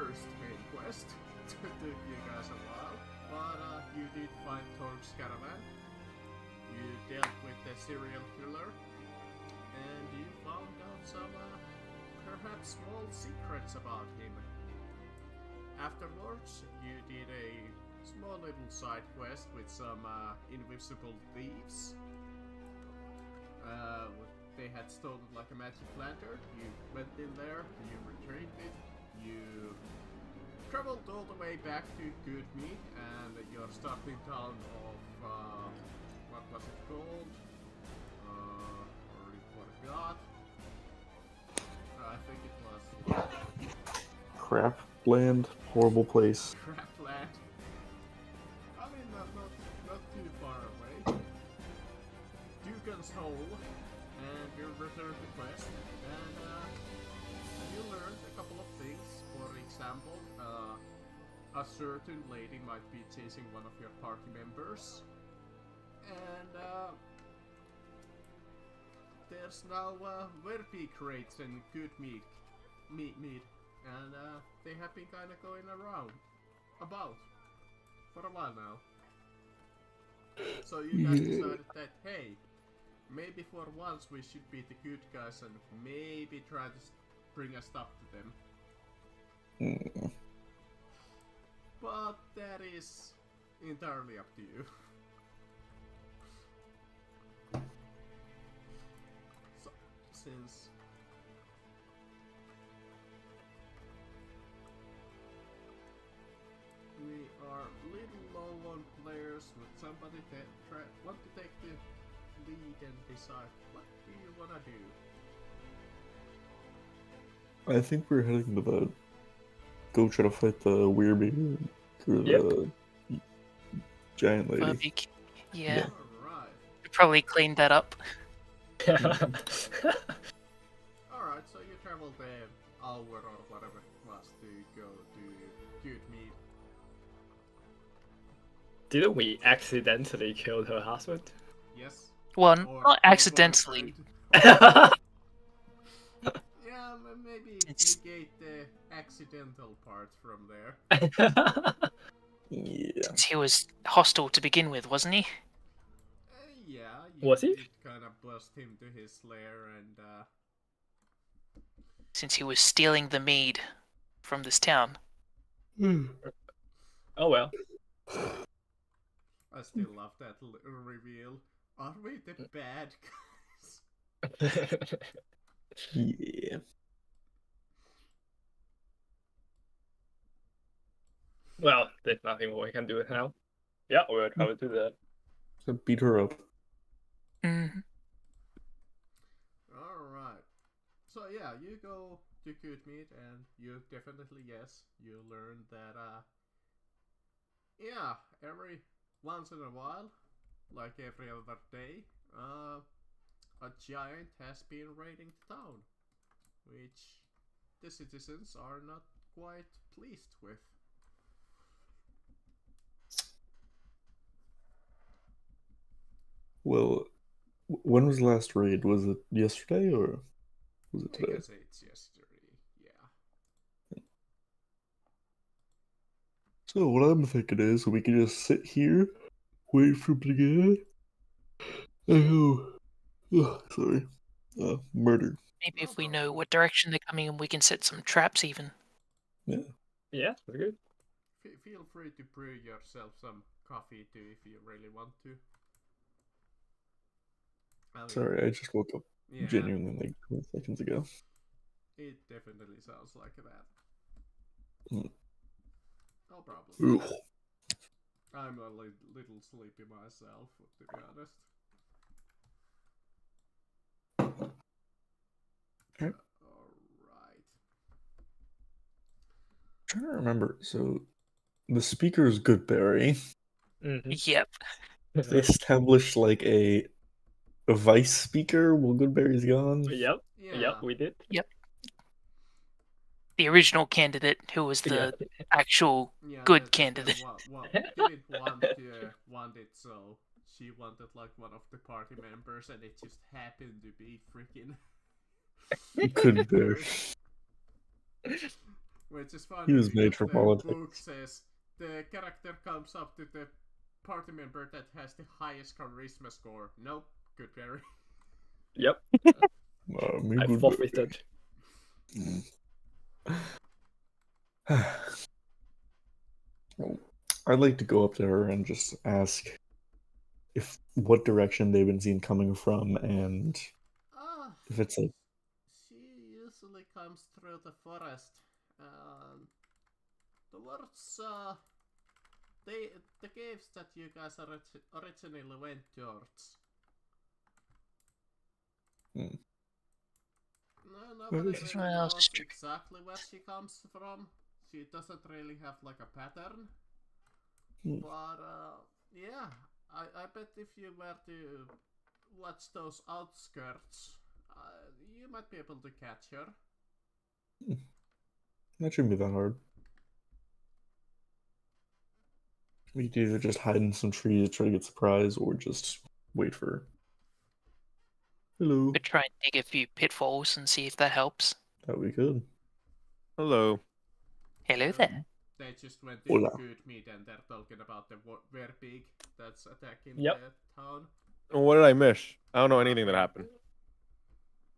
first main quest. Took you guys a while, but you did find Torg's caravan. You dealt with the serial killer, and you found out some perhaps small secrets about him. Afterwards, you did a small little side quest with some invisible thieves. They had stolen like a magic lantern. You went in there, you retrieved it, you traveled all the way back to Good Meat, and your starting town of what was it called? Already forgot. I think it was Crapland, horrible place. Crapland. I mean, not too far away. Dugan's Hole, and you returned the quest, and you learned a couple of things. For example, a certain lady might be chasing one of your party members, and there's now Verpi crates and good meat, and they have been kind of going about for a while now. So you guys decided that, hey, maybe for once we should be the good guys and maybe try to bring a stop to them. But that is entirely up to you. So, since we are little low on players, would somebody want to take the lead and decide what do you wanna do? I think we're heading to the go try to fight the weird or the giant lady. Furbeak. Yeah. Alright. We probably cleaned that up. Alright, so you traveled an hour or whatever it was to go to Good Meat. Didn't we accidentally kill her husband? Yes. Well, Or not accidentally. boyfriend. Yeah, maybe negate the accidental part from there. Yeah. Since he was hostile to begin with, wasn't he? Yeah, Was he? did kind of bust him to his lair and Since he was stealing the mead from this town. Oh well. I still love that reveal. Are we the bad guys? Yeah. Well, there's nothing more we can do now. Yeah, we'll try to do that. So beat her up. Mm-hmm. Alright. So yeah, you go to Good Meat and you definitely, yes, you learn that yeah, every once in a while, like every other day, a giant has been raiding the town, which the citizens are not quite pleased with. Well, when was the last raid? Was it yesterday or was it I today? guess it's yesterday, yeah. So what I'm thinking is we can just sit here, wait for him to get sorry. Murder. Maybe if we know what direction they're coming in, we can set some traps even. Yeah. Yeah, that's good. Feel free to brew yourself some coffee too if you really want to. I mean, Sorry, I just woke up yeah, genuinely like 20 seconds ago. it definitely sounds like that. Mm. No problem. Ooh. I'm a little sleepy myself, to be honest. Okay. Alright. Trying to remember. So the speaker is Goodberry. Mm-hmm. Yep. They established like a vice speaker while Goodberry's gone. Yep. Yeah. Yep, we did. The original candidate who was the actual Yeah, good that candidate. didn't want it, so she wanted like one of the party members, and it just happened to be freaking Goodberry. Which is funny. He was because made for the politics. book says the character comes up to the party member that has the highest charisma score. Nope, good berry. Yep, Me I good forfeited. I'd like to go up to her and just ask if what direction they've been seen coming from, and Ah, if it's like, she usually comes through the forest. Towards the caves that you guys originally went towards. Hmm. No, Well, nobody this is- really Well, knows sister. exactly where she comes from. She doesn't really have like a pattern. Hmm. But yeah, I bet if you were to watch those outskirts, you might be able to catch her. that shouldn't be that hard. We could either just hide in some trees, try to get surprised, or just wait for her. Hello. Could try and dig a few pitfalls and see if that helps. That we could. Hello. Hello there. They just went to Hola. good meat and they're talking about the werepig that's attacking Yep. the town. What did I miss? I don't know anything that happened.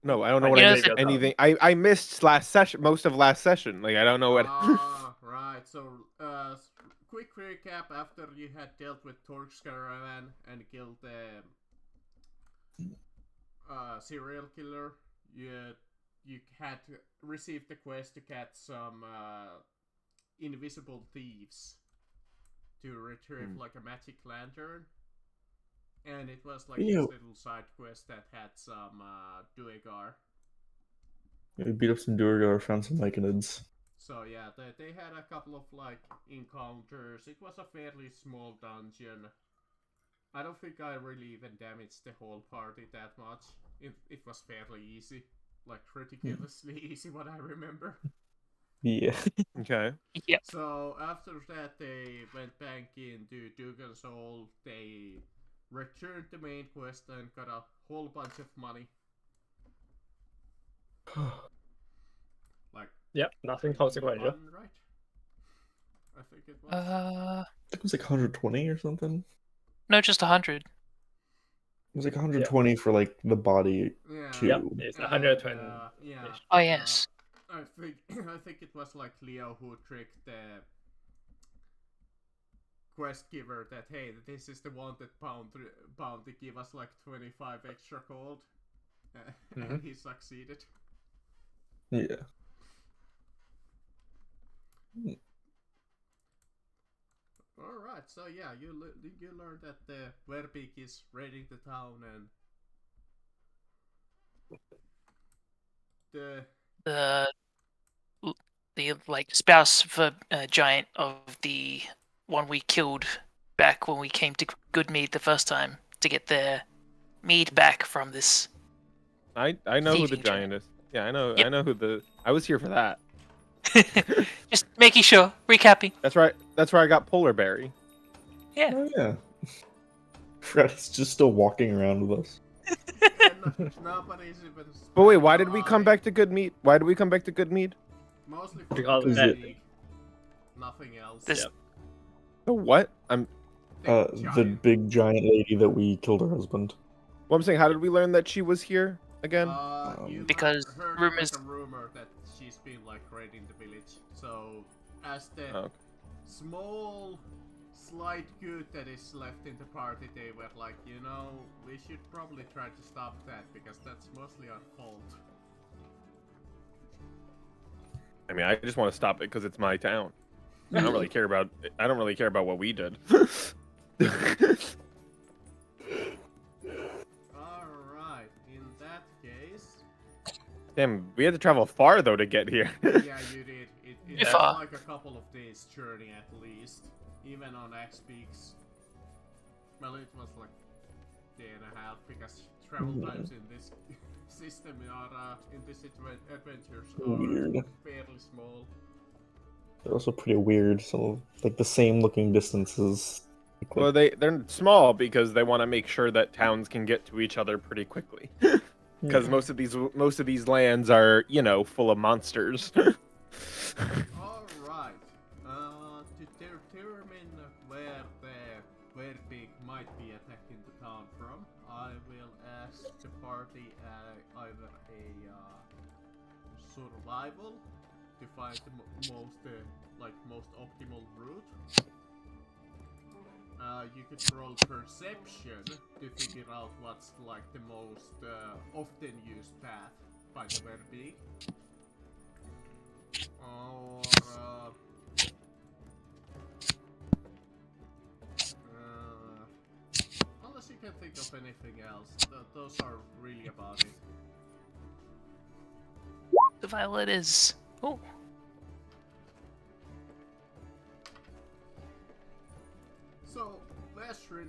No, I don't know what You I know missed. that- Anything. I missed last session, most of last session. Like I don't know what. Ah, right. So, quick recap: after you had dealt with Torque's caravan and killed the serial killer, you had received the quest to catch some invisible thieves to retrieve like a magic lantern. And it was like Ew. this little side quest that had some Duergar. We beat up some Durgar, found some Myconids. So yeah, they had a couple of like encounters. It was a fairly small dungeon. I don't think I really even damaged the whole party that much. It was fairly easy. Like ridiculously easy what I remember. Yeah. Okay. Yep. So after that they went back into Dugan's Hole. They returned the main quest and got a whole bunch of money. Like Yep, nothing consequential. one, right? I think it was. I think it was like 120 or something. No, just 100. It was like 120 for like the body Yeah. too. Yep, it's And, 120. yeah. Oh, yes. I think it was like Leo who tricked the quest giver that hey, this is the wanted bounty, give us like 25 extra gold, and he succeeded. Yeah. All right, so yeah, you learned that the werepig is raiding the town and The like spouse for giant of the one we killed back when we came to Good Mead the first time to get the mead back from this. I know who the Thieving giant is. Yeah, I know. Yep. I know who the. I was here for that. Just making sure, recapping. That's right. That's where I got Polar Berry. Yeah. Oh yeah. Fred's just still walking around with us. and nobody's even. But wait, why did we come Why? back to Good Mead? Why did we come back to Good Mead? Mostly for Because the of that. werepig. Nothing else. This- Yep. The what? The giant. big giant lady that we killed her husband. Well, I'm saying, how did we learn that she was here again? You Because heard rumors- like a rumor that she's been like raiding the village. So as the Oh, okay. small slight good that is left in the party, they were like, you know, we should probably try to stop that because that's mostly our fault. I mean, I just want to stop it because it's my town. I don't really care about. I don't really care about what we did. Alright, in that case, Damn, we had to travel far though to get here. yeah, you did. It If, was like a couple of days journey at least, even on X peaks. Well, it was like day and a half because travel times in this system are in this adventures are Weird. fairly small. They're also pretty weird. Some of like the same looking distances. Like, Well, they're small because they want to make sure that towns can get to each other pretty quickly. Because most of these lands are, you know, full of monsters. might be attacking the town from, I will ask the party either a survival to find the most optimal route. You could roll perception to figure out what's like the most often used path by the Verbeek. Or unless you can think of anything else, those are really about it. The violet is. Oh. So, Vestrin,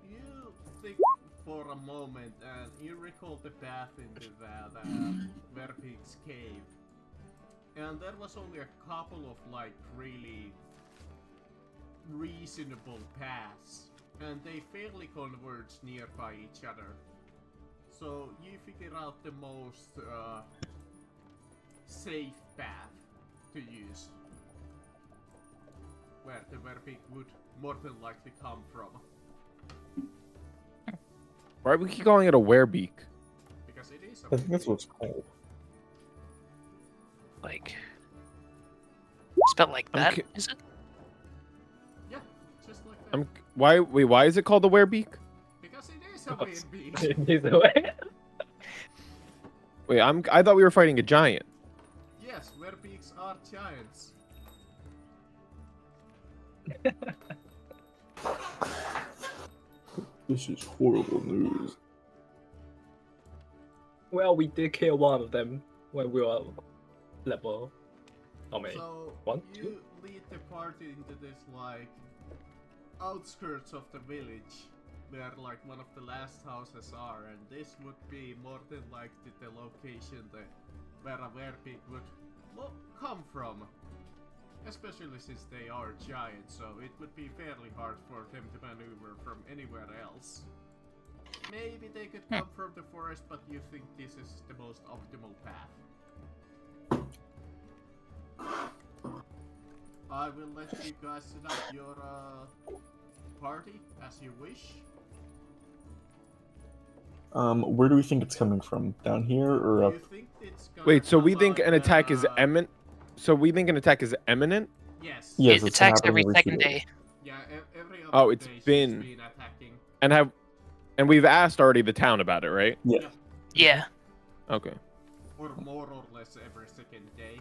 you think for a moment and you recall the path into the Verbeek's cave. And there was only a couple of like really reasonable paths. And they fairly converge nearby each other. So you figure out the most safe path to use. Where the Verbeek would more than likely come from. Why do we keep calling it a werebeak? Because it is a I think that's what it's called. Like. Spelled like that, is it? Yeah, just like that. Why is it called a werebeak? Because it is a weird beast. Either way. Wait, I thought we were fighting a giant. Yes, Verbeeks are giants. This is horrible news. Well, we did kill one of them when we were level. How many? So One, you two? lead the party into this like outskirts of the village where like one of the last houses are, and this would be more than likely the location where a Verbeek would come from. Especially since they are giants, so it would be fairly hard for them to maneuver from anywhere else. Maybe they could come from the forest, but you think this is the most optimal path. I will let you guys set up your party as you wish. Where do we think it's coming from? Down here or up? You think it's gonna Wait, so we come think out, an attack is imminent? So we think an attack is imminent? Yes. Yes, It it's attacks happening every every second 2 day. Yeah, every other Oh, it's day she's been- attacking. And we've asked already the town about it, right? Yeah. Yeah. Okay. Or more or less every second day.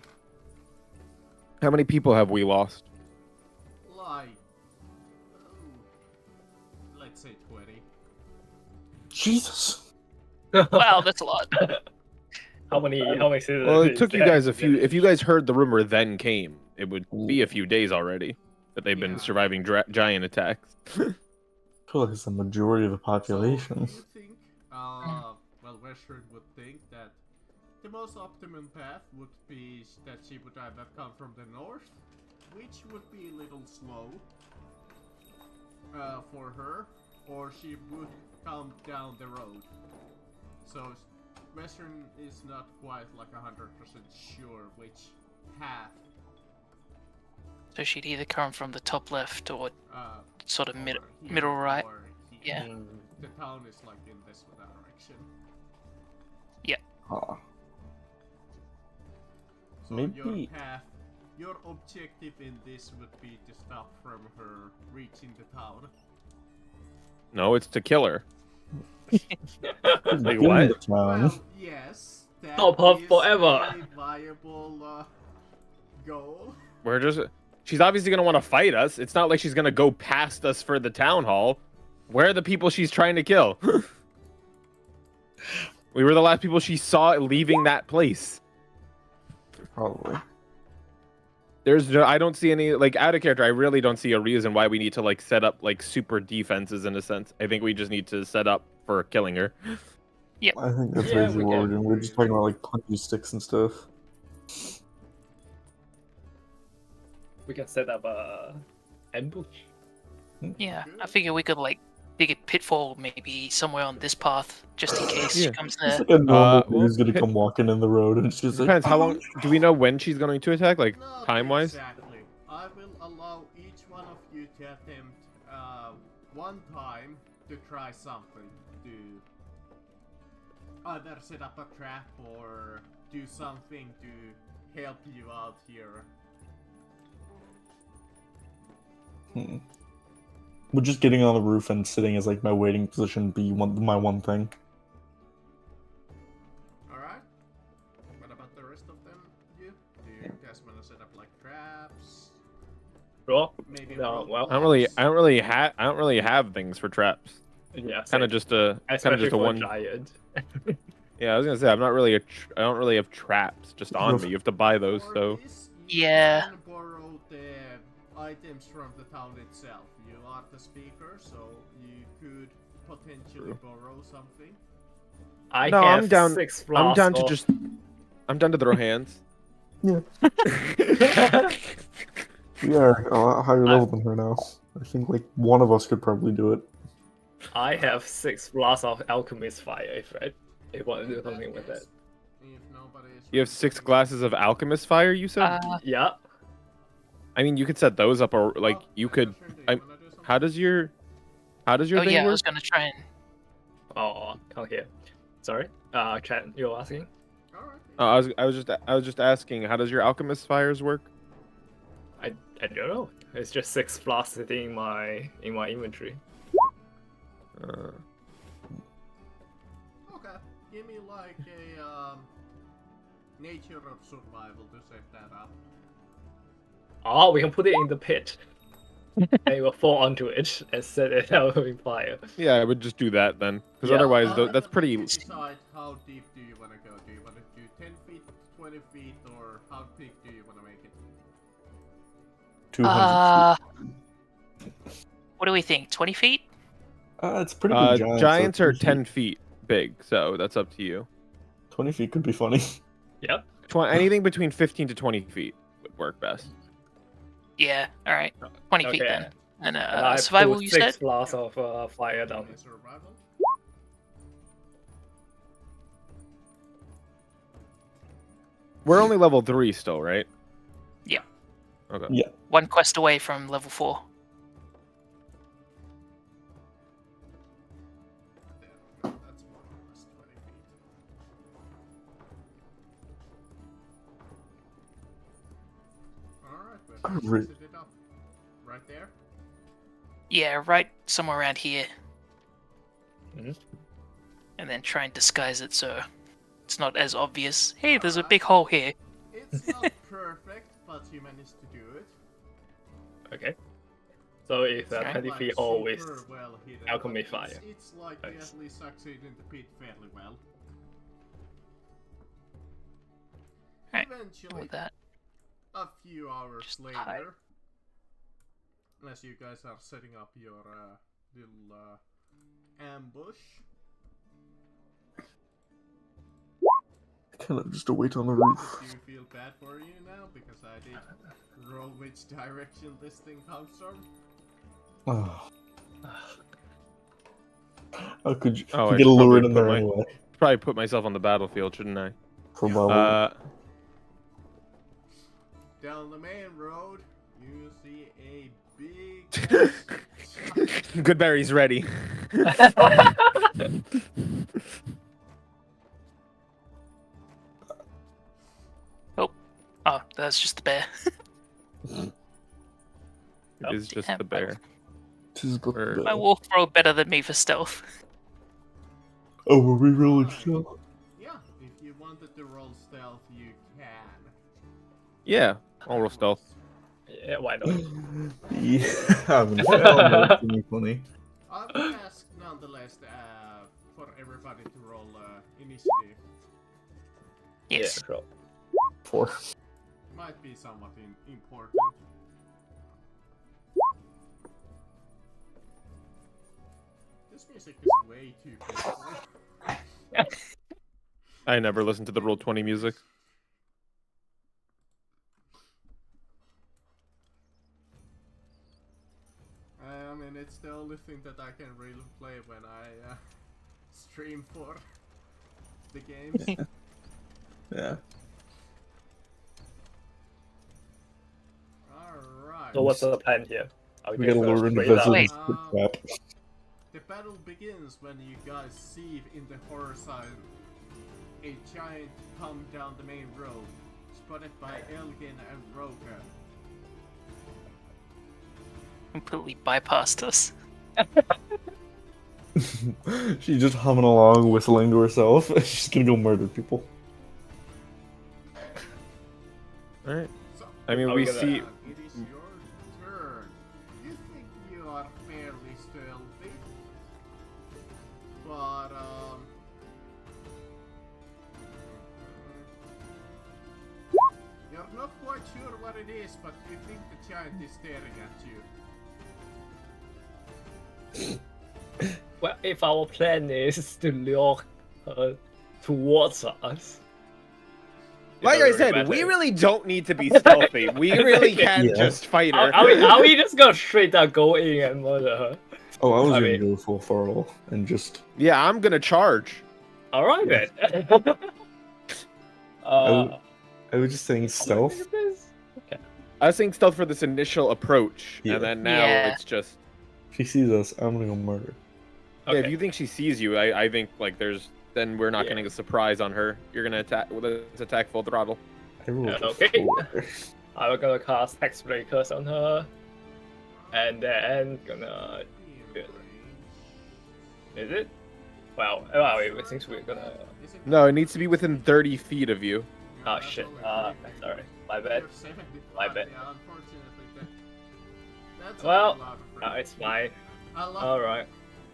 How many people have we lost? Like, let's say 20. Jesus. Wow, that's a lot. How many citizens? Well, it took you guys a is few. there? If you guys heard the rumor then came, it would be a few days already that they've been Yeah. surviving giant attacks. I feel like it's the majority of the population. So you think, well, Western would think that the most optimum path would be that she would either come from the north, which would be a little slow for her, or she would come down the road. So Western is not quite like 100% sure which path. So she'd either come from the top left or sort of or middle here right. or here. Yeah. Mm, The town is like in this direction. Ah, So Maybe- your path, your objective in this would be to stop from her reaching the town. No, it's to kill her. Like in the what? town. Well, yes, that Stop her is forever. a viable goal. We're just. She's obviously gonna want to fight us. It's not like she's gonna go past us for the town hall. Where are the people she's trying to kill? We were the last people she saw leaving that place. Probably. There's no, I don't see any, like, out of character. I really don't see a reason why we need to like set up like super defenses in a sense. I think we just need to set up for killing her. I think that's Yeah, basically we what can. we're doing. We're just talking about like punchy sticks and stuff. we can set up a ambush. Yeah, I figure we could like dig a pitfall maybe somewhere on this path just in case Yeah. she comes It's there. like a normal well, who's gonna come walking in the road and she's like, Depends how "Oh, long. Do we know when she's going to attack? Like Not time wise? exactly. I will allow each one of you to attempt one time to try something, to either set up a trap or do something to help you out here. Would just getting on the roof and sitting as like my waiting position be my one thing? Alright. What about the rest of them? Do you guys want to set up like traps? Sure. Maybe No, well, I don't really have things for traps. Yeah. Kind of just a for one. giant. Yeah, I was gonna say I don't really have traps just on me. You have to buy those. For So this, you Yeah. can borrow the items from the town itself. You are the speaker, so you could potentially borrow something. I No, have I'm down. 6 I'm flasks down to of- just. I'm down to throw hands. Yeah. We are a lot higher level than her now. I think like one of us could probably do it. I have 6 flasks of alchemist fire. If you want to do In that something with case, it. if nobody is You have 6 glasses of alchemist fire. You said. Yeah. I mean, you could set those up, or like you could. How does your Oh thing yeah, I work? was gonna try and. Oh, can't hear. Sorry. Chat, you're asking? Alright. Oh, I was just asking. How does your alchemist fires work? I don't know. It's just 6 flasks sitting in my inventory. Okay. Give me like a nature of survival to set that up. Oh, we can put it in the pit. And it will fall onto it and set it out in fire. Yeah, I would just do that then, because Yeah. otherwise that's But pretty. you decide how deep do you want to go. Do you want to do 10 feet, 20 feet, or how big do you want to make it? 200 feet. What do we think? 20 feet? It's pretty big giants. Giants so are 20 10 feet big, so that's up to you. 20 feet could be funny. Yep. Anything between 15 to 20 feet would work best. Yeah. All right. 20 feet Okay. then. And And I survival, put you 6 said? flasks of fire down. Okay, survival. We're only level 3 still, right? Yeah. Okay. Yeah. One quest away from level 4. That's more or less 20 feet. Alright, but Right. set it up. Right there? Yeah, right somewhere around here. Mhm. And then try and disguise it so it's not as obvious. Hey, there's a big hole here. It's not perfect, but you managed to do it. Okay. So it's Alright. 20 Like, feet always. super well hidden, alchemy but fire. It's like you Nice. at least succeed in the pit fairly well. Alright, Eventually, With that. a few hours Just later, hide. as you guys are setting up your little ambush, Kind of just a wait on the roof. do you feel bad for you now? Because I did roll which direction this thing comes from. Oh. How could you Oh, you I get should lured probably in put there my- anyway? Probably put myself on the battlefield, shouldn't I? Probably. Down the main road, you see a big. Goodberry's ready. Oh, that's just the bear. It is just Damn, the bear. Tis but or- the- My wolf rolled better than me for stealth. Oh, were we rolling still? Yeah, if you wanted to roll stealth, you can. Yeah, I'll roll stealth. Yeah, why not? Yeah, I mean, that's pretty funny. I would ask nonetheless for everybody to roll initiative. Yes. Yeah, sure. 4. Might be somewhat important. This music is way too peaceful. I never listened to the Roll20 music. I mean, it's the only thing that I can really play when I stream for the games. Yeah. Alright. So what's the plan here? We gotta lure into straight up. Wait. Vincent's trap. The battle begins when you guys see in the horror side a giant come down the main road, spotted by Elgin and Roka. Completely bypassed us. She's just humming along, whistling to herself. She's gonna go murder people. Alright. So, I mean, Are we we gonna- see. it is your turn. You think you are fairly stealthy, but you're not quite sure what it is, but you think the giant is staring at you. Well, if our plan is to lure her towards us. it Like I doesn't said, matter. we really don't need to be stealthy. We really can Yeah. just fight her. Are we just gonna straight up go in and murder her? Oh, I was I gonna mean- go full throttle and just. Yeah, I'm gonna charge. Alright Yeah. then. I was just saying stealth. Okay. I was saying stealth for this initial approach, Yeah. and then now Yeah. it's just. If she sees us, I'm gonna go murder. Yeah, if Okay. you think she sees you, I think like then we're not Yeah. getting a surprise on her. You're gonna attack. Let's attack full throttle. I rolled a Okay. 4. I'm gonna cast Hexblade Curse on her, and then gonna. Is it? Well, since we're gonna. No, it needs to be within 30 feet of you. Oh shit. Sorry. My bad. My bad. Well, it's fine. Alright.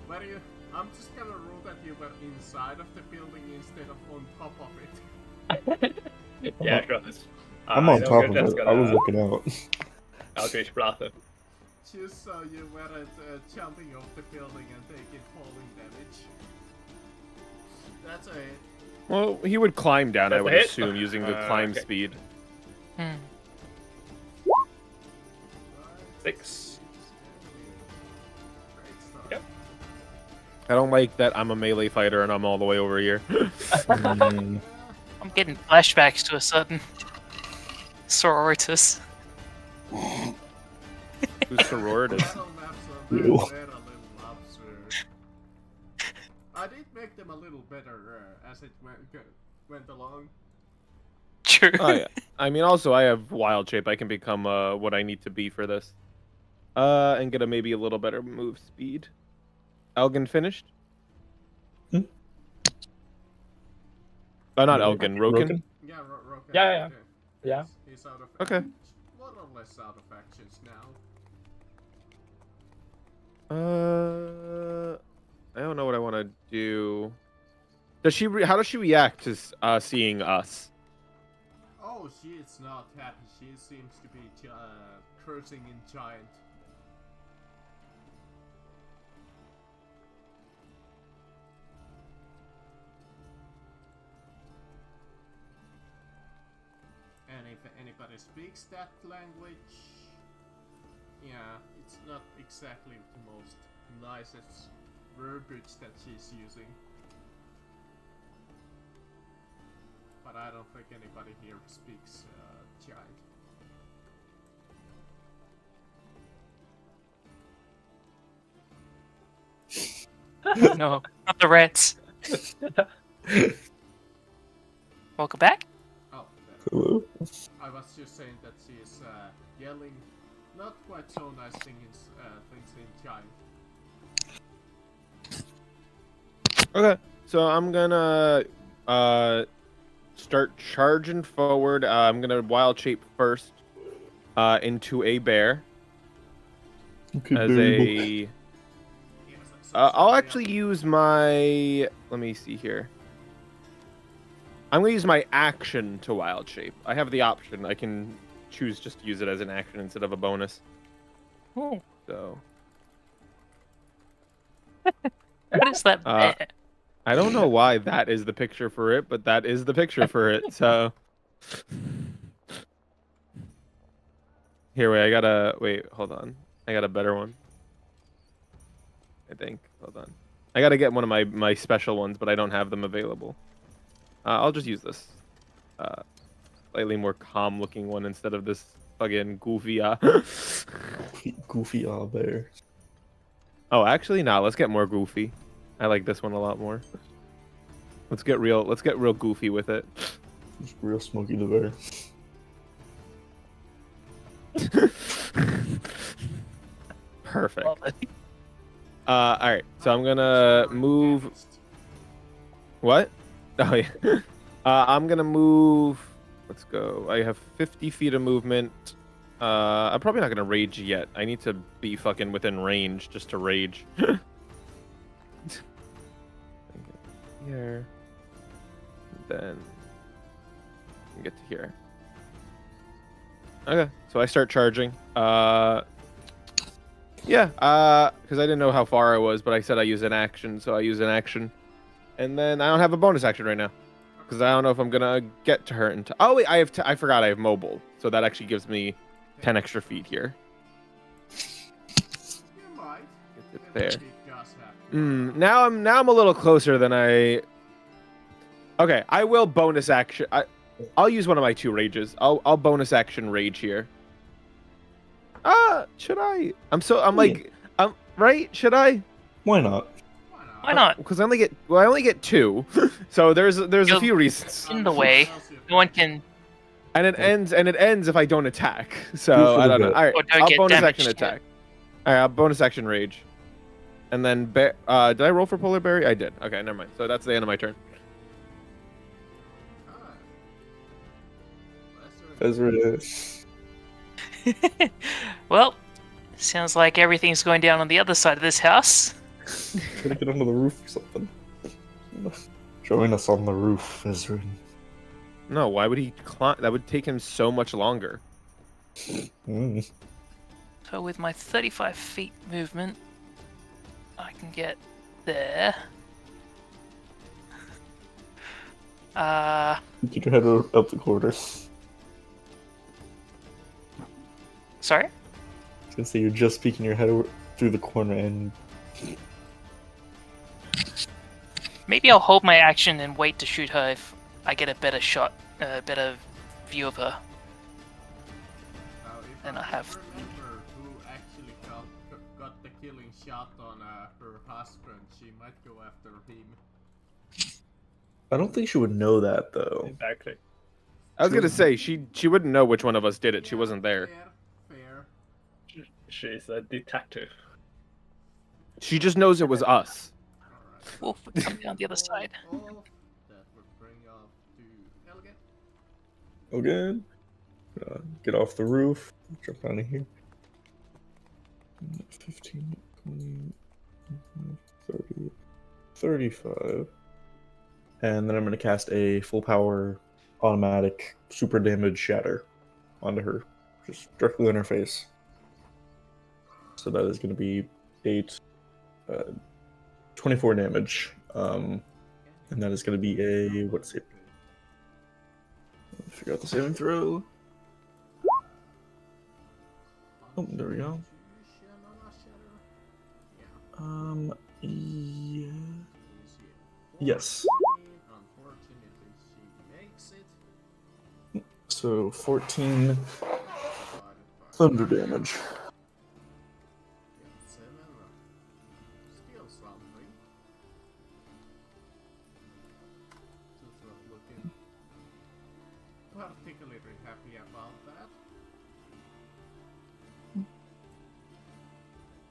Where you? I'm just gonna rule that you were inside of the building instead of on top of it. Yeah, sure. I'm on so top we're of just it. I was gonna looking out. Eldritch Blast her. Just so you weren't jumping off the building and taking falling damage. That's it. Well, he would climb down, I That's would a hit? assume, using the climb Okay. speed. Hmm. 6. Yep. I don't like that I'm a melee fighter and I'm all the way over here. Mm, I'm getting flashbacks to a certain sororitas. Who's sororitas? Battle maps are Ew. very, very little absurd. I did make them a little better as it went along. True. Oh yeah. I mean, also I have wild shape. I can become what I need to be for this. And get maybe a little better move speed. Elgin finished? Hmm? Not Elgin, Roken. Yeah, Roka. Yeah. Yeah. He's out of Okay. more or less out of actions now. I don't know what I want to do. Does she? How does she react to seeing us? Oh, she is not happy. She seems to be cursing in giant. And if anybody speaks that language, yeah, it's not exactly the most nicest verbiage that she's using. But I don't think anybody here speaks giant. No, not the rats. Welcome back. Oh, hello? I was just saying that she is yelling not quite so nice things in giant. Okay, so I'm gonna start charging forward. I'm gonna wild shape first into a bear Okay, as very a. I'll actually use my. Let me see here. I'm gonna use my action to wild shape. I have the option. I can choose just to use it as an action instead of a bonus. Oh, So what is that? I don't know why that is the picture for it, but that is the picture for it. So here, wait. Hold on. I got a better one. I think. Hold on. I gotta get one of my special ones, but I don't have them available. I'll just use this slightly more calm looking one instead of this fucking goofy. Goofy bear. Oh, actually, nah. Let's get more goofy. I like this one a lot more. Let's get real. Let's get real goofy with it. Just real Smokey the Bear. Perfect. All right. So I'm gonna move. What? Oh yeah. I'm gonna move. Let's go. I have 50 feet of movement. I'm probably not gonna rage yet. I need to be fucking within range just to rage. Here. Then get to here. Okay, so I start charging. Yeah, because I didn't know how far I was, but I said I use an action, so I use an action. And then I don't have a bonus action right now. Because I don't know if I'm gonna get to her in time. Oh wait, I forgot I have mobile, so that actually gives me 10 extra feet here. Get it there. Now I'm a little closer than I. Okay, I will bonus action. I'll use one of my 2 rages. I'll bonus action rage here. Should I? I'm right. Should I? Why not? Why not? Because I only get 2, so there's a few reasons. In the way, no one can. And it ends if I don't attack. Good So for I the don't know. Or bit. All right, don't I'll get bonus damaged. action attack. All right, I'll bonus action rage. And then did I roll for polar berry? I did. Okay, never mind. So that's the end of my turn. Ezra. Well, sounds like everything's going down on the other side of this house. Gotta get onto the roof or something. Join us on the roof, Ezra. No, why would he climb? That would take him so much longer. Mm. So with my 35 feet movement, I can get there. Get your head up the corridor. Sorry? I was gonna say you're just peeking your head over through the corner and Maybe I'll hold my action and wait to shoot her if I get a better shot, a better view of her. And I have. Remember who actually got the killing shot on her husband? She might go after him. I don't think she would know that though. Exactly. I was gonna say she wouldn't know which one of us did it. She wasn't there. Fair. She's a detective. She just knows it was us. Wolf would come down the other side. That would bring up to Elgin. Okay. Get off the roof. Jump down here. 15, 20, 30, 35. And then I'm going to cast a full power automatic super damage shatter onto her. Just directly in her face. So that is going to be 24 damage. And that is going to be a, what's it? Figure out the saving throw. Oh, there we go. Yeah. Yes. Unfortunately, she makes it. So 14 thunder damage. Still something. Just not looking particularly happy about that.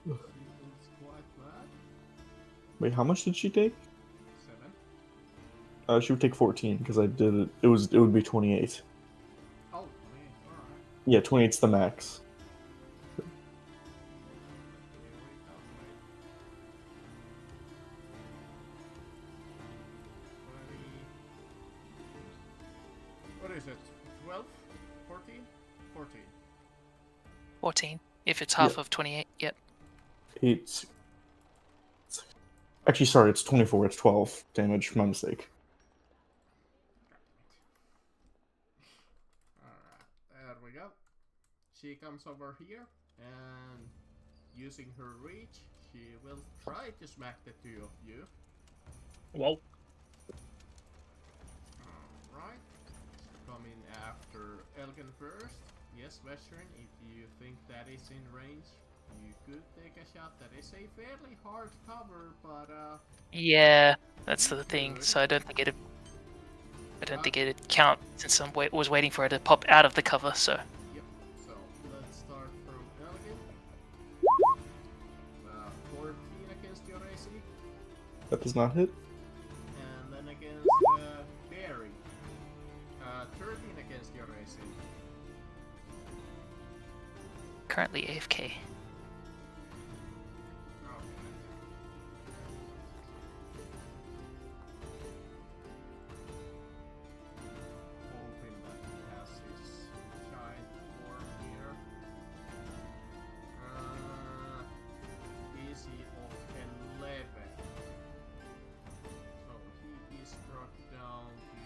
She is quite bad. Wait, how much did she take? 7. She would take 14 because I did it. It would be 28. Oh, man, alright. Yeah, 28's the max. What is it? 12? 14? 14. 14. If it's half Yeah. of 28, yep. Actually, sorry, it's 24. It's 12 damage. My mistake. Alright, there we go. She comes over here and using her reach, she will try to smack the 2 of you. Well, Alright. Coming after Elgin first. yes, veteran, if you think that is in range, you could take a shot. That is a fairly hard cover, but Yeah, that's you the thing. could. So I don't think it'd count since was waiting for it to pop out of the cover. So Yep. So let's start from Elegant. 14 against your AC, That does not hit. and then against Barry. 13 against your AC. currently AFK. Hoping that he has his giant form here. DC of 11. So he is brought down to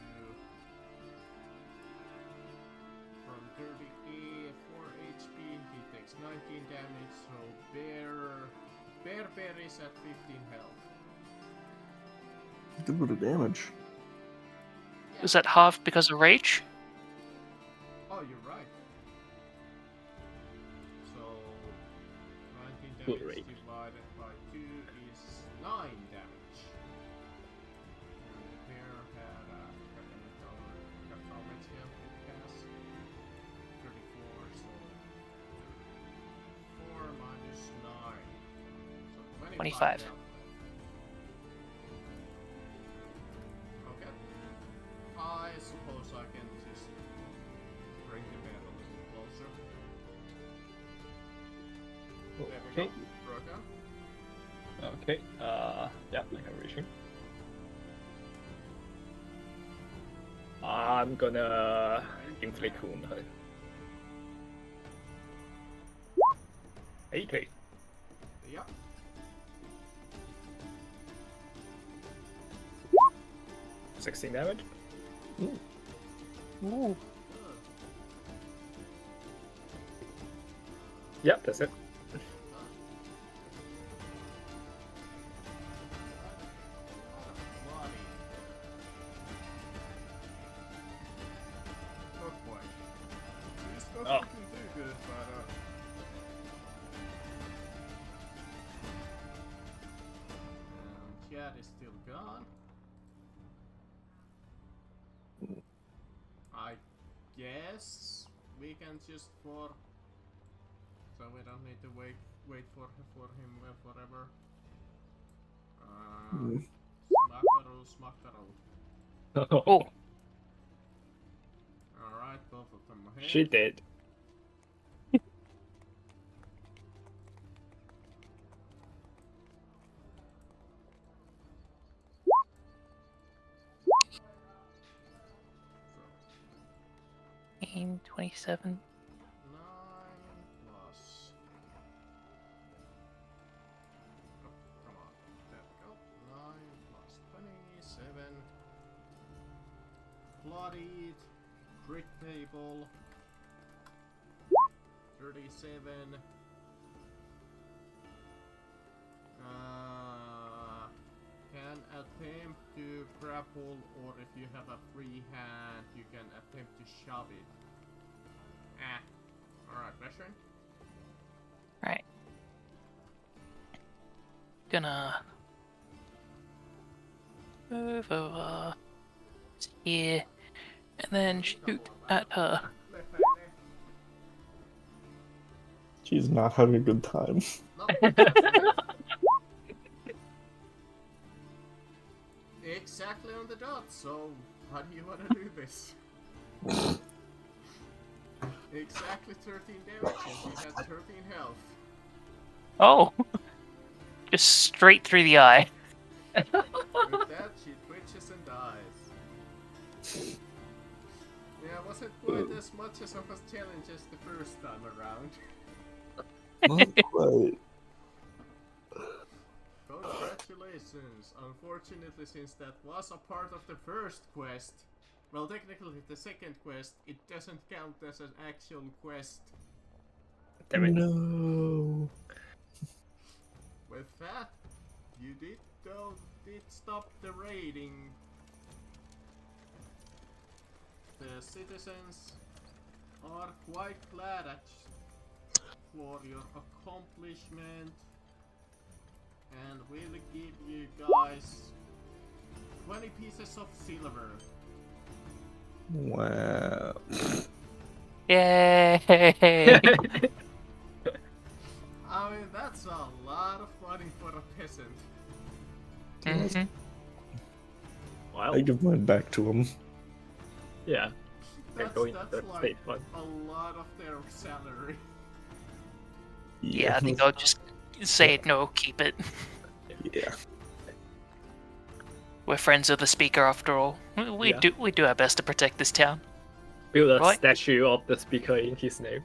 from 30 4 HP. He takes 19 damage. So Bear is at 15 health. Good bit of damage. Was that half because of rage? Oh, you're right. So 19 Good damage rate. divided by 2 is 9 damage. And the bear had a how much health it has? 34, so 4 minus 9. So 25. health. Okay. I suppose I can just bring the bear a little closer. There we Okay. go. Broken. Okay. Yeah, I can reach him. I'm gonna inflict wound on him. 80. Yep. — 16 damage. Ooh. Good. Yep, that's it. Bloody. Not quite. She's not Oh. looking too good, but Chad is still gone. I guess we can just so we don't need to wait for him forever. Smackaroo. Oh, Alright, both of them are here. She did. aim 27. 9 plus. Oh, come on. There we go. 9 plus 27. Bloodied. Crit table. 37. Can attempt to grapple, or if you have a free hand, you can attempt to shove it. Alright, veteran. Right. Gonna move over here and then shoot at her. Left hand there. She's not having a good time. No. Exactly on the dot, so how do you want to do this? Exactly 13 damage and she has 13 health. Oh! Just straight through the eye. With that, she twitches and dies. Yeah, wasn't quite as much as of a challenge as the first time around. Not quite. Congratulations! Unfortunately, since that was a part of the first quest, well, technically the second quest, it doesn't count as an actual quest. Damn it. No. With that, you did stop the raiding. The citizens are quite glad for your accomplishment, and we'll give you guys 20 pieces of silver. Wow. Yay! I mean, that's a lot of money for a peasant. Mhm. Wow. I give mine back to him. Yeah. That's, going that's to like state fund. a lot of their salary. Yeah, I think I'll just say no, keep it. Yeah. We're friends of the speaker after all. We Yeah. do our best to protect this town. Build a Right. statue of the speaker in his name.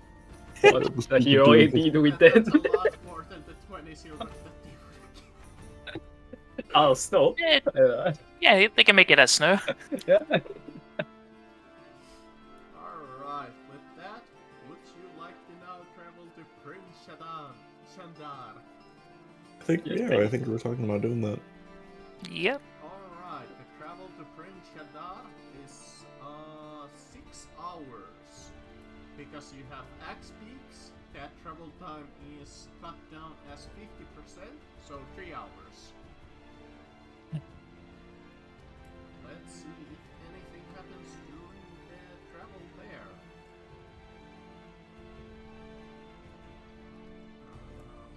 Yeah, What that was the stupid, hero dude. indeed with That's that. a lot more than the 20 silver that you Oh, snow. Yeah, yeah, they can make it as snow. Yeah. Alright, with that, would you like to now travel to Prince Shandar? I think we were talking about doing that. Yep. Alright, the travel to Prince Shandar is 6 hours. Because you have axe peaks, that travel time is cut down as 50%, so 3 hours. Let's see if anything happens during the travel there.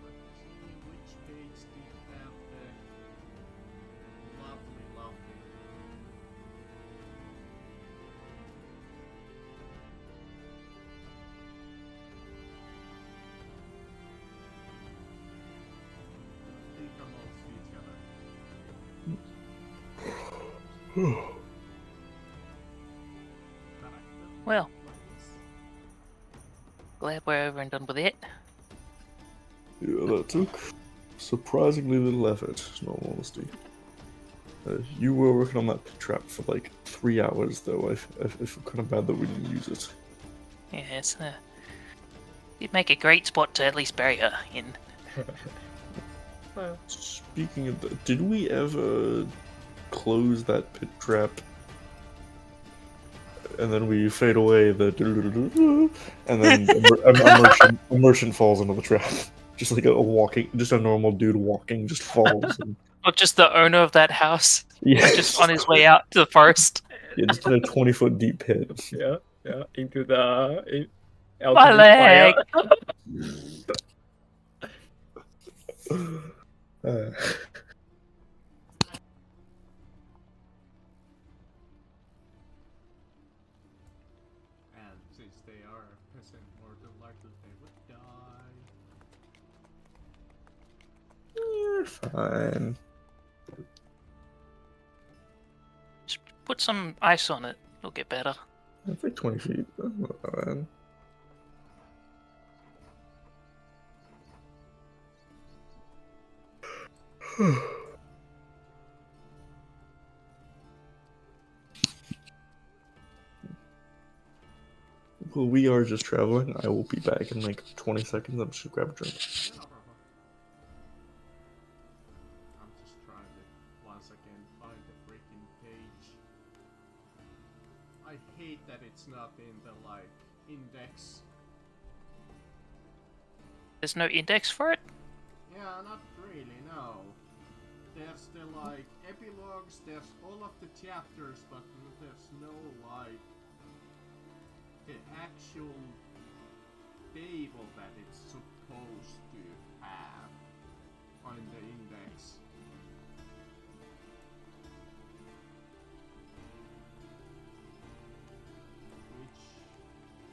Let's see which page do you have the lovely. They come all to each other. Well, glad we're over and done with it. Yeah, that took surprisingly little effort, in all honesty. You were working on that pit trap for like 3 hours, though. I feel kind of bad that we didn't use it. Yes, you'd make a great spot to at least bury her in. Speaking of that, did we ever close that pit trap? And then we fade away the and then a merchant falls into the trap. Just like a normal dude walking just falls. And, Not just the owner of that house, yeah, just on his way out to the forest. yeah, just in a 20-foot deep pit. Yeah. Into the My alchemist leg! fire. And since they are a peasant, more than likely they would die. You're fine. Just put some ice on it, it'll get better. It's like 20 feet. That's not bad. Well, we are just traveling. I will be back in like 20 seconds. I'm just gonna grab a drink. Yeah, no problem. I'm just trying to once again find the freaking page. I hate that it's not in the like index. There's no index for it? Yeah, not really, no. There's the like epilogues, there's all of the chapters, but there's no like the actual table that it's supposed to have on the index. Which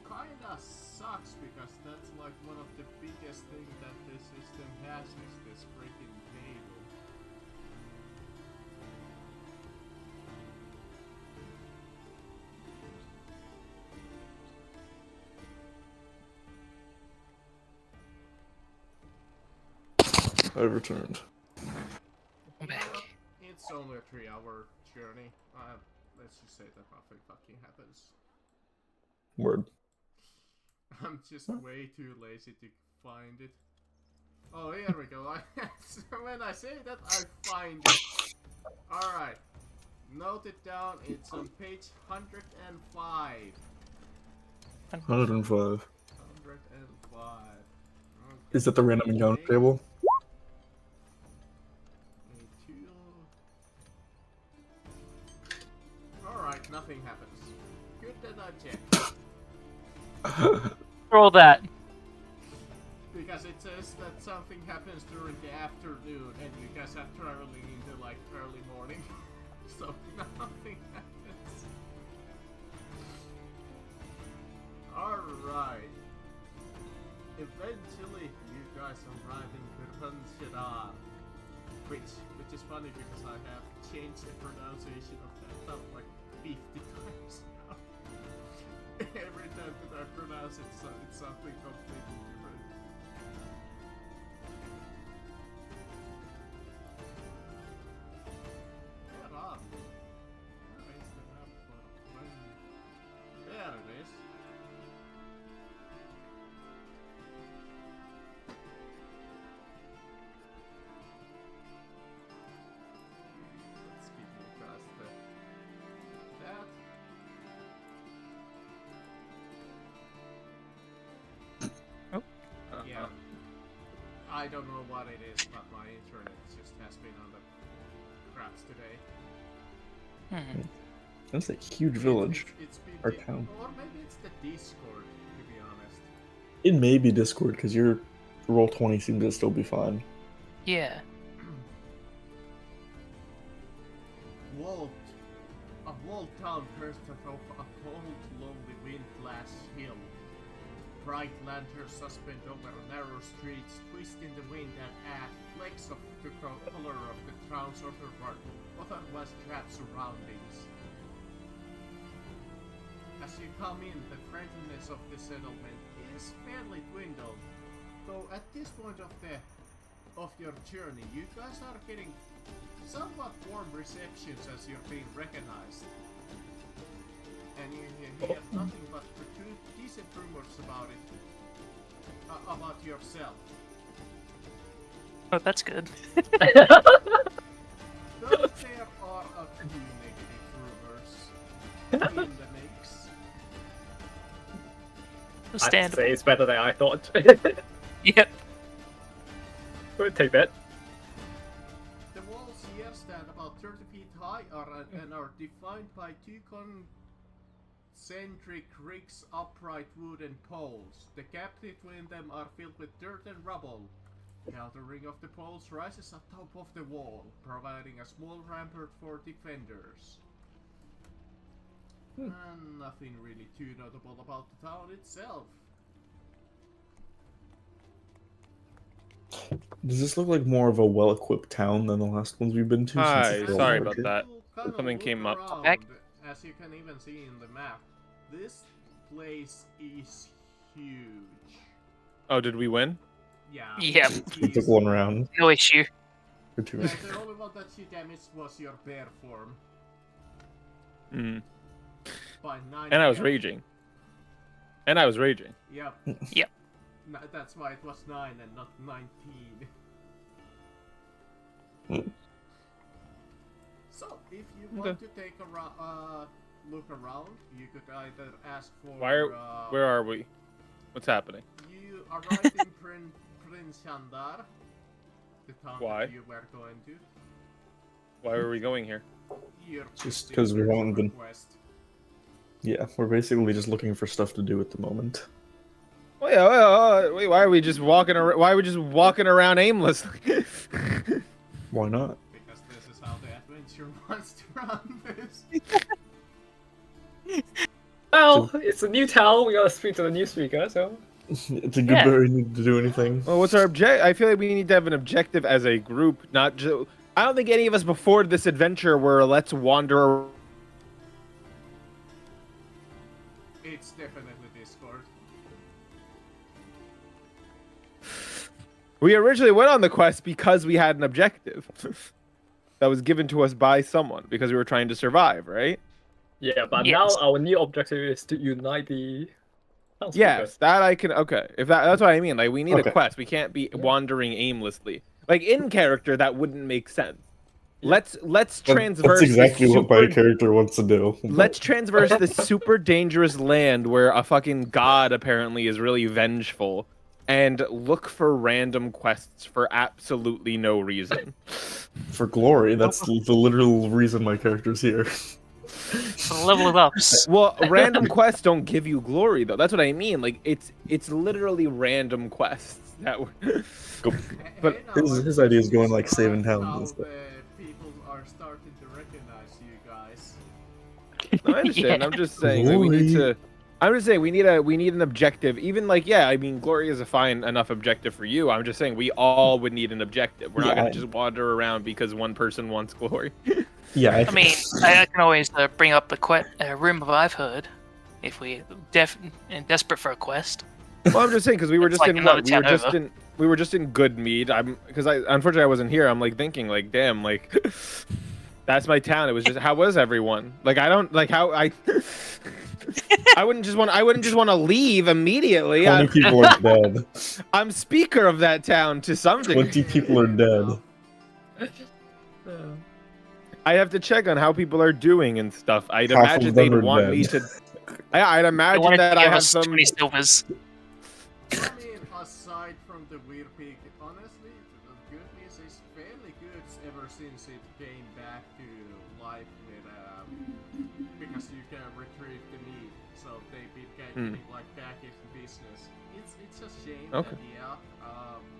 kinda sucks because that's like one of the biggest things that this system has is this freaking table. I returned. I'm back. It's only a 3-hour journey. Let's just say that nothing fucking happens. Word. I'm just way too lazy to find it. Oh, here we go. So when I say that, I find it. Alright. Note it down. It's on page 105. 105. 105. Is that the random encounter table? Alright, nothing happens. Good that I checked. For all that. Because it says that something happens during the afternoon and you guys are traveling into like early morning. So nothing happens. Alright. Eventually you guys arrive in Kurbanshira. Which is funny because I have changed the pronunciation of that town like 50 times now. Every time that I pronounce it, so it's something completely different. Where are we? Where is the map for when? There it is. Let's give you guys that. Yeah. I don't know what it is, but my internet just has been on the craps today. Hmm. That's a huge village. It's been Or town. Or maybe it's the Discord, to be honest. It may be Discord because your roll 20 seems to still be fine. Yeah. A walled town perched atop a cold, lonely wind-lashed hill. Bright lanterns suspend over narrow streets, twist in the wind and add flecks of the color of the town's otherwise drab surroundings. As you come in, the friendliness of the settlement is fairly dwindled, though at this point of your journey, you guys are getting somewhat warm receptions as you're being recognized. And you hear nothing but decent rumors about it, about yourself. Oh, that's good. Though there are a few negative rumors in the mix. I'd Stand. say it's better than I thought. Yep. We'll take that. The walls here stand about 30 feet high and are defined by two concentric rigs upright wooden poles. The gap between them are filled with dirt and rubble. The outer ring of the poles rises atop of the wall, providing a small rampart for defenders. And nothing really too notable about the town itself. Does this look like more of a well-equipped town than the last ones we've been to? since Hi, it's all sorry larger? about that. Kinda Something look came up. around, Back. as you can even see in the map. This place is huge. Oh, did we win? Yeah. Yep. We took one round. No issue. Or two. Yeah, the only one that you damaged was your bear form Mm. by 9. And I was health. raging. And I was raging. Yep. Yep. That's why it was 9 and not 19. So, if you want to take a look around, you could either ask for. Where are we? What's happening? You arrived in Prince Shandar, the town Why? that you were going to. Why are we going here? You're Just 'cause we haven't been- request. Yeah, we're basically just looking for stuff to do at the moment. Wait, why are we just walking around? Why are we just walking around aimlessly? Why not? Because this is how the adventure wants to run this. Well, it's a new town. We gotta speak to the new speaker, so. It's a good Yeah. we need to do anything. Well, what's our objective? I feel like we need to have an objective as a group, not just. I don't think any of us before this adventure were let's wander. It's definitely Discord. We originally went on the quest because we had an objective that was given to us by someone because we were trying to survive, right? Yeah, but Yes. now our new objective is to unite the townspeople. Yes, that I can. Okay, if that's what I mean. Like, we need Okay. a quest. We can't be wandering aimlessly. Like in character, that wouldn't make sense. Let's That's transverse exactly this what my super, character wants to do. let's transverse this super dangerous land where a fucking god apparently is really vengeful, and look for random quests for absolutely no reason. For glory, that's the literal reason my character's here. Level ups. Well, random quests don't give you glory though. That's what I mean. Like it's literally random quests that were. But his idea is going like saving towns and stuff. People are starting to recognize you guys. No, I understand. Yeah. I'm just saying that we need Glory. to. I'm just saying we need an objective. Even like I mean, glory is a fine enough objective for you. I'm just saying we all would need an objective. We're not Yeah. gonna just wander around because one person wants glory. Yeah, I mean, I can always bring up a rumor I've heard if we desperate for a quest. Well, I'm just saying because we were It's just like in another what? We were town just over. in Goodmead. Unfortunately I wasn't here. I'm like thinking like damn like that's my town. It was just how was everyone? Like I don't like how I I wouldn't just want to leave immediately. 20 people are dead. I'm speaker of that town to some degree. 20 people are dead. I have to check on how people are doing and stuff. I'd Half of imagine them they'd are want dead. me to. I'd I imagine wanted that to I give have us some. 20 silvers. I mean, aside from the weird pig, honestly, the good news is fairly good ever since it came back to life with, because you can retrieve the meat, so they've been getting like back into business. It's a shame Okay. that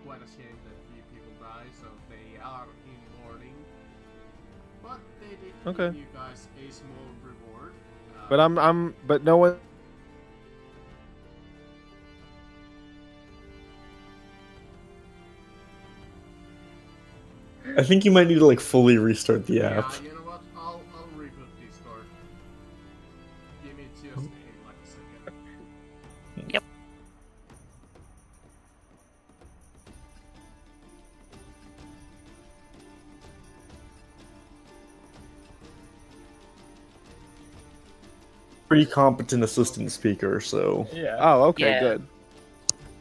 quite a shame that few people die, so they are in mourning. But they did Okay. give you guys a small reward. But no one. I think you might need to like fully restart the Yeah, app. you know what? I'll reboot Discord. Give me just like a second. Yep. Pretty competent assistant speaker, so Yeah. Oh, okay, Yeah. good.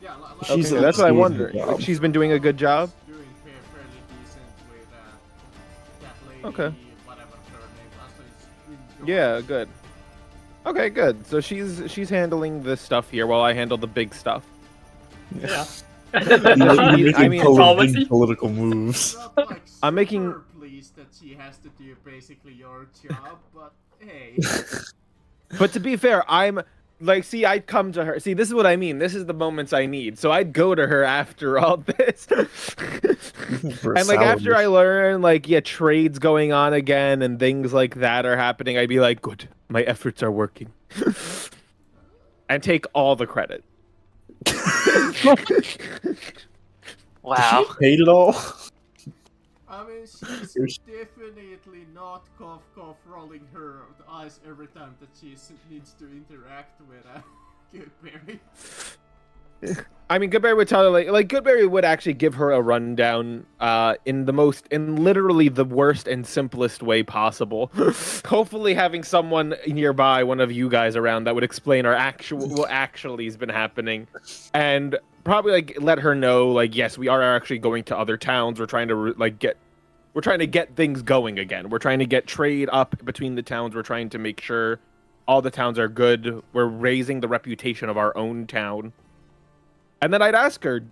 Yeah, like She's Okay, that's what I doing a wondered. good Like, job. she's been doing a good job. Doing fairly decent with that lady. Okay. Whatever her name was. So it's in Yeah, George. good. Okay, good. So she's handling this stuff here while I handle the big stuff. Yeah. you're making I mean, policy. big political moves. Not like I'm making- super pleased that she has to do basically your job, but hey. But to be fair, I'm like, see, I'd come to her. See, this is what I mean. This is the moments I need. So I'd go to her after all this. For And like after I salvage. learn like trades going on again and things like that are happening, I'd be like, good, my efforts are working. And take all the credit. Wow. Paid it all. I mean, she's definitely not cough rolling her eyes every time that she needs to interact with Goodberry. I mean, Goodberry would tell her like Goodberry would actually give her a rundown in literally the worst and simplest way possible. Hopefully having someone nearby, one of you guys around, that would explain what actually has been happening, and probably like let her know like, yes, we are actually going to other towns. We're trying to we're trying to get things going again. We're trying to get trade up between the towns. We're trying to make sure all the towns are good. We're raising the reputation of our own town. And then I'd ask her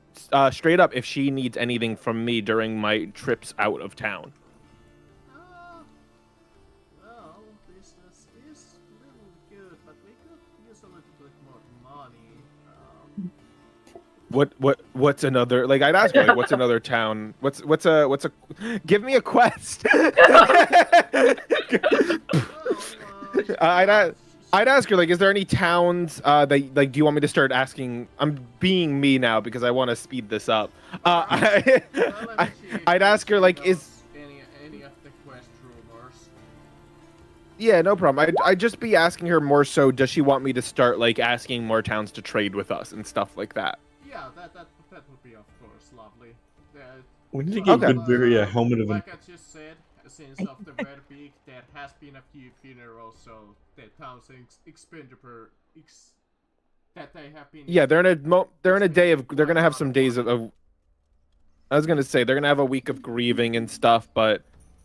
straight up if she needs anything from me during my trips out of town. Well, business is a little good, but we could use a little bit more money. What's another, like, I'd ask her, like, what's another town? What's a give me a quest. I'd ask her, like, is there any towns that, like, do you want me to start asking? I'm being me now because I want to speed this up. I'd ask her, like, is any of the quest rumors? yeah, no problem. I'd just be asking her more so, does she want me to start, like, asking more towns to trade with us and stuff like that? Yeah, that would be of course lovely. We need to give Okay. Goodberry a helmet of. Like I just said, since of the Red Peak, there has been a few funerals, so the town's expenditure that they have been. Yeah, they're in a day of, they're gonna have some days of I was gonna say they're gonna have a week of grieving and stuff, but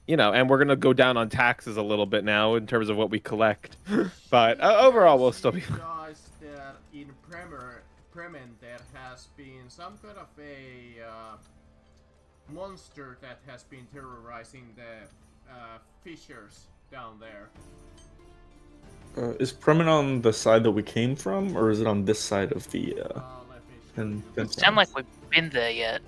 you know, and we're gonna go down on taxes a little bit now in terms of what we collect. But overall, we'll still be. Guys, that in Bremen there has been some kind of a monster that has been terrorizing the fishers down there. Is Bremen on the side that we came from, or is it on this side of the? Let me show And you. that's- Sound like we've been there yet.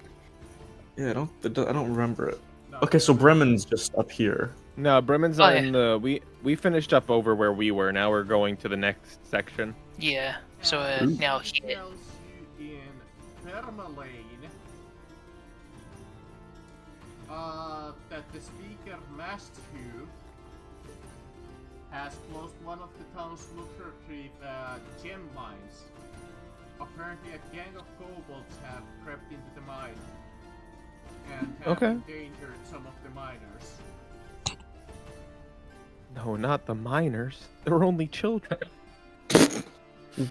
Yeah, I don't remember it. No, Okay, so Bremen's just up here. No, Bremen's Oh, not yeah. in the. We finished up over where we were. Now we're going to the next section. Yeah. So And now it here. tells you in Permalane that the speaker Masthu has closed one of the town's lucrative gem mines. Apparently a gang of kobolds have crept into the mine and have Okay. endangered some of the miners. No, not the miners. They're only children.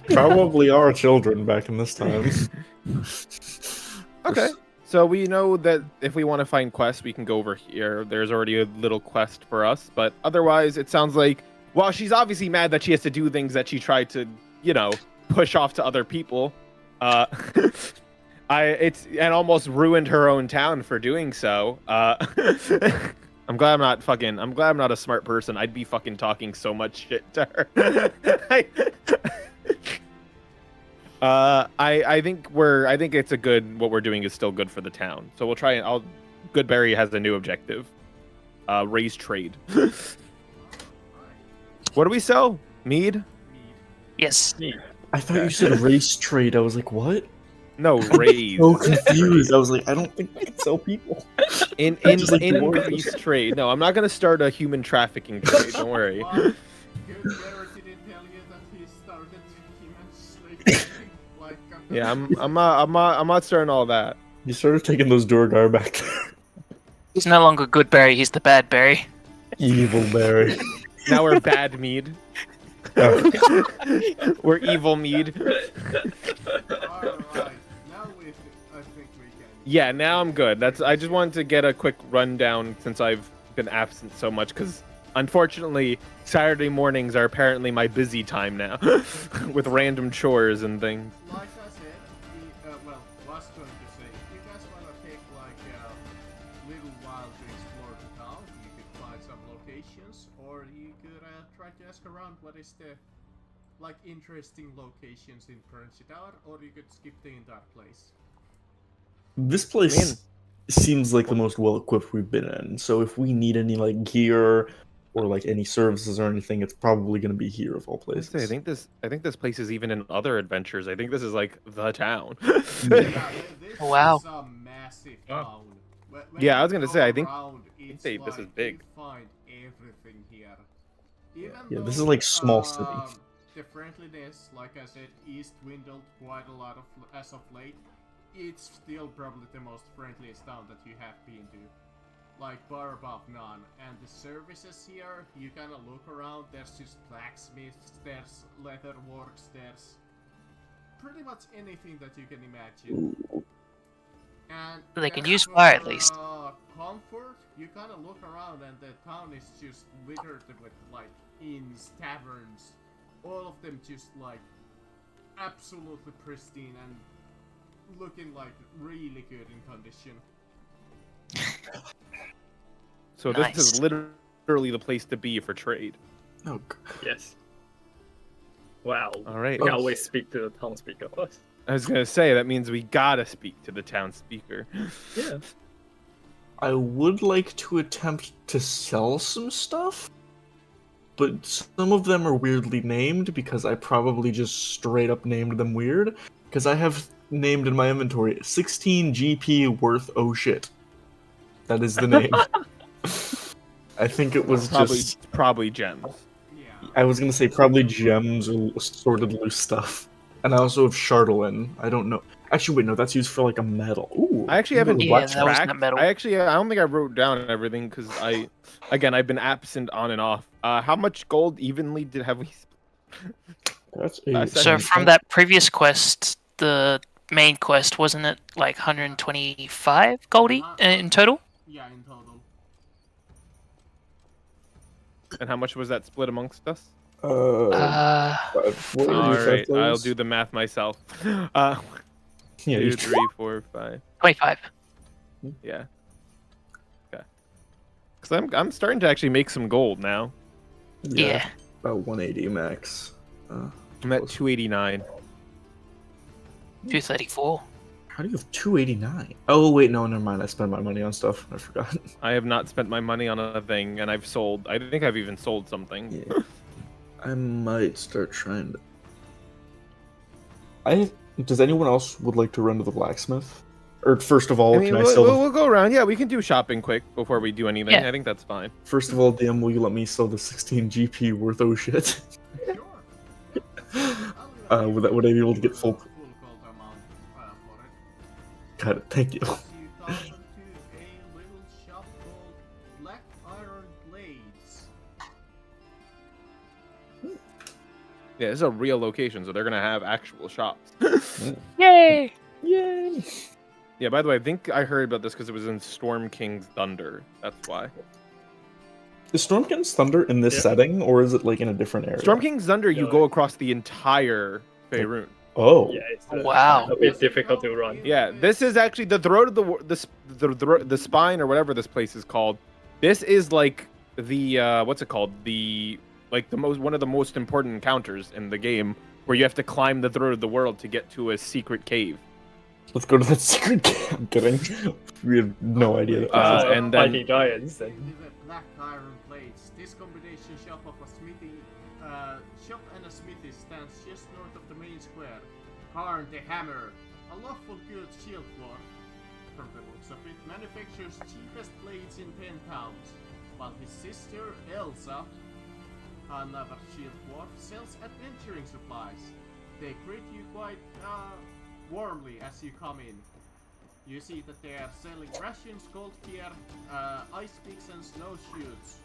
Probably are children back in this time. Okay. So we know that if we want to find quests, we can go over here. There's already a little quest for us, but otherwise, it sounds like while she's obviously mad that she has to do things that she tried to, you know, push off to other people, and almost ruined her own town for doing so. I'm glad I'm not a smart person. I'd be fucking talking so much shit to her. I think it's what we're doing is still good for the town. So we'll try and Goodberry has a new objective. Raise trade. What do we sell? Mead? Yes. I thought you said race trade. I was like, what? No, raise. So confused. I was like, I don't think I can sell people. Just like the word. Increase trade. No, I'm not gonna start a human trafficking trade. Don't worry. What? Good Garrett didn't tell you that he started human slave like Yeah, I'm not starting all that. You started taking those Durgar back there. He's no longer good Barry, he's the bad Barry. Evil Barry. Now we're bad mead. Oh. We're evil mead. Alright, now I think we can. Yeah, now I'm good. I just wanted to get a quick rundown since I've been absent so much because unfortunately Saturday mornings are apparently my busy time now with random chores and things. Like I said, was going to say, if you guys want to take like a little while to explore the town, you could find some locations, or you could try to ask around what is the like interesting locations in Currency Tower, or you could skip the entire place. This place seems like the most well equipped we've been in. So if we need any like gear or like any services or anything, it's probably going to be here of all places. I think this place is even in other adventures. I think this is like the town. Yeah, this Wow. is a massive town. When Yeah, I was you gonna go say, I think around, it's this is like big. You find everything here. Even Yeah, this is though, like small city. The friendliness, like I said, is dwindled quite a lot as of late. It's still probably the most friendliest town that you have been to. Like bar above none. And the services here, you kind of look around, there's just blacksmiths, there's leather works, there's pretty much anything that you can imagine. And They can as use for, fire at least. Comfort, you kind of look around and the town is just littered with like inns, taverns, all of them just like absolutely pristine and looking like really good in condition. So Nice. this is literally the place to be for trade. Oh, Yes. Wow. All right. We always speak to the townspeoper first. I was gonna say that means we gotta speak to the town speaker. Yeah. I would like to attempt to sell some stuff, but some of them are weirdly named because I probably just straight up named them weird. Because I have named in my inventory 16 GP worth oh shit. That is the name. I think it was Probably gems. Yeah. I was gonna say probably gems or assorted loose stuff. And I also have Chardolin. I don't know. Actually, wait, no, that's used for like a metal. Ooh. I actually haven't Yeah, watched that was track. not metal. I don't think I wrote down everything because I've been absent on and off. How much gold evenly have we? That's So from that previous quest, the main quest, wasn't it like 125 goldie in total? Yeah, in total. And how much was that split amongst us? What were All your right, five I'll those? do the math myself. Yeah, 2, you 3, 4, 5. 25. Yeah. Okay. Because I'm starting to actually make some gold now. Yeah. About 180 max. I'm at 289. 234. How do you have 289? Oh wait, no, never mind. I spent my money on stuff. I forgot. I have not spent my money on a thing, and I've sold. I think I've even sold something. Yeah. I might start trying to. Does anyone else would like to run to the blacksmith? Or first of all, I mean, can I we'll, sell we'll go around. Yeah, we can do shopping quick before we do anything. Yeah. I think that's fine. First of all, DM, will you let me sell the 16 GP worth of shit? Sure. Would I be able to get full? gold amount for it. Got it. Thank you. You toss them to a little shop called Black Iron Blades. Yeah, this is a real location, so they're gonna have actual shops. Yay! Yay! Yeah. By the way, I think I heard about this because it was in Storm King's Thunder. That's why. Is Storm King's Thunder in this Yeah. setting, or is it like in a different area? Storm King's Thunder, you No, go across the entire Faerun. Oh. Yeah, it's Wow. a bit difficult to run. Yeah, this is actually the throat of the spine or whatever this place is called. This is like the what's it called? One of the most important encounters in the game, where you have to climb the throat of the world to get to a secret cave. Let's go to that secret cave. I'm kidding. We have no idea. That And then- fighting giants. With And the Black Iron Blades, this combination shop of a smithy, shop and a smithy stands just north of the main square. Karn the Hammer, a lawful good shield dwarf, from the looks of it, manufactures cheapest blades in 10 towns, while his sister Elsa, another shield dwarf, sells adventuring supplies. They greet you quite warmly as you come in. You see that they are selling rations, gold gear, ice picks and snowshoes.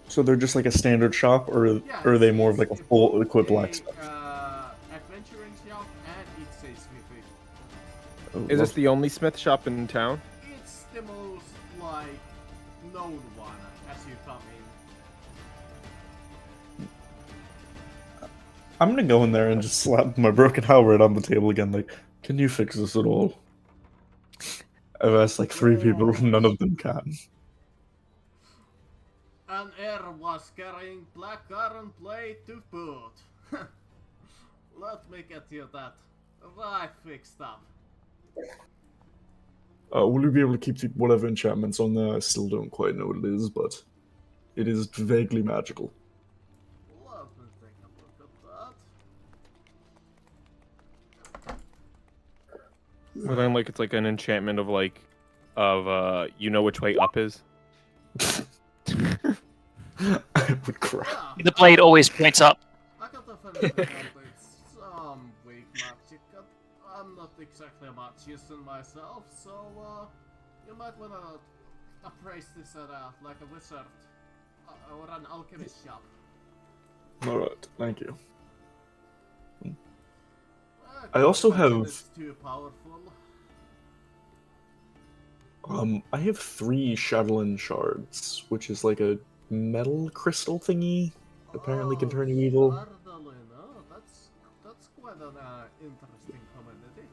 So they're just like a standard shop, or Yeah, are they more of it's like a full equipped blacksmith? Adventuring shop and it's a smithy. Oh, Is this the only smith shop in town? It's the most like known one as you come in. I'm gonna go in there and just slap my broken halberd on the table again. Like, can you fix this at all? I've asked like 3 people, none of them can. An heir was carrying black iron blade to boot. Let me get you that right fixed up. Will you be able to keep whatever enchantments on there? I still don't quite know what it is, but it is vaguely magical. Let me take a look at that. Well, then, like, it's like an enchantment of you know which way up is. I would cry. Yeah, The blade always points up. I can definitely handle some weak magic. I'm not exactly a magician myself, so you might wanna appraise this at like a wizard or an alchemist shop. Alright, thank you. I can't also imagine have- It's too powerful. I have 3 Shadowland shards, which is like a metal crystal thingy. Apparently can turn you evil. Shardolin, oh, that's quite an interesting commodity.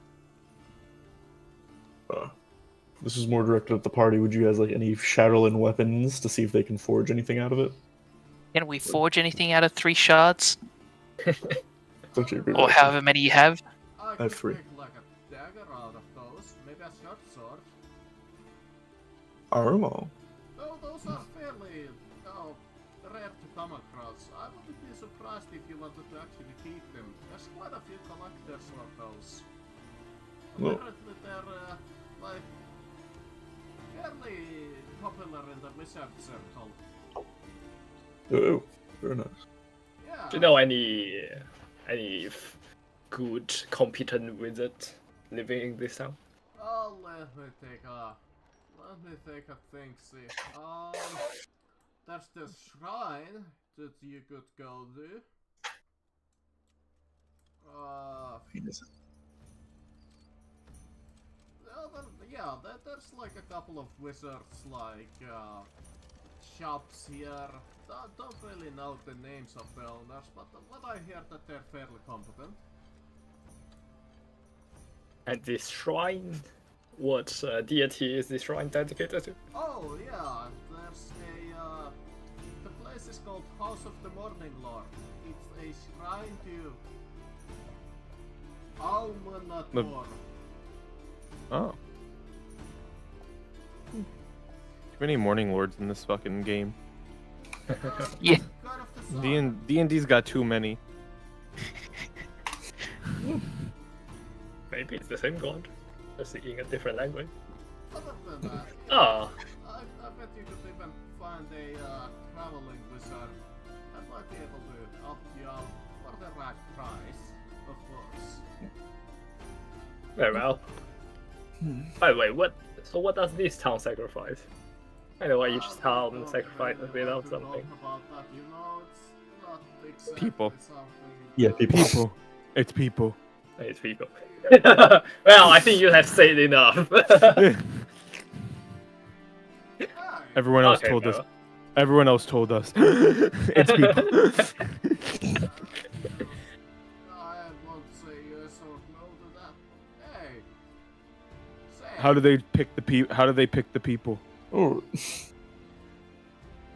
This is more directed at the party. Would you guys like any Shadowland weapons to see if they can forge anything out of it? Can we forge anything out of 3 shards? It's actually a good Or idea. however many you have? I have could 3. make like a dagger out of those, maybe a short sword. Armo. Though those are fairly rare to come across. I wouldn't be surprised if you wanted to actually keep them. There's quite a few collectors of those. Well- Apparently they're like fairly popular in the wizard circle. Oh, very nice. Yeah. do you know any good, competent wizard living in this town? Oh, let me take a think. See, there's the shrine that you could go to. Yeah, yeah, there's like a couple of wizards like shops here. Don't really know the names of the owners, but I hear that they're fairly competent. And this shrine, what deity is this shrine dedicated to? Oh yeah, there's a the place is called House of the Morning Lord. It's a shrine to Almanator. Oh. Too many Morning Lords in this fucking game. Yeah. God of the sun. D&D's got too many. Maybe it's the same god, just in a different language. Other than that, Ah, I bet you could even find a traveling wizard that might be able to help you out for the right price, of course. very well. By the way, what does this town sacrifice? I know why each town sacrifices without something. About that, you know, it's not exactly People. something. Yeah, people. People. It's people. It's people. Well, I think you have said enough. Everyone else Okay, told us. Bella. Everyone else told us. It's people. I won't say yes or no to that. Hey, say. How do they pick the How do they pick the people? Oh,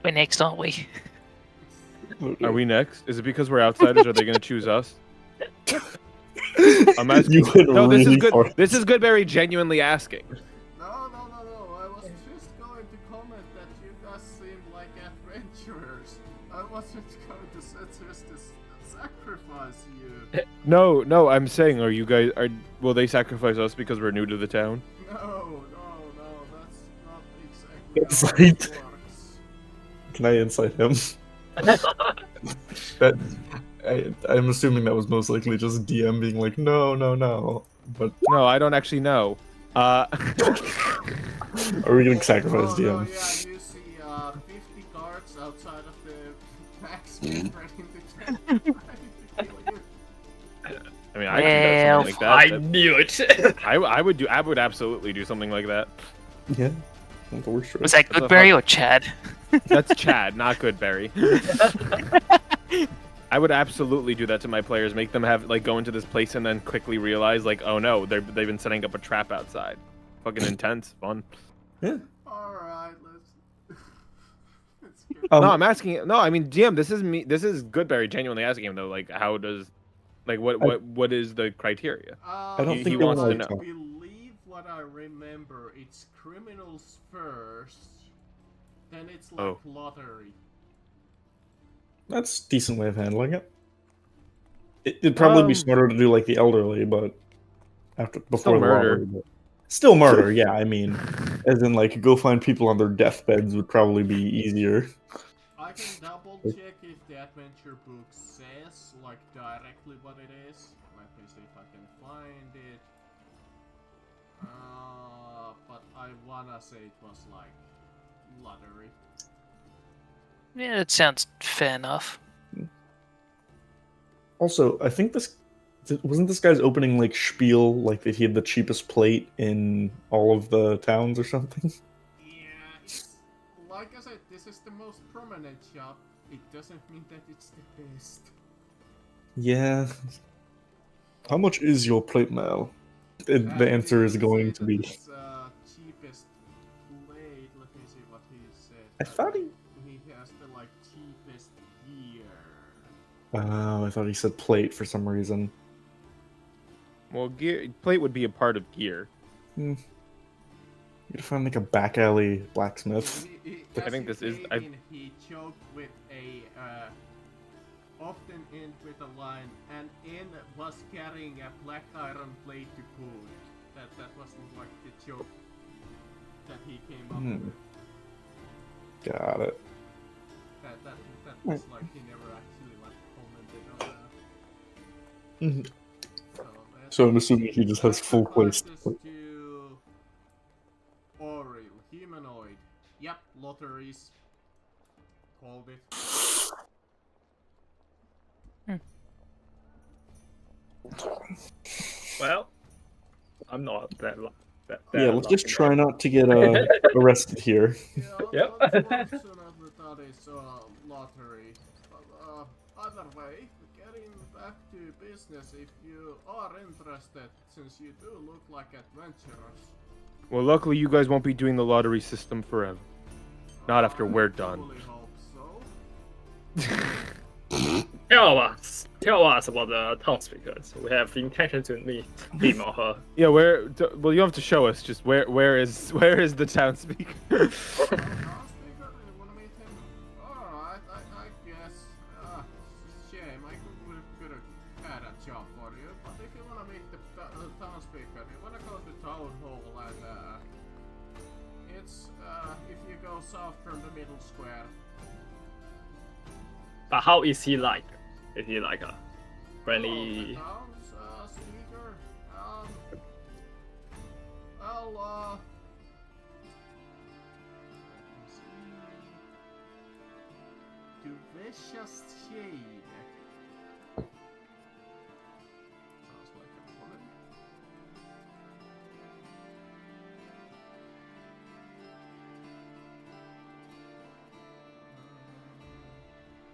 We're next, aren't we? Are we next? Is it because we're outsiders? Are they going to choose us? I'm asking. You went No, this is really good. far. This is Goodberry genuinely asking. No. I was just going to comment that you guys seem like adventurers. I wasn't going to suggest to sacrifice you. No. I'm saying, will they sacrifice us because we're new to the town? No, that's not exactly That's how right. it works. Can I insight him? That I'm assuming that was most likely just DM being like, no. But No, I don't actually know. are we gonna sacrifice No, DM? yeah, you see 50 guards outside of the blacksmith ready to kill you. I mean, I could do something like that. I knew it. I would absolutely do something like that. Yeah. Not the worst Was choice. that Goodberry or Chad? That's Chad, not Goodberry. I would absolutely do that to my players, make them go into this place and then quickly realize oh no, they've been setting up a trap outside. Fucking intense, fun. Yeah. Alright, let's get No, I'm asking. No, I mean, DM. This is me. This is Goodberry genuinely asking him though. How does, what is the criteria? I don't He think they wants want to know. I believe what I remember, it's criminals first, then it's like Oh. lottery. That's a decent way of handling it. It'd probably be smarter to do like the elderly, but before the murder. lottery. But still murder, yeah. I mean, as in go find people on their deathbeds would probably be easier. I can double check if the adventure book says directly what it is. Let me see if I can find it. But I wanna say it was lottery. Yeah, that sounds fair enough. Also, I think wasn't this guy's opening spiel that he had the cheapest plate in all of the towns or something? Yeah, like I said, this is the most prominent shop. It doesn't mean that it's the best. Yeah. How much is your plate mail? The answer is going to be. It's, cheapest plate. Let me see what he said. I thought he. He has the cheapest gear. Oh, I thought he said plate for some reason. Well, plate would be a part of gear. You gotta find a back alley blacksmith. I think this is- He choked with a often end with a line, and in was carrying a black iron plate to food. That was the joke that he came up with. Got it. That was he never actually commented on that. So I'm assuming he just has full place. Sacrifices to Oril, humanoid. Yep, lotteries. Called it. Well, I'm not that Yeah, let's just try not to get arrested here. Yeah, Yep. unfortunately that is lottery. But either way, getting back to business if you are interested, since you do look like adventurers. Well, luckily you guys won't be doing the lottery system forever. Not after we're done. I hope so. Tell us about the town speakers. We have the intention to meet him or her. Yeah, well, you have to show us just where is the town speaker? Speaker, you wanna meet him? Alright, I guess. Shame, I could have had a job for you, but if you wanna meet the town speaker, you wanna go to town hall and it's if you go south from the middle square. But how is he like? Is he like a friendly? The town's speaker. Well, du vicious shade. Sounds like a woman.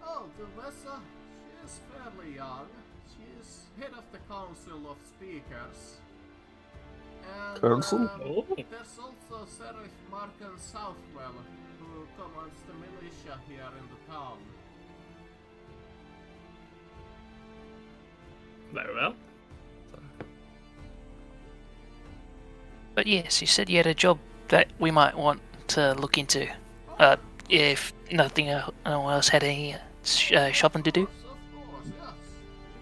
Oh, Duvessa, she is fairly young. She is head of the Council of Speakers. And, Council? Oh. there's also Sheriff Martin Southwell, who commands the militia here in the town. Very well. But yes, you said you had a job that we might want to look into. If nothing else had any shopping to do. Of course, yes.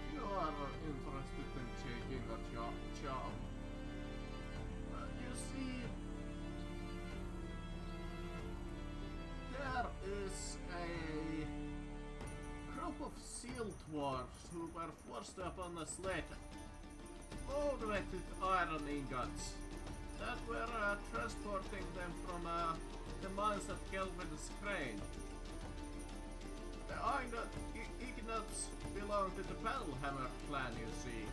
If you are interested in taking a job. You see, there is a group of seal dwarfs who were forced up on a sled, loaded with iron ingots, that were transporting them from the mines of Kelvin's Crane. The Ignots belong to the Battlehammer clan, you see,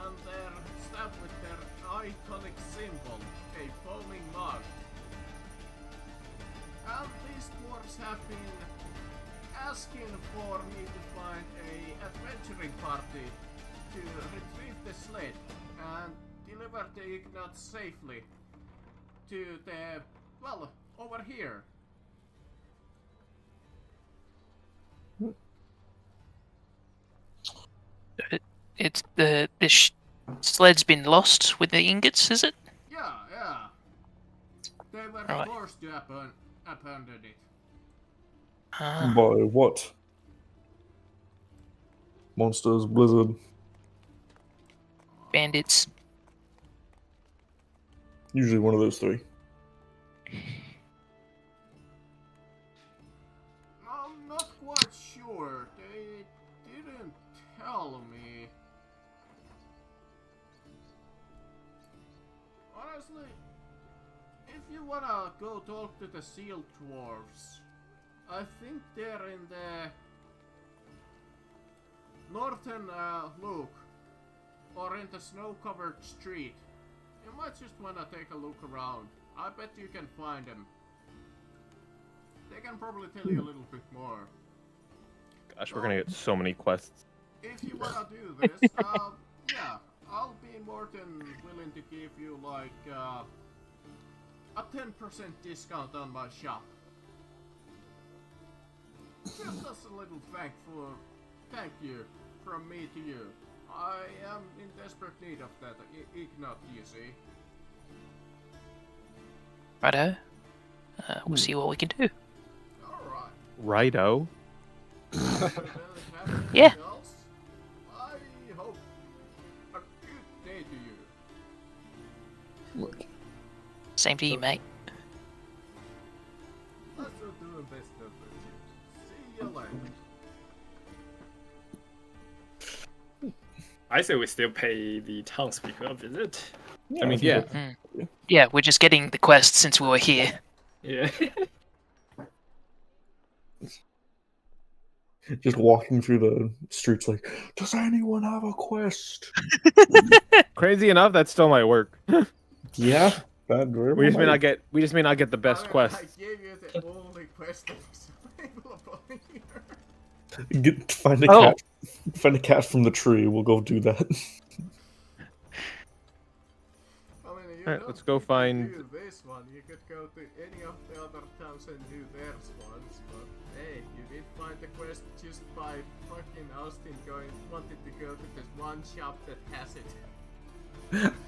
and they're stabbed with their iconic symbol, a foaming mug. And these dwarves have been asking for me to find a adventuring party to retrieve the sled and deliver the Ignots safely to the, well, over here. It's the sled's been lost with the ingots, is it? Yeah. They were Right. forced to abandon it. Ah, By what? Monsters, Blizzard. bandits. Usually one of those three. I'm not quite sure. They didn't tell me. Honestly, if you wanna go talk to the seal dwarves, I think they're in the northern loop, or in the snow-covered street. You might just wanna take a look around. I bet you can find them. They can probably tell you a little bit more. Gosh, we're gonna get so many quests. If you wanna do this, yeah, I'll be more than willing to give you like a 10% discount on my shop. Just as a little thank you from me to you. I am in desperate need of that Ignot, you see. Righto. We'll see what we can do. Alright. Righto. Yeah. I hope a good day to you. Look. Same to you, mate. Let's do best of it. See you later. I say we still pay the town speaker a visit. Yeah, I mean, think yeah. that's- Yeah, we're just getting the quest since we were here. Yeah. Just walking through the streets like, does anyone have a quest? Crazy enough, that still might work. Yeah, that very We just may well not get. We just may not get the best I quest. gave you the only quest that is available here. Find a Oh. cat. Find a cat from the tree. We'll go do that. I mean, you Alright, don't let's go need to find- do this one. You could go to any of the other towns and do theirs ones, but hey, you did find the quest just by fucking Austin wanted to go to this one shop that has it.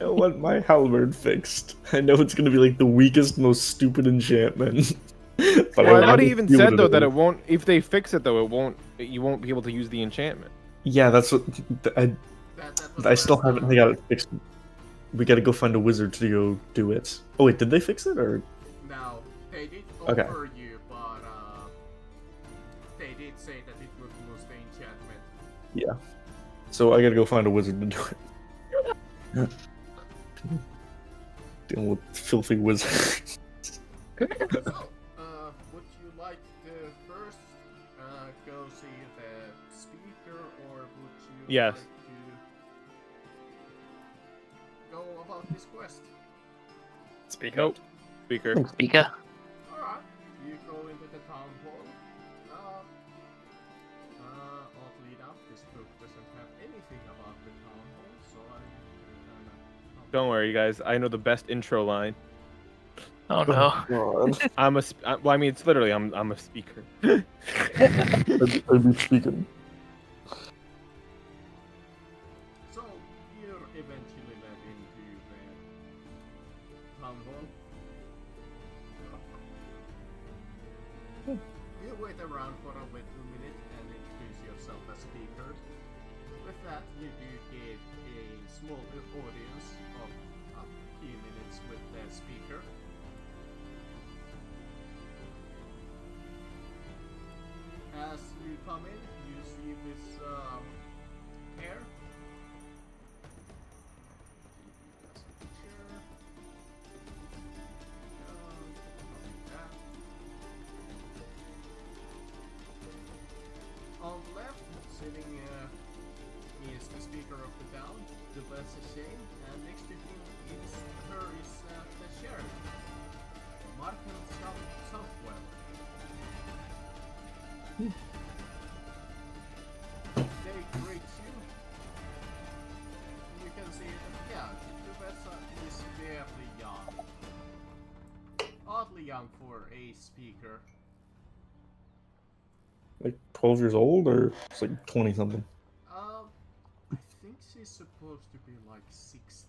I want my halberd fixed. I know it's gonna be like the weakest, most stupid enchantment. But Well, I want thought he to even see what said though that is. it won't. If they fix it though, it won't. You won't be able to use the enchantment. Yeah, that's what That was I still last haven't. time. I got it fixed. We gotta go find a wizard to go do it. Oh wait, did they fix it or? No, they did Okay. offer you, but they did say that it would lose the enchantment. Yeah. So I gotta go find a wizard to do it. Dealing with filthy wizards. So, would you like to first go see the speaker, or would you Yes. like to go about this quest? Speak Nope. up. Speaker. Speaker. Alright, you go into the town hall. Oddly enough, this book doesn't have anything about the town hall, so I'm gonna... Don't worry, guys. I know the best intro line. Oh no. God. Well, I mean, it's literally I'm a speaker. I'd be speaking. So, you're eventually led into the town hall. You wait around for a little minute and introduce yourself as speaker. With that, you do get a small audience of a few minutes with the speaker. As you come in, you see this pair. On the left, sitting is the speaker of the town, the Blessed Shane, and next to him is the sheriff, Martin Southwell. They greet you. You can see that, yeah, Duvessa is fairly young. Oddly young for a speaker. Like 12 years old or it's like 20 something. I think she's supposed to be like 16.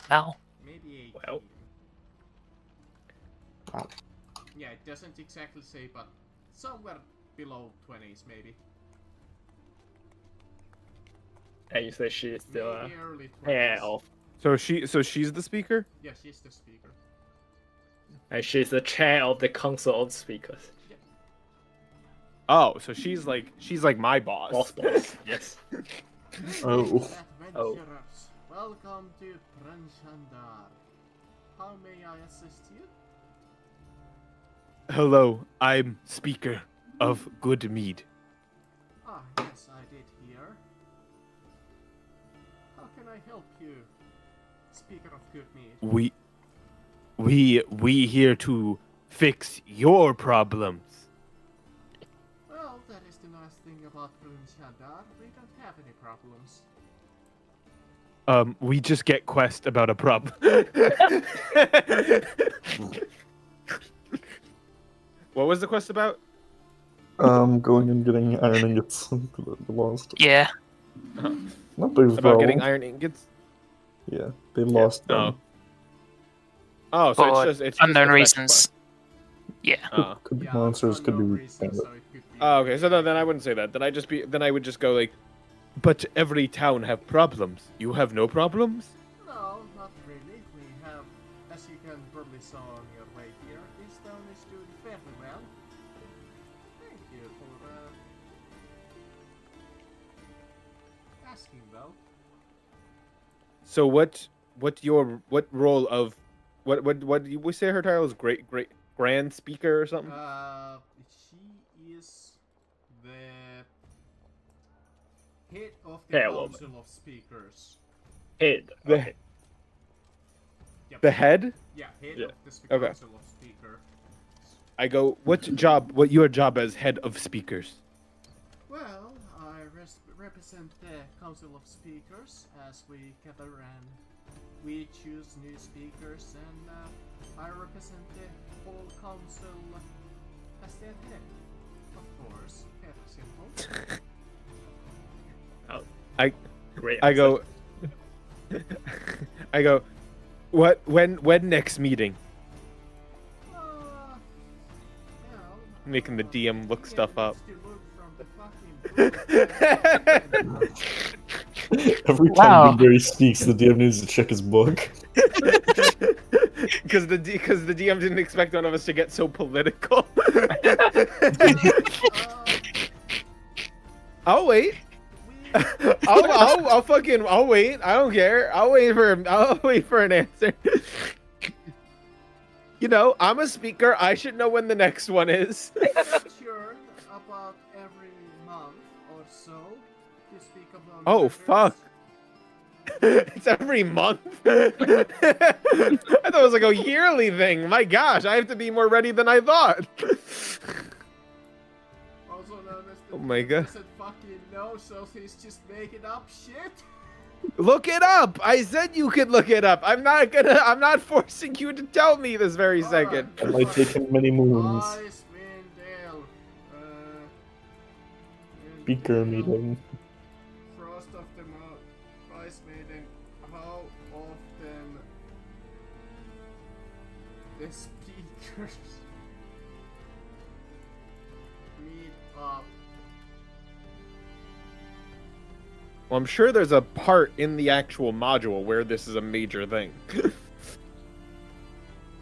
Wow. Maybe 18. Well. Wow. Yeah, it doesn't exactly say, but somewhere below 20s maybe. And you say she's still Maybe early 20s. yeah, elf. So she's the speaker. Yeah, she's the speaker. And she's the chair of the council of speakers. Oh, so she's like my boss. Boss. Yes. Oh. Adventurers, welcome to Pranchandar. How may I assist you? Hello, I'm speaker of Good Mead. Ah, yes, I did hear. How can I help you, speaker of good mead? We here to fix your problems. Well, that is the nice thing about Pranchandar. We don't have any problems. We just get quest about a problem. What was the quest about? Going and getting iron ingots. Lost. Yeah. Not big of a About getting problem. iron ingots? Yeah, they lost them. Oh, so For it's just unknown a fetch reasons. Yeah. quest. Oh. Could be Yeah, monsters, could unknown be reasons, bandits. so it could be Oh, okay. So then I wouldn't say that. Then I would just go like, but every town have problems. You have no problems? No, not really. We have, as you can probably saw on your way here, this town is doing fairly well. Thank you for asking, though. So what role of what did we say her title is? Great grand speaker or something? She is the head of the Chairwoman. Council of Speakers. Head. The- Okay. Yep. The head? Yeah, head Yeah. of the Okay. Council of Speakers. I go, what your job as head of speakers? Well, I represent the Council of Speakers as we gather and we choose new speakers, and I represent the whole council as their head. Of course, very simple. Great. I answer. go, I go, when next meeting? Well, Making the DM look stuff up. to look from the fucking book. Every time Wow. Blueberry speaks, the DM needs to check his book. Because the DM didn't expect one of us to get so political. I'll wait. I'll wait. I don't care. I'll wait for an answer. You know, I'm a speaker. I should know when the next one is. Sure, about every month or so to speak about. Oh, matters. fuck. It's every month. I thought it was like a yearly thing. My gosh, I have to be more ready than I thought. Also known as the Oh my God. doesn't fucking know, so he's just making up shit. Look it up. I said you could look it up. I'm not forcing you to tell me this very Alright, second. It might take him many moons. Icewind Dale. Speaker meeting. Frost of the Frostmaiden. How often the speakers meet up? Well, I'm sure there's a part in the actual module where this is a major thing.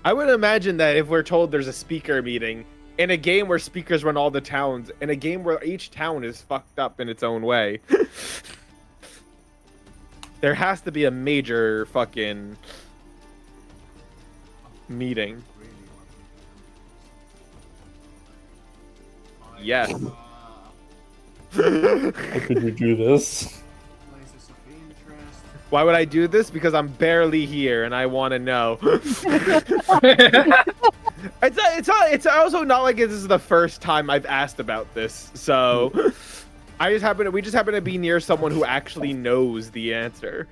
I would imagine that if we're told there's a speaker meeting in a game where speakers run all the towns, in a game where each town is fucked up in its own way, there has to be a major fucking meeting. Yes. How could we do this? Places of interest. Why would I do this? Because I'm barely here and I want to know. It's also not like this is the first time I've asked about this, so we just happen to be near someone who actually knows the answer.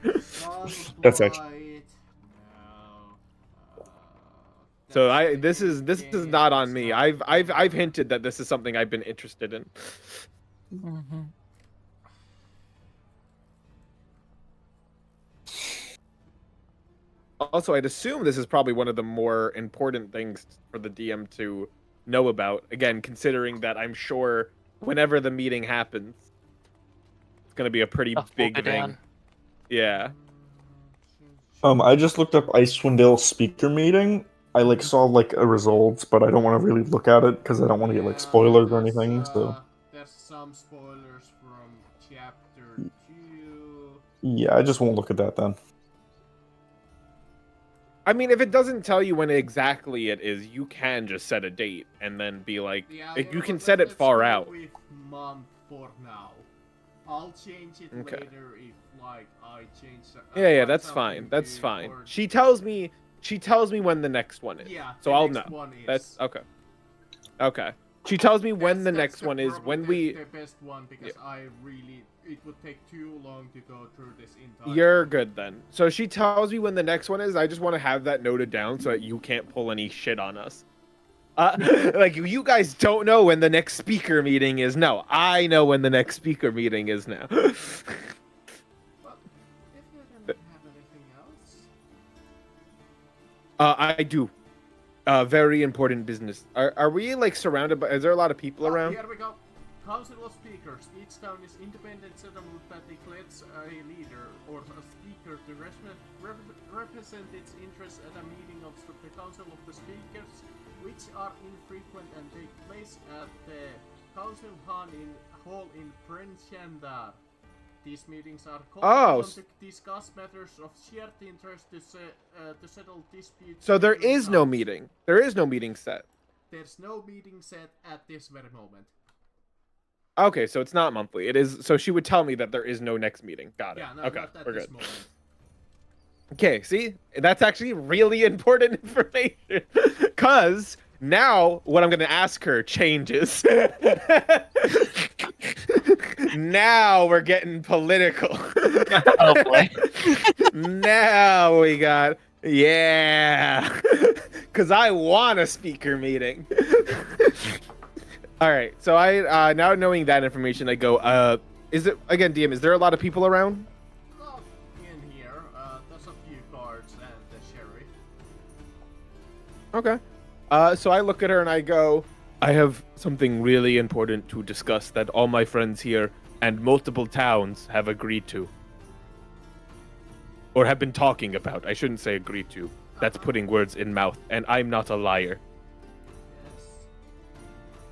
That's actually- Sunlight. No. So That's this is the not on game, me. so- I've hinted that this is something I've been interested in. Mm-hmm. Also, I'd assume this is probably one of the more important things for the DM to know about. Again, considering that I'm sure whenever the meeting happens, it's gonna be a pretty Stuff will big go thing. down. Yeah. I just looked up Icewind speaker meeting. I saw a results, but I don't want to really look at it because I don't want to get Yeah, spoilers or there's, anything. So there's some spoilers from chapter 2. yeah, I just won't look at that then. I mean, if it doesn't tell you when exactly it is, you can just set a date and then be like, Yeah, you can but set it let's far go out. with month for now. I'll change it Okay. later if I change. Yeah, find that's something fine. That's new fine. or- She tells me when the next one is. Yeah. So the I'll next know. one is. That's okay. Okay. She tells me when the That's next one is. probably When we. the best one because it would take too long to go through this entire. You're good then. So she tells me when the next one is. I just want to have that noted down so that you can't pull any shit on us. You guys don't know when the next speaker meeting is. No, I know when the next speaker meeting is now. Well, if you don't have anything else. I do. Very important business. Are we surrounded by? Is there a lot of people around? Here we go. Council of Speakers. Each town is independent settlement that declares a leader or a speaker to represent its interests at a meeting of the Council of the Speakers, which are infrequent and take place at the Council Hall in Prenchanda. These meetings are called to discuss matters of shared interest to settle disputes. So there between is no towns. meeting. There is no meeting set. There's no meeting set at this very moment. Okay, so it's not monthly. It is. So she would tell me that there is no next meeting. Got it. Yeah, no, okay, not at we're this good. moment. Okay, see? That's actually really important information. Because now what I'm going to ask her changes. Now we're getting political. Oh boy. Now we got, yeah. Because I want a speaker meeting. All right, so I now knowing that information, I go, is it, again, DM, is there a lot of people around? Not in here. There's a few guards and the sheriff. Okay. So I look at her and I go, I have something really important to discuss that all my friends here and multiple towns have agreed to. Or have been talking about. I shouldn't say agreed to. That's putting words in mouth, and I'm not a liar. Yes.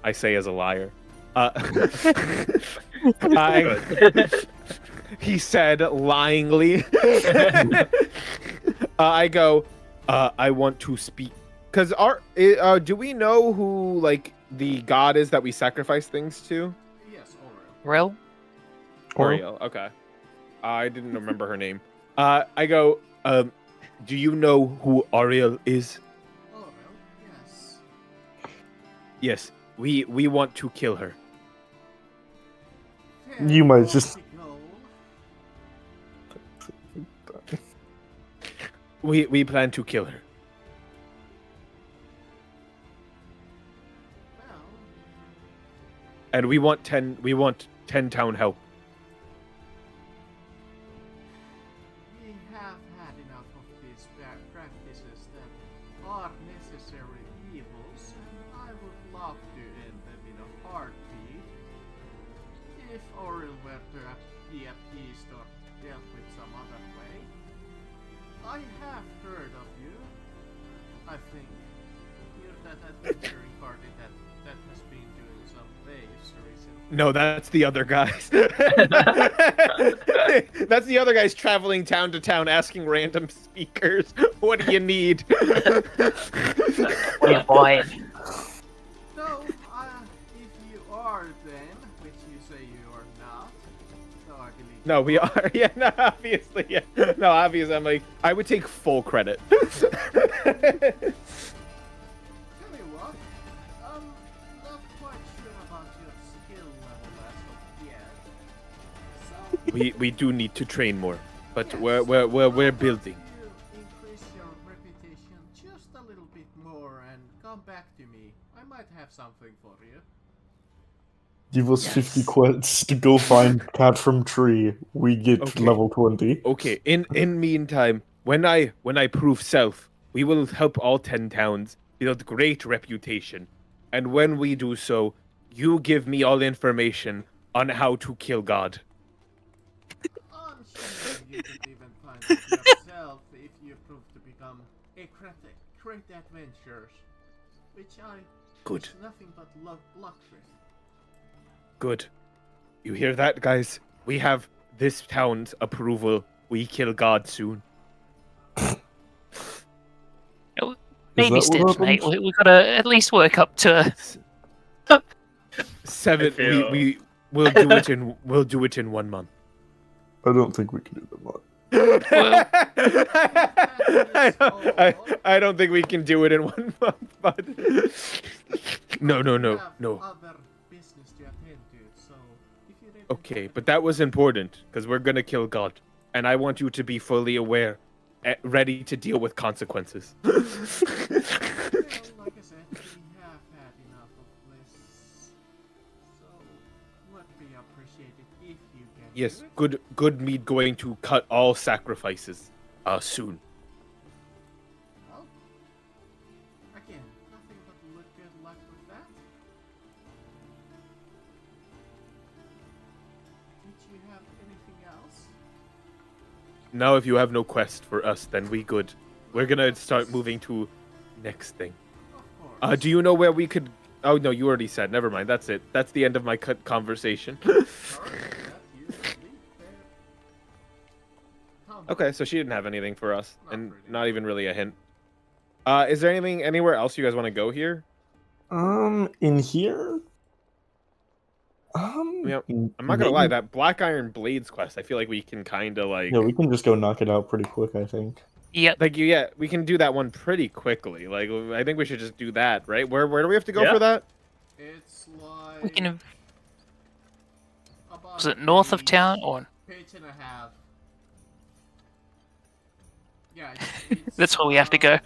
I say as a liar. He said lyingly. I go, I want to speak. Because do we know who, like, the god is that we sacrifice things to? Yes, Rel? Oriel, okay. I didn't remember her name. I go, do you know who Oriel is? Orel, yes. Yes, we want to kill her. Fair You might lofty just- goal. We plan to kill her. Well, And we want 10 town help. we have had enough of these bad practices that are necessary evils, and I would love to end them in a heartbeat. If Oril were to be appeased or dealt with some other way. I have heard of you. I think you're that adventuring party that has been doing some waves recently. No, that's the other guys. That's the other guys traveling town to town asking random speakers, what do you need? Oh boy. So, if you are then, which you say you are not, so I believe. No, we are. Yeah, no, obviously. Yeah. No, obviously, I'm like, I would take full credit. Tell you what, not quite sure about your skill level as of yet. So, we do need to train more, but yes, we're why don't building. you increase your reputation just a little bit more and come back to me. I might have something for you. Give us 50 quests to go find cat from tree. We get Okay. level 20. Okay. In meantime, when I prove self, we will help all 10 towns build great reputation, and when we do so, you give me all information on how to kill God. I'm sure you could even find it yourself if you prove to become a great adventurers, which I Good. wish nothing but luck with. Good. You hear that, guys? We have this town's approval. We kill God soon. Maybe that what steps, mate. happens? We gotta at least work up to. 7. I feel- We'll do it in 1 month. I don't think we can do that much. I don't think we can do it in 1 month, but no. We have other business to attend to, so if you didn't Okay, but that was important because we're gonna kill God, and I want you to be fully aware, ready to deal with consequences. Well, like I said, we have had enough of this, so would be appreciated if you can. Yes, do it. good meat going to cut all sacrifices, soon. Well, again, nothing but good luck with that. Did you have anything else? Now, if you have no quest for us, then we good. We're gonna start moving to next thing. Of course. Do you know where we could? Oh no, you already said. Never mind. That's it. That's the end of my conversation. Sorry, that usually fair. Tom, Okay, so she didn't have anything for us, Not and really. not even really a hint. Is there anything anywhere else you guys want to go here? In here? Yeah, I'm not gonna lie, that Black Iron Blades quest, I feel like we can kind of like. Yeah, we can just go knock it out pretty quick, I think. Yep. Like yeah, we can do that one pretty quickly. Like I think we should just do that, right? Where do we have to go Yeah. for that? It's like We can. about Was it north of page- town or? page and a half. Yeah, it's That's where we have to go.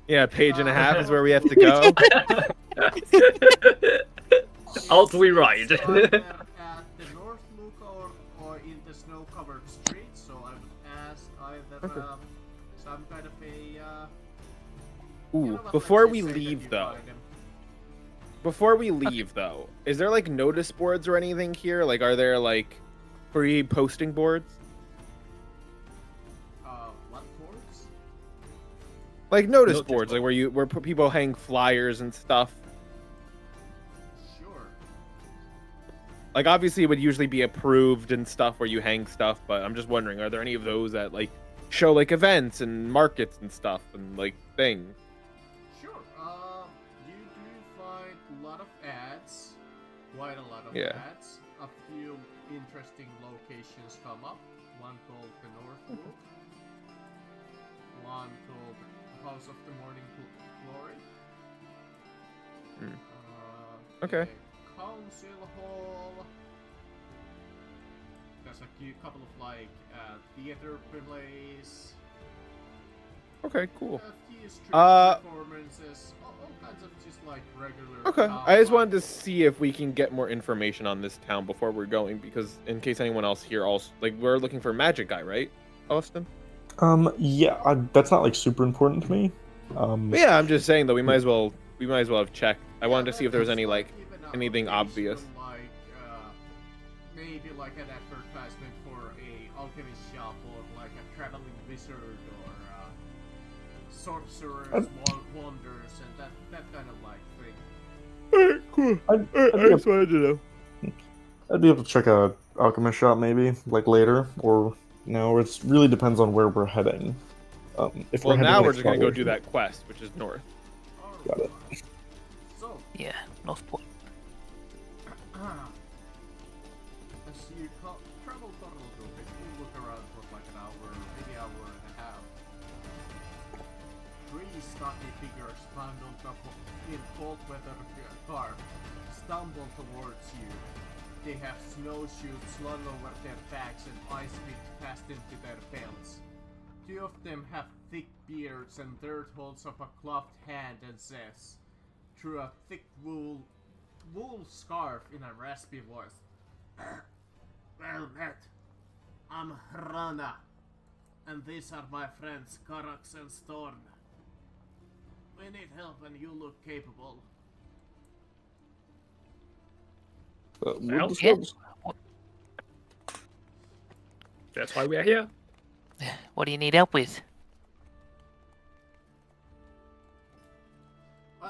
Yeah, page and a half is where we have to north go. Out we ride. It's either at the North Look or in the snow-covered streets, so I would ask either Okay. some kind of a. Ooh, you know what, before let's we just say that leave you though. find them. Before we leave though, is there like notice boards or anything here? Like are there like free posting boards? What boards? Like notice Notice boards, like board. where people hang flyers and stuff. Sure. Like obviously it would usually be approved and stuff where you hang stuff, but I'm just wondering, are there any of those that like show like events and markets and stuff and like things? Sure. You do find a lot of ads, quite a lot of Yeah. ads. A few interesting locations come up. One called the North Loop. One called House of the Morning Glory. Okay. the Council Hall. There's a couple of like theater plays. Okay, cool. A few street performances. All kinds of just like regular. Okay. town I just wanted to life. see if we can get more information on this town before we're going, because in case anyone else here also like we're looking for a magic guy, right, Austin? Yeah, that's not like super important to me. But yeah, I'm just saying though we might as well have checked. I Yeah, wanted to see if there was there's, any like even a anything occasional, obvious. Like, maybe like an advertisement for a alchemist shop or like a traveling wizard or sorcerer's wonders and that kind of like thing. Alright, cool. I just wanted to know. I'd be able to check a alchemist shop maybe like later or now. It really depends on where we're heading. If Well, we're heading now we're next just gonna go Friday- do that quest, which is north. Got it. So, Yeah, Northport. as you travel for a little bit, you look around for like an hour, maybe hour and a half. Three stocky figures bundled up in cold weather car stumble towards you. They have snowshoes slung over their backs and Icewind fastened to their belts. Two of them have thick beards and third holds up a cloth hand and says, through a thick wool scarf in a raspy voice, "Well met, I'm Rana, and these are my friends Karax and Storm. We need help and you look capable." Well, discuss. That's why we are here. What do you need help with? We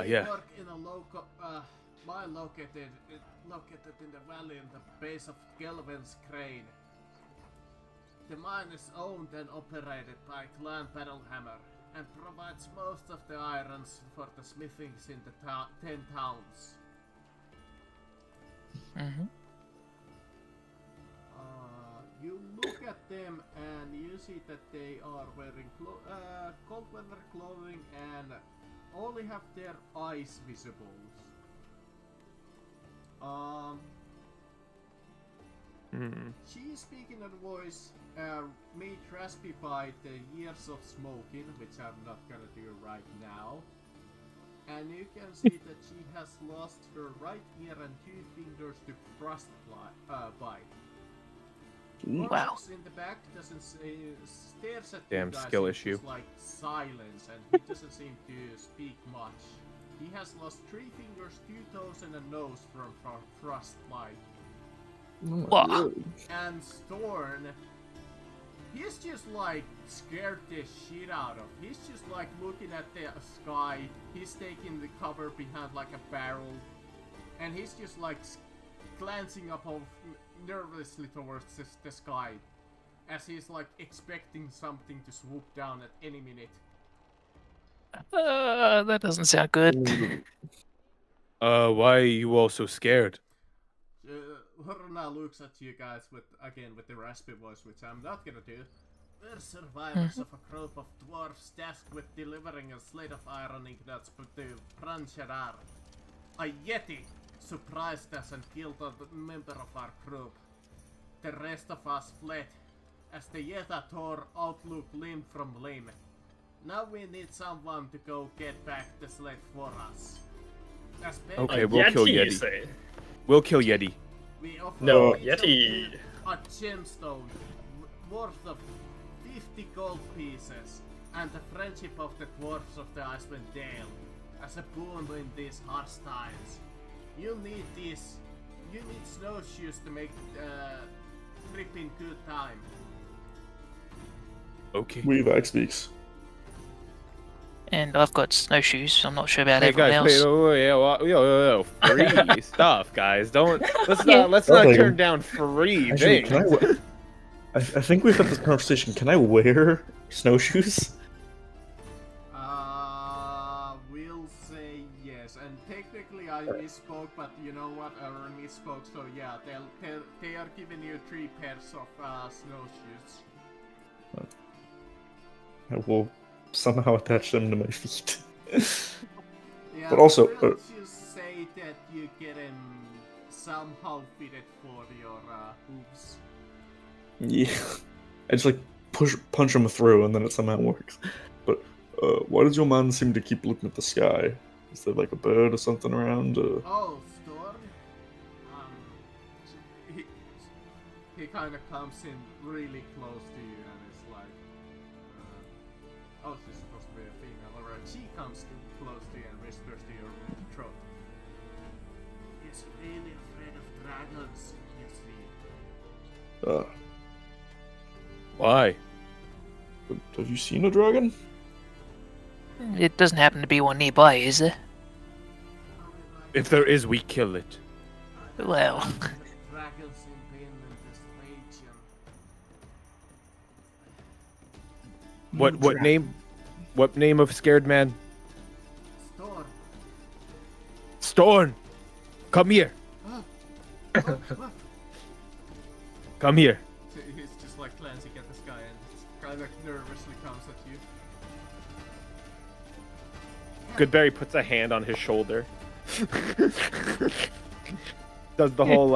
Yeah. work in a mine located in the valley in the base of Gelven's Crane. The mine is owned and operated by Clan Battlehammer and provides most of the irons for the smithings in the 10 towns. Mm-hmm. You look at them and you see that they are wearing cold weather clothing and only have their eyes visible. She's speaking in a voice made raspy by the years of smoking, which I'm not gonna do right now. And you can see that she has lost her right ear and 2 fingers to frostbite. Wow. Marcus in the back doesn't stares at Damn you guys skill in issue. just, like silence, and he doesn't seem to speak much. He has lost 3 fingers, 2 toes, and a nose from frostbite. Wow. Really? And Storn, he's just like scared the shit out of. He's just like looking at the sky. He's taking the cover behind like a barrel, and he's just like glancing up nervously towards the sky, as he's like expecting something to swoop down at any minute. That doesn't sound good. Why are you all so scared? Horna looks at you guys with the raspy voice, which I'm not gonna do. We're survivors of a group of dwarves tasked with delivering a slate of iron ingots to Prancharar. A yeti surprised us and killed a member of our group. The rest of us fled as the yeti tore Outlook limb from limb. Now we need someone to go get back the slate for us. As Okay, A we'll kill you Yeti. say? We'll kill Yeti. we offer No, each of Yeti. you a gemstone worth of 50 gold pieces and the friendship of the dwarfs of the Icewind Dale as a boon in these harsh times. You need snowshoes to make trip in good time. Okay. Weevac speaks. And I've got snowshoes, so I'm not sure about Hey everyone guys, else. yo, free stuff, guys. Let's Yeah. not I'll take turn 'em. down free Actually, things. can I think we've had this conversation. Can I wear snowshoes? We'll say yes. And technically I misspoke, but you know what? I misspoke. So yeah, they are giving you 3 pairs of snowshoes. I will somehow attach them to my feet. Yeah, But also, we'll just say that you get them somehow fitted for your hooves. Yeah, I just like punch them through, and then it somehow works. But why does your man seem to keep looking at the sky? Is there like a bird or something around? Oh, Storm. He kind of comes in really close to you and is like, oh, she's supposed to be a female, alright. She comes close to you and whispers to your throat. He's really afraid of dragons, you see. Why? Have you seen a dragon? It doesn't happen to be one nearby, is there? If there is, we kill it. Well, Dragons in Pain in this region. What name? What name of scared man? Storm. Storm! Come here! What? Come here! He's just like glancing at the sky and kind of nervously comes at you. Goodberry puts a hand on his shoulder. does the whole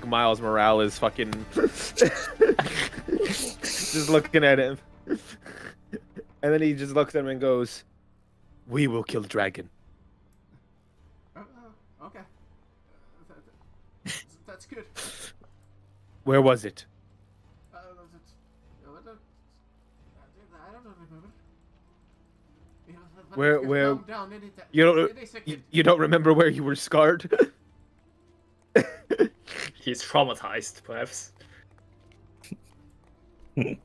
Miles Morales fucking just looking at him. And then he just looks at him and goes, "We will kill the dragon." Okay. That's good. Where was it? I don't remember. Where- Down any You second. you don't remember where you were scarred? He's traumatized, perhaps. Just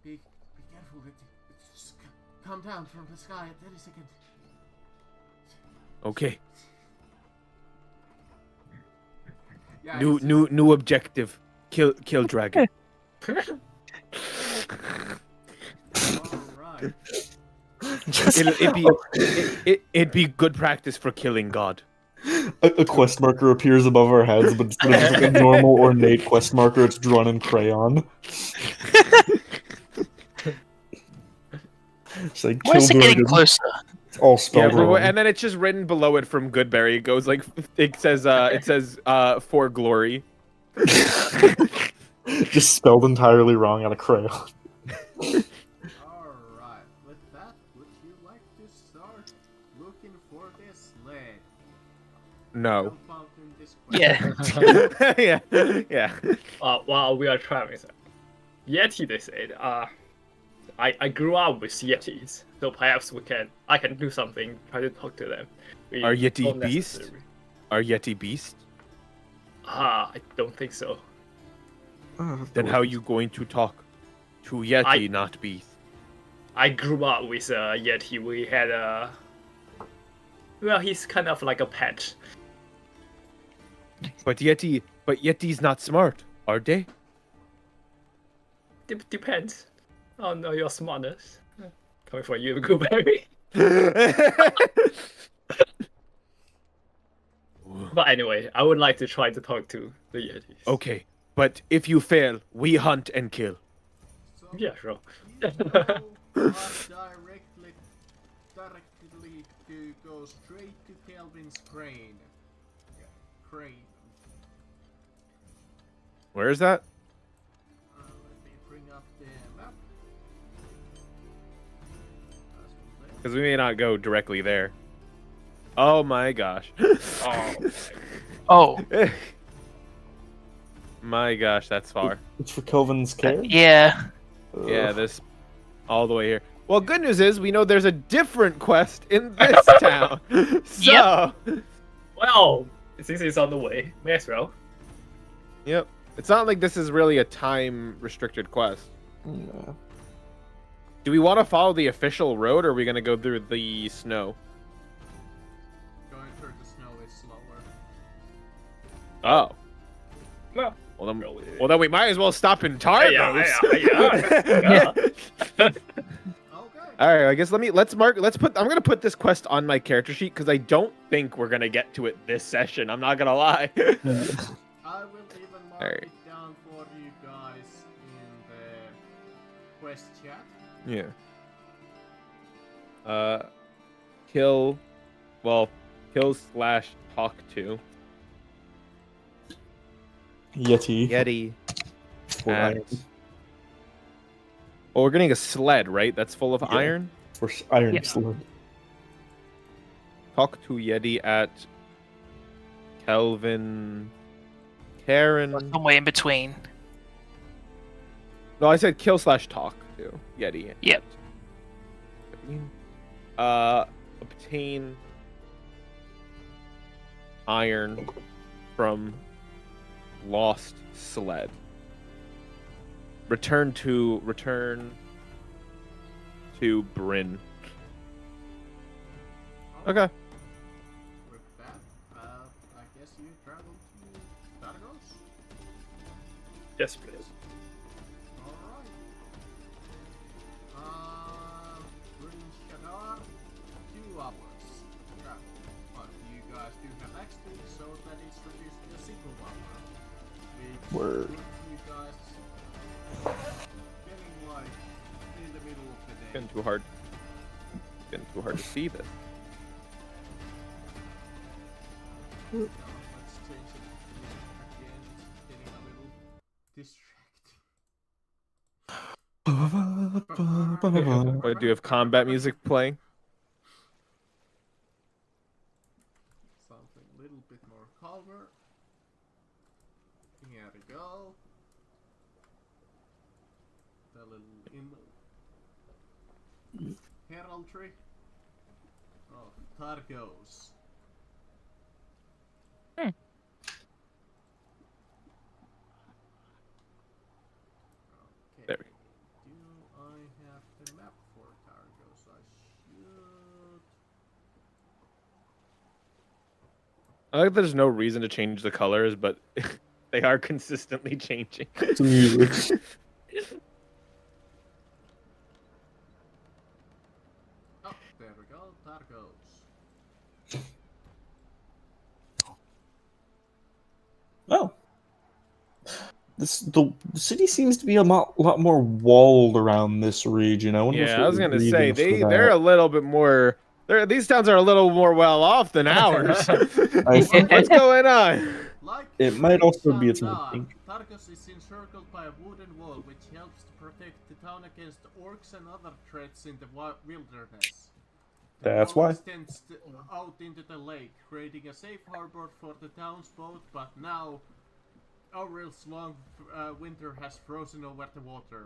be careful. Just come down from the sky at any second. Okay. Yeah, New objective. Kill dragon. Alright. It'd be good practice for killing God. A quest marker appears above our heads, but instead of just like a normal ornate quest marker, it's drawn in crayon. It's like, why is it kill getting dragon. closer? It's all Yeah, spelled wrong. and then it's just written below it from Goodberry. It goes like it says for glory. Just spelled entirely wrong on a crayon. Alright. With that, would you like to start looking for this sled? No. Jump out in this quest. yeah. Yeah. While we are traveling, Yeti, they said. I grew up with Yetis, so perhaps I can do something. Try to talk to them. Are Yeti don't beast? necessarily- Are Yeti beast? I don't think so. Then how are you going to talk to Yeti, not beast? I grew up with a Yeti. We had a. Well, he's kind of like a pet. But Yeti's not smart, are they? Depends on your smartness. Coming from you, Goodberry. But anyway, I would like to try to talk to the Yetis. Okay. But if you fail, we hunt and kill. So Yeah, sure. you directly to go straight to Kelvin's crane. Yeah, crane. Where is that? Let me bring up the map. That's one there. Because we may not go directly there. Oh my gosh. Oh. Oh, My gosh, that's far. It's for Kelvin's care? yeah. Yeah, this all the way here. Well, good news is we know there's a different quest in this town. So, Well, since it's on the way, may as well. yep. It's not like this is really a time restricted quest. Yeah. Do we want to follow the official road, or are we going to go through the snow? Going through the snow is slower. Oh. No. Well, then we might as well stop in Targos. Yeah. Okay. All right, I guess I'm gonna put this quest on my character sheet because I don't think we're gonna get to it this session. I'm not gonna lie. I will even mark Alright. it down for you guys in the quest chat. Yeah. Kill / talk to Yeti. Yeti. For at- iron. Well, we're getting a sled, right? That's full of Yeah. iron. For iron Yeah. slug. Talk to Yeti at Kelvin. Karen. Somewhere in between. No, I said kill / talk to Yeti. Yep. Obtain iron from lost sled. Return to Bryn. Okay. With that, I guess you travel to Targos. Yes, please. Alright. Bryn Shadar, 2 hours. Yeah. But you guys do have XP, so that is reduced to a single hour. Which Word. puts you guys getting like in the middle of the day. Getting too hard. Getting too hard to see this. So, let's change it again. It's getting a little distracting. What, do you have combat music playing? Something a little bit more calmer. Here we go. The little heraldry of Targos. Okay. There we go. Do I have the map for Targos? I should. I like there's no reason to change the colors, but they are consistently changing. It's music. Oh, there we go. Targos. Oh. The city seems to be a lot more walled around this region. I wonder if Yeah, it I was gonna say reasons for they're a that. little bit more. These towns are a little more well off than ours. I think What's going on? Like it might also be its own Shandar, thing. Targos is encircled by a wooden wall which helps to protect the town against orcs and other threats in the wilderness. The That's wall why. extends out into the lake, creating a safe harbor for the town's boat, but now Aurel's long winter has frozen over the water.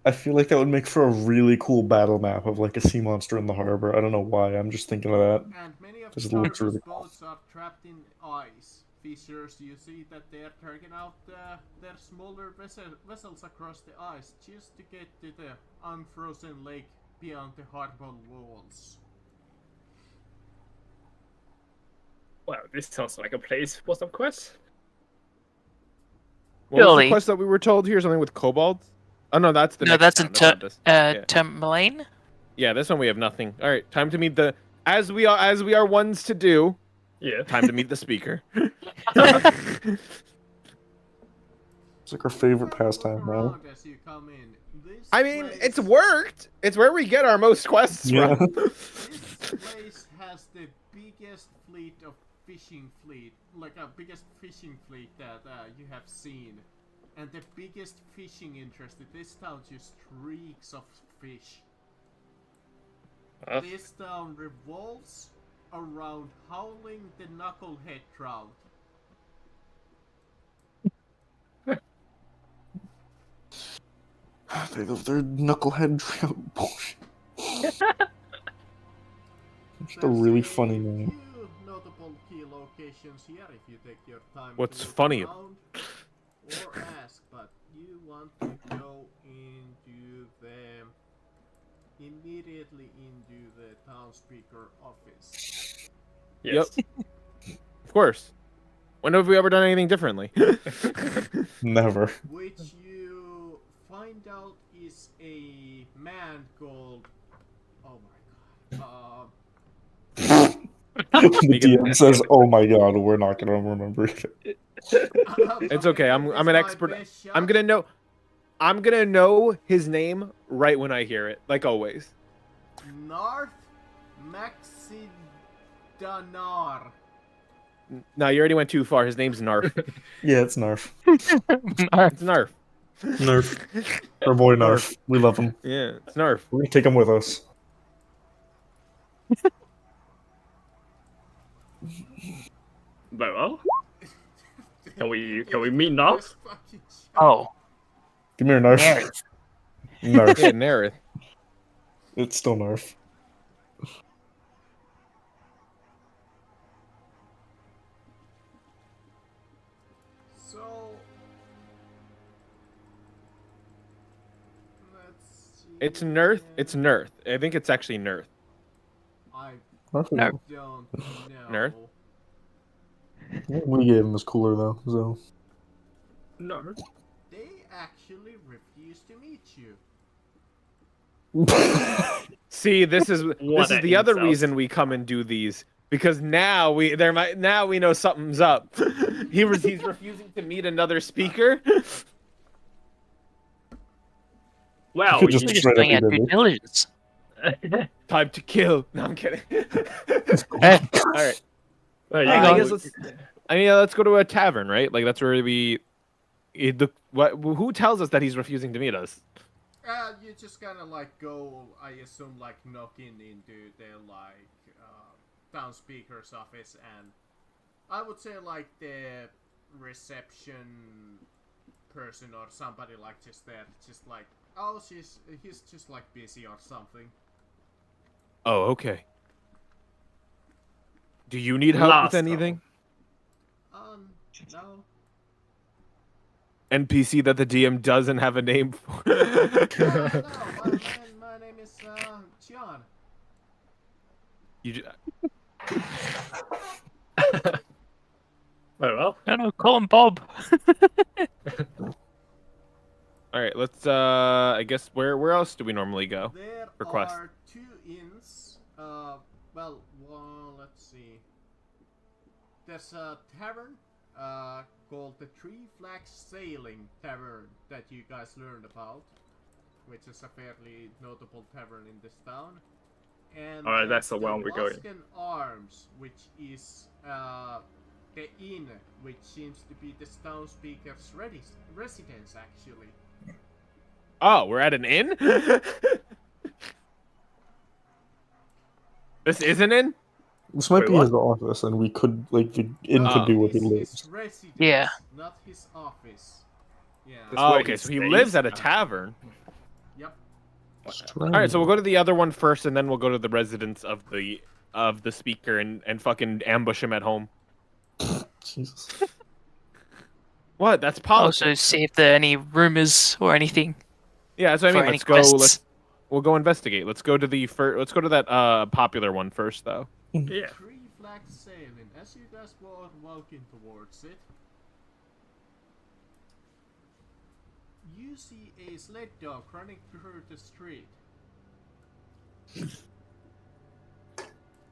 I feel like that would make for a really cool battle map of like a sea monster in the harbor. I don't know why. I'm just thinking of that. And many of This the looks Targos really cool. boats are trapped in ice. Fishers, you see that they are taking out their smaller vessels across the ice just to get to the unfrozen lake beyond the harbor walls. Wow, this sounds like a place for some quests. What was the Billy. quest that we were told here? Something with kobolds? Oh no, that's the No, next that's in town. That's not this. Tourmaline. Yeah, this one we have nothing. All right, time to meet the as we are ones to do. Yeah. Time to meet the speaker. It's like our favorite Look pastime, man. around as you come in. This I mean, place- it's worked. It's where we get our most quests Yeah. from. This place has the biggest fleet of fishing fleet, like a biggest fishing fleet that you have seen, and the biggest fishing interest. This town just reeks of fish. This town revolves around howling the knucklehead trout. They love their knucklehead trout bullshit. It's a really funny name. Few notable key locations here if you take your time. What's to look funny? around or ask, but you want to go into the immediately into the town speaker office. Yes. Of course. When have we ever done anything differently? Never. Which you find out is a man called. Oh my god. The DM says, "Oh my god, we're not gonna remember it." It's okay. I'm This an my expert. best shot. I'm gonna know his name right when I hear it, like always. Narth Maxidanar. No, you already went too far. His name's Narf. Yeah, it's Narf. It's Narf. Nerf. Our boy Narf. We love him. Yeah, it's Narf. We're gonna take him with us. Very well. Can we meet now? This fucking shot. Oh, Give me your Narf. Nerith. Narf. Yeah, Narith. It's still Narf. So let's see. It's Nerth. It's Nerth. I think it's actually Nerth. I Narf is- No. don't know. Nerth? We gave him is cooler though. So No. They actually refuse to meet you. See, this is What an the other insult. reason we come and do these, because now we know something's up. He's refusing to meet another speaker. Well, could just We're you- just straight doing up our be due busy. diligence. Time to kill. No, I'm kidding. Eh, All right. well, Hang I on. guess let's go to a tavern, right? Like that's where we. Who tells us that he's refusing to meet us? You just kind of like go, I assume, like knocking into the like town speaker's office, and I would say like the reception person or somebody like just there, just like, oh, he's just like busy or something. Oh, okay. Do you need help Last with anything? No. NPC that the DM doesn't have a name for. No, my name is John. You very well. I don't know, call him Bob. All right, let's. I guess where else do we normally go? There Request. are 2 inns. Well, let's see. There's a tavern called the Three Flags Sailing Tavern that you guys learned about, which is a fairly notable tavern in this town. And Alright, that's the there's one we're going. Luskan Arms, which is the inn, which seems to be the town speaker's residence, actually. Oh, we're at an inn. This is an inn. this might Wait, be what? his office, and we could like the inn Oh. could be where he It's lives. his residence, Yeah. not his office. Yeah. This Oh, where okay, he so he stays? lives at a tavern. Yep. All right, so we'll go to the other one first, and then we'll go to the residence of the speaker and fucking ambush him at home. Jesus. What? That's politics. Also, see if there are any rumors or anything. Yeah, that's what I for mean. any Let's go. quests. We'll go investigate. Let's go to the Let's go to that popular one first, though. Yeah. Three Flags Sailing. As you guys were walking towards it, you see a sled dog running through the street.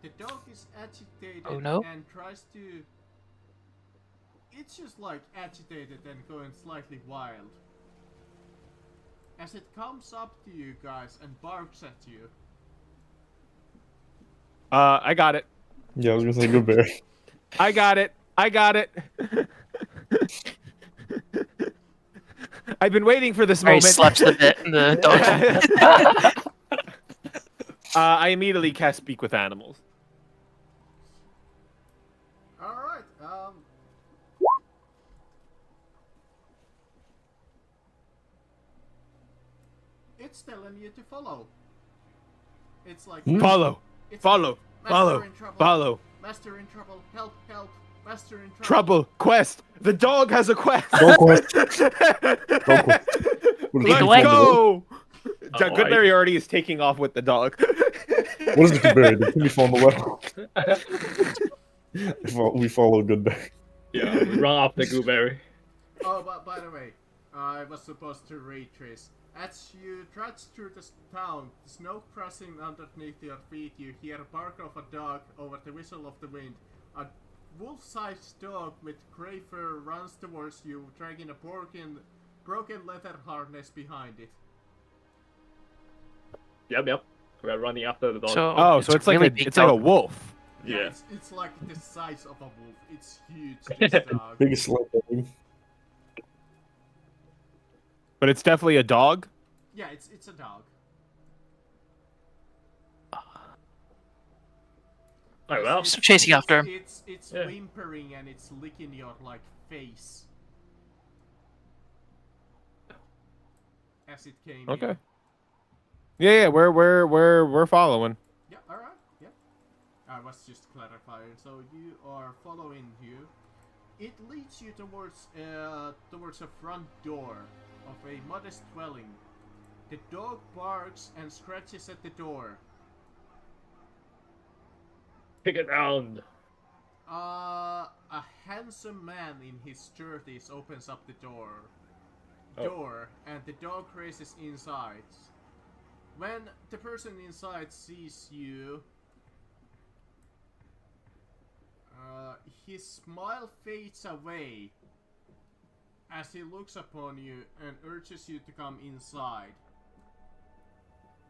The dog is agitated Oh, no. and tries to... It's just like agitated and going slightly wild. As it comes up to you guys and barks at you. I got it. Yeah, I was gonna say good bear. I got it. I got it. I've been waiting for this Harry moment. slaps the dog. I immediately cast Speak with Animals. Alright, it's telling you to follow. It's like... Follow. It's Follow. Master Follow. in trouble. Follow. Master in trouble. Help, help. Master in trouble. Trouble. Quest. The dog has a quest. Dog quest. Dog quest. What is Lead it, the way. Goodberry? Go. Goodberry already is taking off with the dog. What is it, Goodberry? Did we follow the well? We follow Goodberry. Yeah, run after Gooberry. Oh, but by the way, I was supposed to retrace. As you trudge through the town, the snow crashing underneath your feet, you hear a bark of a dog over the whistle of the wind. A wolf-sized dog with grey fur runs towards you, dragging a broken leather harness behind it. Yep. We are running after the dog. So it's like really a, big it's like a dog. wolf. Yeah. It's like the size of a wolf. It's huge, this dog. Biggest sled. But it's definitely a dog. Yeah, it's a dog. Oh well. Stop chasing after him. It's Yeah. whimpering and it's licking your like face. As it came in. Okay. Yeah, we're following. Yeah, alright, yeah. I was just clarifying. So you are following you. It leads you towards a front door of a modest dwelling. The dog barks and scratches at the door. Pick it down. A handsome man in his jerseys opens up the door. Oh. And the dog races inside. When the person inside sees you, his smile fades away as he looks upon you and urges you to come inside.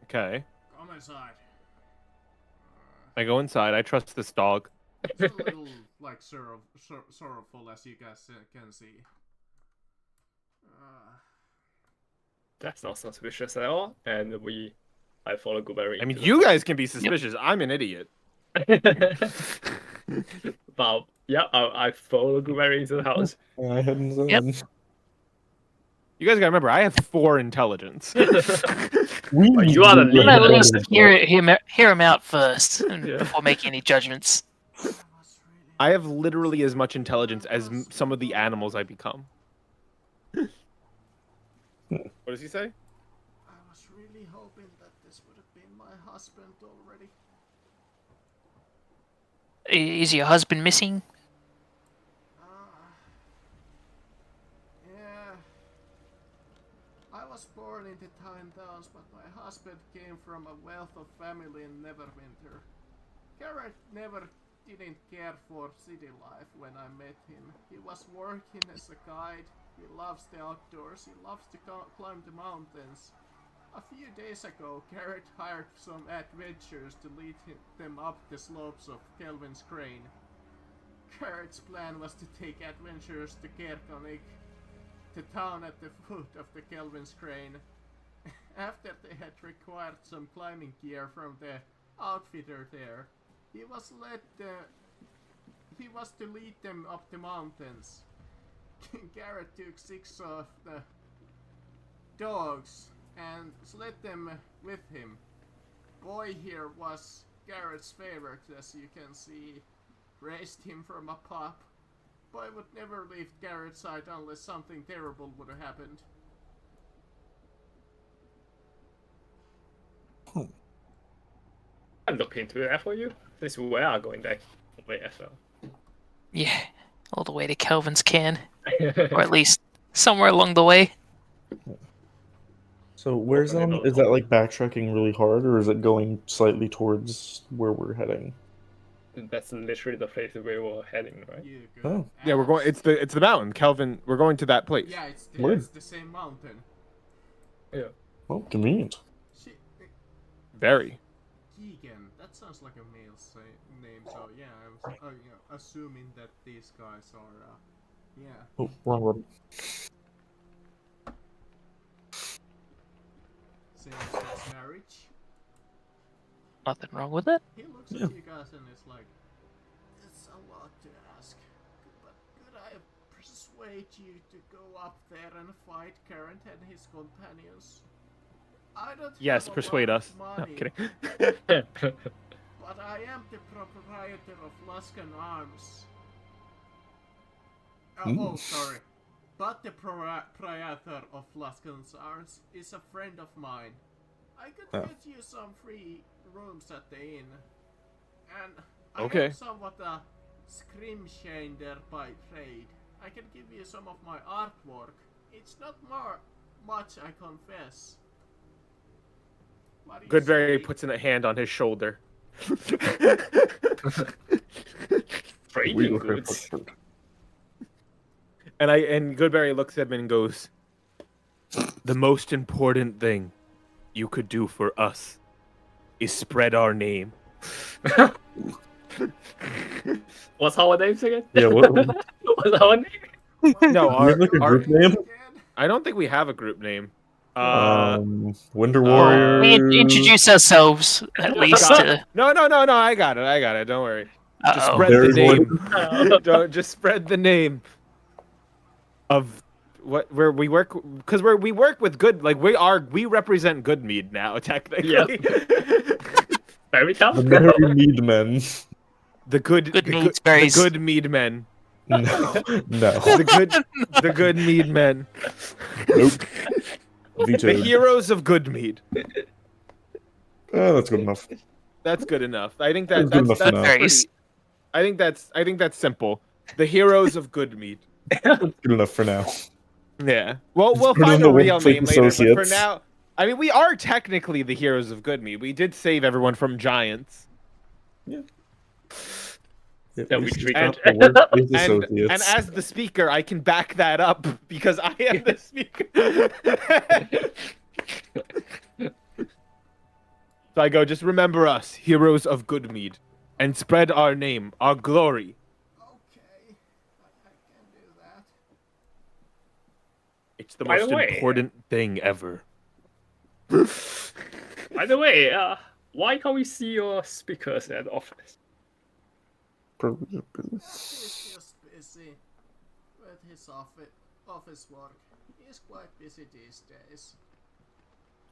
Okay. Come inside. I go inside. I trust this dog. It's a little like sorrowful, as you guys can see. That's not suspicious at all. And I follow Gooberry. I mean, into you guys can be suspicious. I'm an idiot. the But yeah, I follow Gooberry into the house. I hadn't said. Yep. You guys gotta remember, I have 4 intelligence. You are the leader. Well, at least hear him out first Yeah. before making any judgments. I have literally as much intelligence as some of the animals I become. What does he say? I was really hoping that this would have been my husband already. Is your husband missing? Yeah. I was born in the Tyne Downs, but my husband came from a wealth of family in Neverwinter. Garrett never didn't care for city life when I met him. He was working as a guide. He loves the outdoors. He loves to climb the mountains. A few days ago, Garrett hired some adventurers to lead them up the slopes of Kelvin's Crane. Garrett's plan was to take adventurers to Kerkonik, the town at the foot of the Kelvin's Crane. After they had required some climbing gear from the outfitter there, he was to lead them up the mountains. Garrett took 6 of the dogs and sled them with him. Boy here was Garrett's favorite, as you can see. Raised him from a pup. Boy would never leave Garrett's side unless something terrible would have happened. I'll look into that for you. This we are going back there, so. Yeah, all the way to Kelvin's Cairn, or at least somewhere along the way. So where's is that like backtracking really hard, or is it going slightly towards where we're heading? That's literally the place we were heading, right? You good Oh. Yeah, we're going. ass. It's the mountain, Kelvin. We're going to that place. Yeah, it's Word. it's the same mountain. Yeah. Well, convenient. Shit, Very. Keegan. That sounds like a male name. So yeah, I was you know, assuming that these guys are. Yeah. Oh, wrong one. Same-sex marriage. Nothing wrong with it. He looks Yeah. at you guys and is like, "It's a lot to ask, but could I persuade you to go up there and fight Current and his companions? I don't Yes, have a persuade lot us. of No, money, kidding. but I am the proprietor of Luskan Arms. Oh, sorry. But the proprietor of Luskan's Arms is a friend of mine. I could Oh. get you some free rooms at the inn. And I Okay. am somewhat a scrimshander by trade. I can give you some of my artwork. It's not much, I confess. What do you Goodberry say? puts in a hand on his shoulder. Trading goods. And Goodberry looks at him and goes, "The most important thing you could do for us is spread our name." What's our names again? Yeah, what? What's our name? No, Do we have like a group name? I don't think we have a group name. Winter Warrior. We introduce ourselves at least. To, No, I got it. Don't worry. Just uh-oh. spread the There's name. Don't just spread the name of what where we work because we work with good we represent Goodmead now technically. Fairy tale? The Merry Mead Men. The good Goodmead's the berries. good mead men. No, no. The good mead men. Nope. The Vetoed. heroes of Goodmead. Oh, that's good enough. That's good enough. I think That's that's good enough for now. Berries. I think that's simple. The heroes of Goodmead. Good enough for now. Yeah. Well, we'll put it in find the a real Workplace name later, but for Associates. now, I mean, we are technically the heroes of Goodmead. We did save everyone from giants. Yeah. Yeah, we treat And- the Workplace And Associates. as the speaker, I can back that up because I am the speaker. So I go, just remember us, heroes of Goodmead, and spread our name, our glory. Okay, I can do that. It's the By the most way- important thing ever. By the way, why can't we see your speakers at the office? He's just busy with his office work. He's quite busy these days.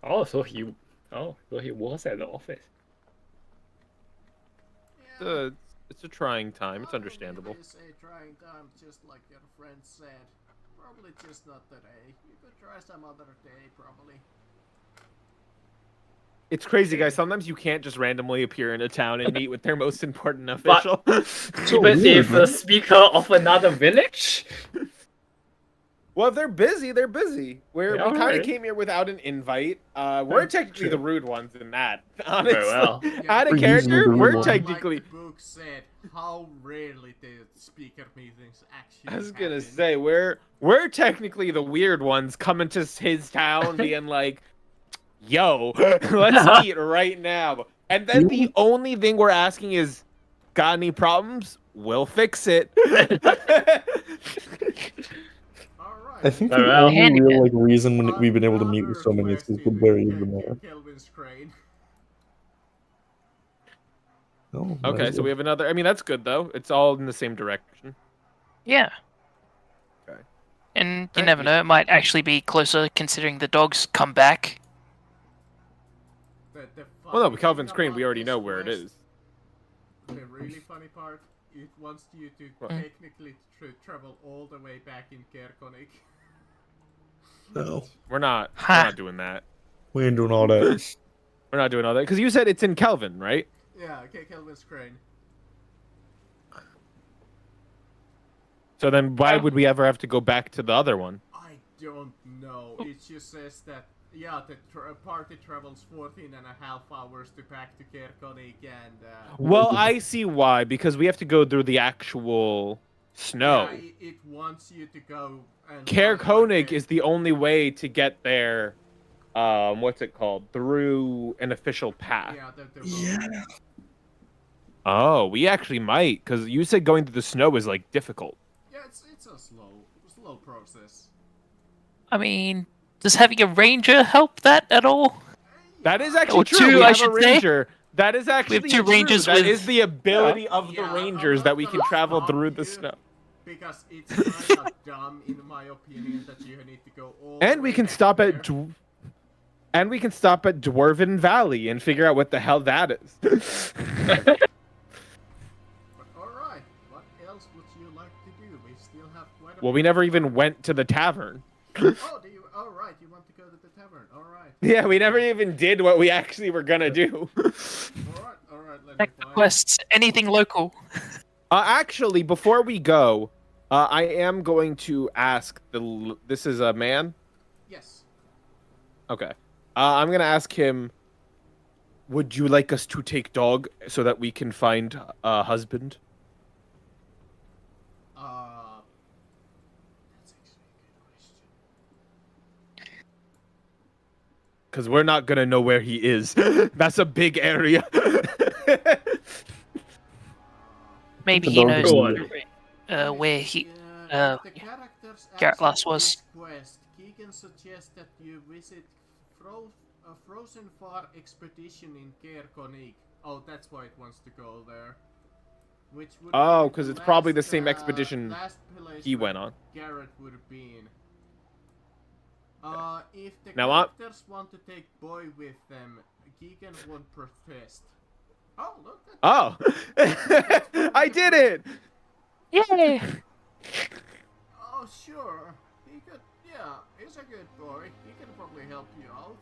Oh, so he was at the office. Yeah, It's a trying time. It's probably understandable. It is a trying time, just like your friend said. Probably just not today. You could try some other day, probably. It's crazy, guys. Sometimes you can't just randomly appear in a town and meet with their most important official. Even if a speaker of another village? Well, if they're busy, they're busy. We Yeah, kind of alright. came here without an invite. We're technically true. the rude ones in that. Honestly, Very well. out of We're character, usually the we're rude ones. technically. Like the book said, how rarely the speaker meetings actually I was gonna happen. say we're technically the weird ones coming to his town, being like, "Yo, let's meet right now." And then the only thing we're asking is, "Got any problems? We'll fix it." Alright. I think the Well, only Handyman. real reason when we've been able to meet with so many is because Woodbury is the mayor. Kelvin's crane. Oh, Okay, so we have another. I mean, that's good though. It's all in the same direction. Yeah. Okay. And you Thank never you. know, it might actually be closer considering the dogs come back. The Well, no, funny but Calvin's thing Crane, we about already this know where it quest, is. The really funny part, it wants you to What? technically travel all the way back in Kerkonik. No, We're not. Ha. We're not doing that. we ain't doing all that. We're not doing all that because you said it's in Kelvin, right? Yeah, okay, Kelvin's crane. So then why would we ever have to go back to the other one? I don't know. It just says that Yeah, the party travels 14 and a half hours to back to Kerkonik and... Well, I see why, because we have to go through the actual snow. Yeah, it wants you to go and... Kerkonig is the only way to get there, what's it called? Through an official path. Yeah, Yeah. Oh, we actually might, because you said going through the snow is, like, difficult. Yeah, it's a slow process. I mean, does having a ranger help that at all? That is actually Or true. two, We I have a should say. ranger. That is actually two true. rangers That with- is the ability of the Yeah, I'm rangers not that we gonna can travel stop through the you, snow. Because it's kind of dumb, in my opinion, that you need to go all And the we way can back stop there. at Dwarven Valley and figure out what the hell that is. But alright, what else would you like to do? We still have quite a Well, we never even went to the tavern. Oh, do you? Alright, you want to go to the tavern. Alright. Yeah, we never even did what we actually were gonna do. Alright, let me Check the find... quests. Anything local? Actually, before we go, I am going to ask this is a man? Yes. Okay. I'm gonna ask him, would you like us to take dog so that we can find a husband? That's actually a good question. Because we're not gonna know where he is. That's a big area. Maybe The he dog knows is Go on. where he. If the characters Garrett Lass accept was. this quest, Keegan suggests that you visit a Frozen Far expedition in Kerkonik. Oh, that's why it wants to go there. Which would Oh, be 'cause it's probably the same last, expedition last place he where went on. Garrett would have been. If the Now, characters want to take Boy with them, Keegan won't protest. Oh, look at Oh, I did it! Yay! Oh, sure. He could, yeah, he's a good boy. He can probably help you out.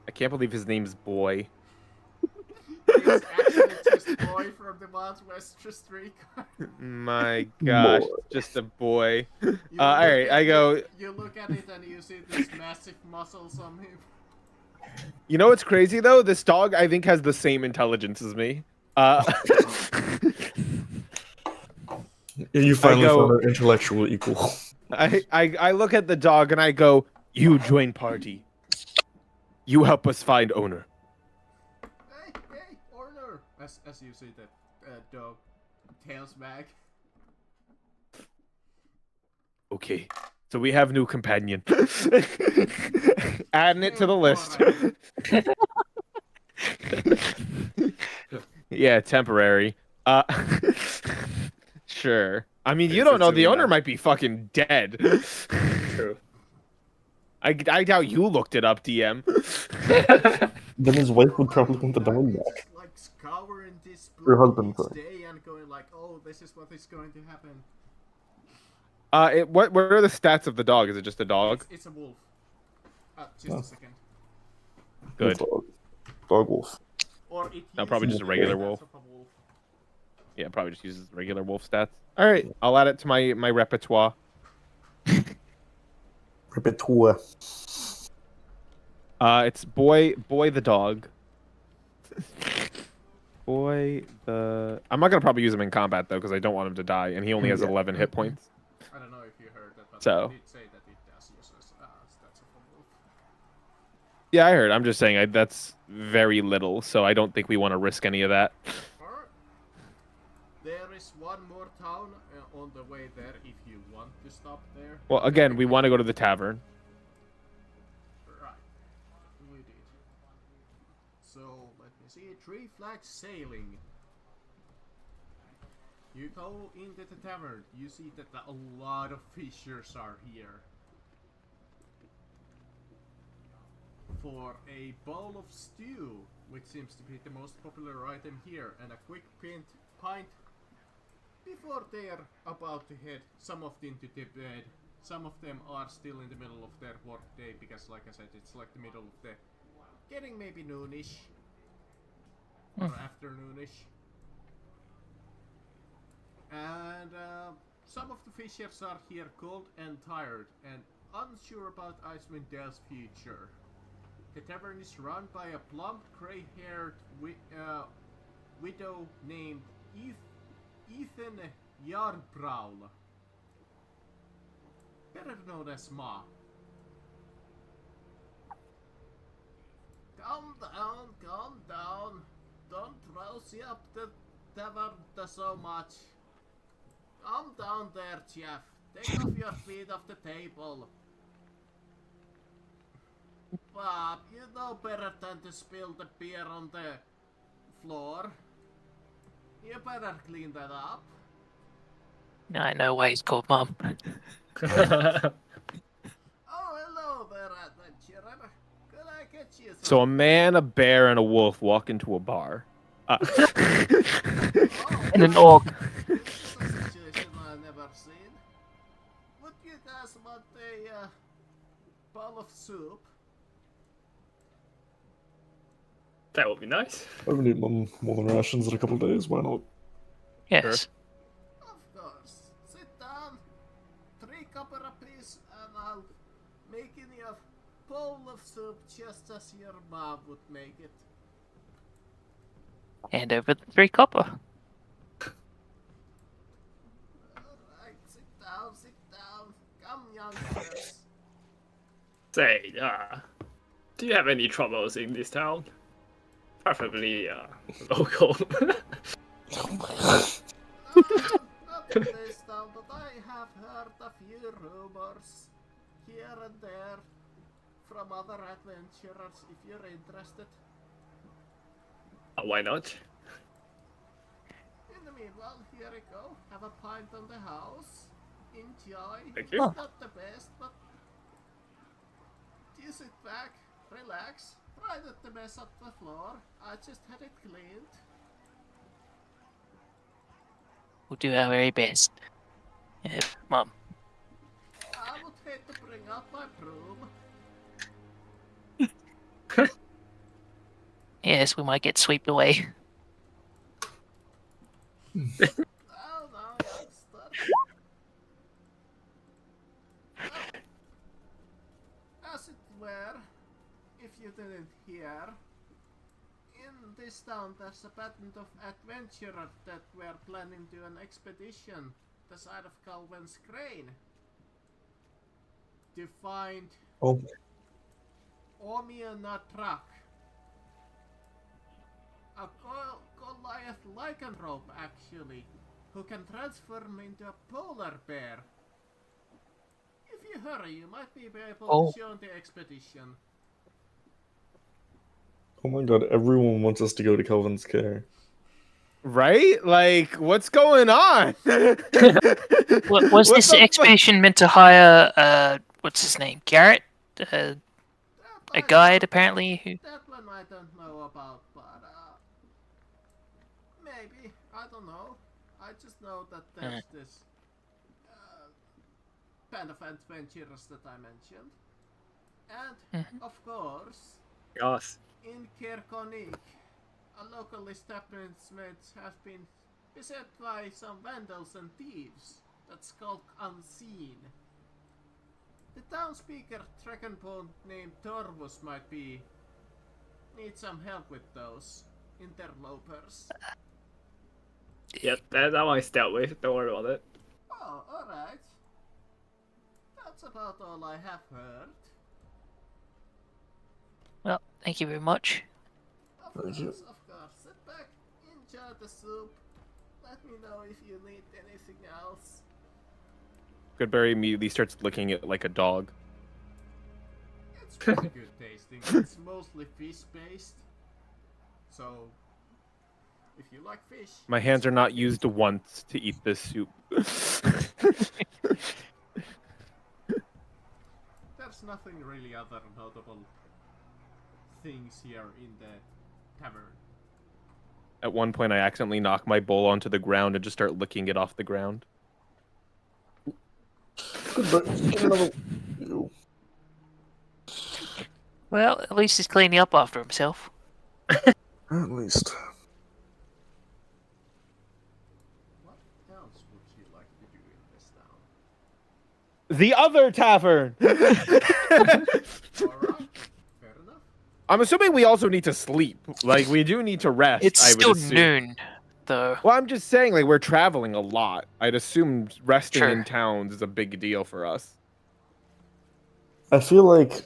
I can't believe his name's Boy. It's actually just Boy from the Wild West Streak. My gosh, Boy. just a boy. You All look right, at I it- go. You look at it and you see these massive muscles on him. You know what's crazy though? This dog, I think, has the same intelligence as me. You finally go- found an intellectual equal. I look at the dog and I go, "You join party. You help us find owner." Hey, Orner! As you see the dog tails back. Okay, so we have new companion. Adding it to the list. Yeah, temporary. Sure. I mean, you don't know. The owner might be fucking dead. True. I doubt you looked it up, DM. Then his wife would probably want the dog back. Just, like scouring this Her book husband, each sorry. day and going like, oh, this is what is going to happen. What are the stats of the dog? Is it just a dog? It's a wolf. Just Oh. a second. Good. Dog wolf. Or it No, probably uses just a regular the stats wolf. of a wolf. Yeah, probably just uses regular wolf stats. All right, I'll add it to my repertoire. Repertoire. It's boy the dog. Boy the. I'm not gonna probably use him in combat though, because I don't want him to die, and he only has Yeah. 11 hit points. I don't know if you heard that, but So. I did say that it does use stats of a wolf. Yeah, I heard. I'm just saying that's very little, so I don't think we want to risk any of that. Alright. There is one more town on the way there if you want to stop there. Well, again, we want to go to the tavern. Right. We did. So, let me see. Three flags sailing. You go into the tavern. You see that a lot of fishers are here. For a bowl of stew, which seems to be the most popular item here, and a quick pint before they're about to head, some of them to the bed. Some of them are still in the middle of their work day, because like I said, it's like the middle of the... getting maybe noonish. Or afternoonish. And some of the fishers are here cold and tired, and unsure about Icewind Dale's future. The tavern is run by a plump, gray-haired widow named Ethan Yarbrow, better known as Ma. Calm down. Don't rouse up the tavern so much. Calm down there, Jeff. Take off your feet off the table. Bob, you know better than to spill the beer on the floor. You better clean that up. I know why he's called Mum. Oh, hello there, adventurer. Could I get you some... So a man, a bear, and a wolf walk into a bar. And an orc. This is a situation I've never seen. Would you guys want a bowl of soup? That would be nice. I haven't eaten more than rations in a couple of days. Why not? Yes. Of course. Sit down, 3 copper apiece, and I'll make you a bowl of soup just as your mom would make it. Hand over the 3 copper. Alright, sit down. Come, youngsters. Say, do you have any troubles in this town? Preferably, local. Not in this town, but I have heard a few rumors here and there from other adventurers if you're interested. Why not? In the meanwhile, here you go. Have a pint on the house. Enjoy. Thank you. It's not the best, but you sit back, relax, try not to mess up the floor. I just had it cleaned. We'll do our very best. Mum. I would hate to bring out my broom. Yes, we might get swept away. Oh no, youngster. As it were, if you didn't hear, in this town there's a band of adventurers that were planning to an expedition the side of Calvin's Crane to find Oh, Omianatrak, a Goliath lycanthrope actually, who can transform into a polar bear. If you hurry, you might be able to join the expedition. oh my god! Everyone wants us to go to Kelvin's care. Right? Like, what's going on? Was What this the fu- expedition meant to hire, what's his name? Garrett? That A I guide, don't- apparently? Who... That one I don't know about, but maybe. I don't know. I just know that there's this band of adventurers that I mentioned. And, of course, Yes. in Kirkonik, a local establishment has been beset by some vandals and thieves that skulk unseen. The town speaker Dragonbone named Torvus might need some help with those interlopers. Yep, that one is dealt with. Don't worry about it. Oh, alright. That's about all I have heard. Well, thank you very much. Of Thank you. course. Sit back, enjoy the soup. Let me know if you need anything else. Goodberry immediately starts licking it like a dog. It's pretty good tasting. It's mostly fish based. So, if you like fish. My hands are not used once to eat this soup. There's nothing really other notable things here in the tavern. At one point, I accidentally knock my bowl onto the ground and just start licking it off the ground. But get another. Ew. Well, at least he's cleaning up after himself. At least. What else would you like to do in this town? The other tavern. Alright, fair enough. I'm assuming we also need to sleep. Like, we do need to rest. It's I would still assume. noon, though. Well, I'm just saying, like, we're traveling a lot. I'd assume resting Sure. in towns is a big deal for us. I feel like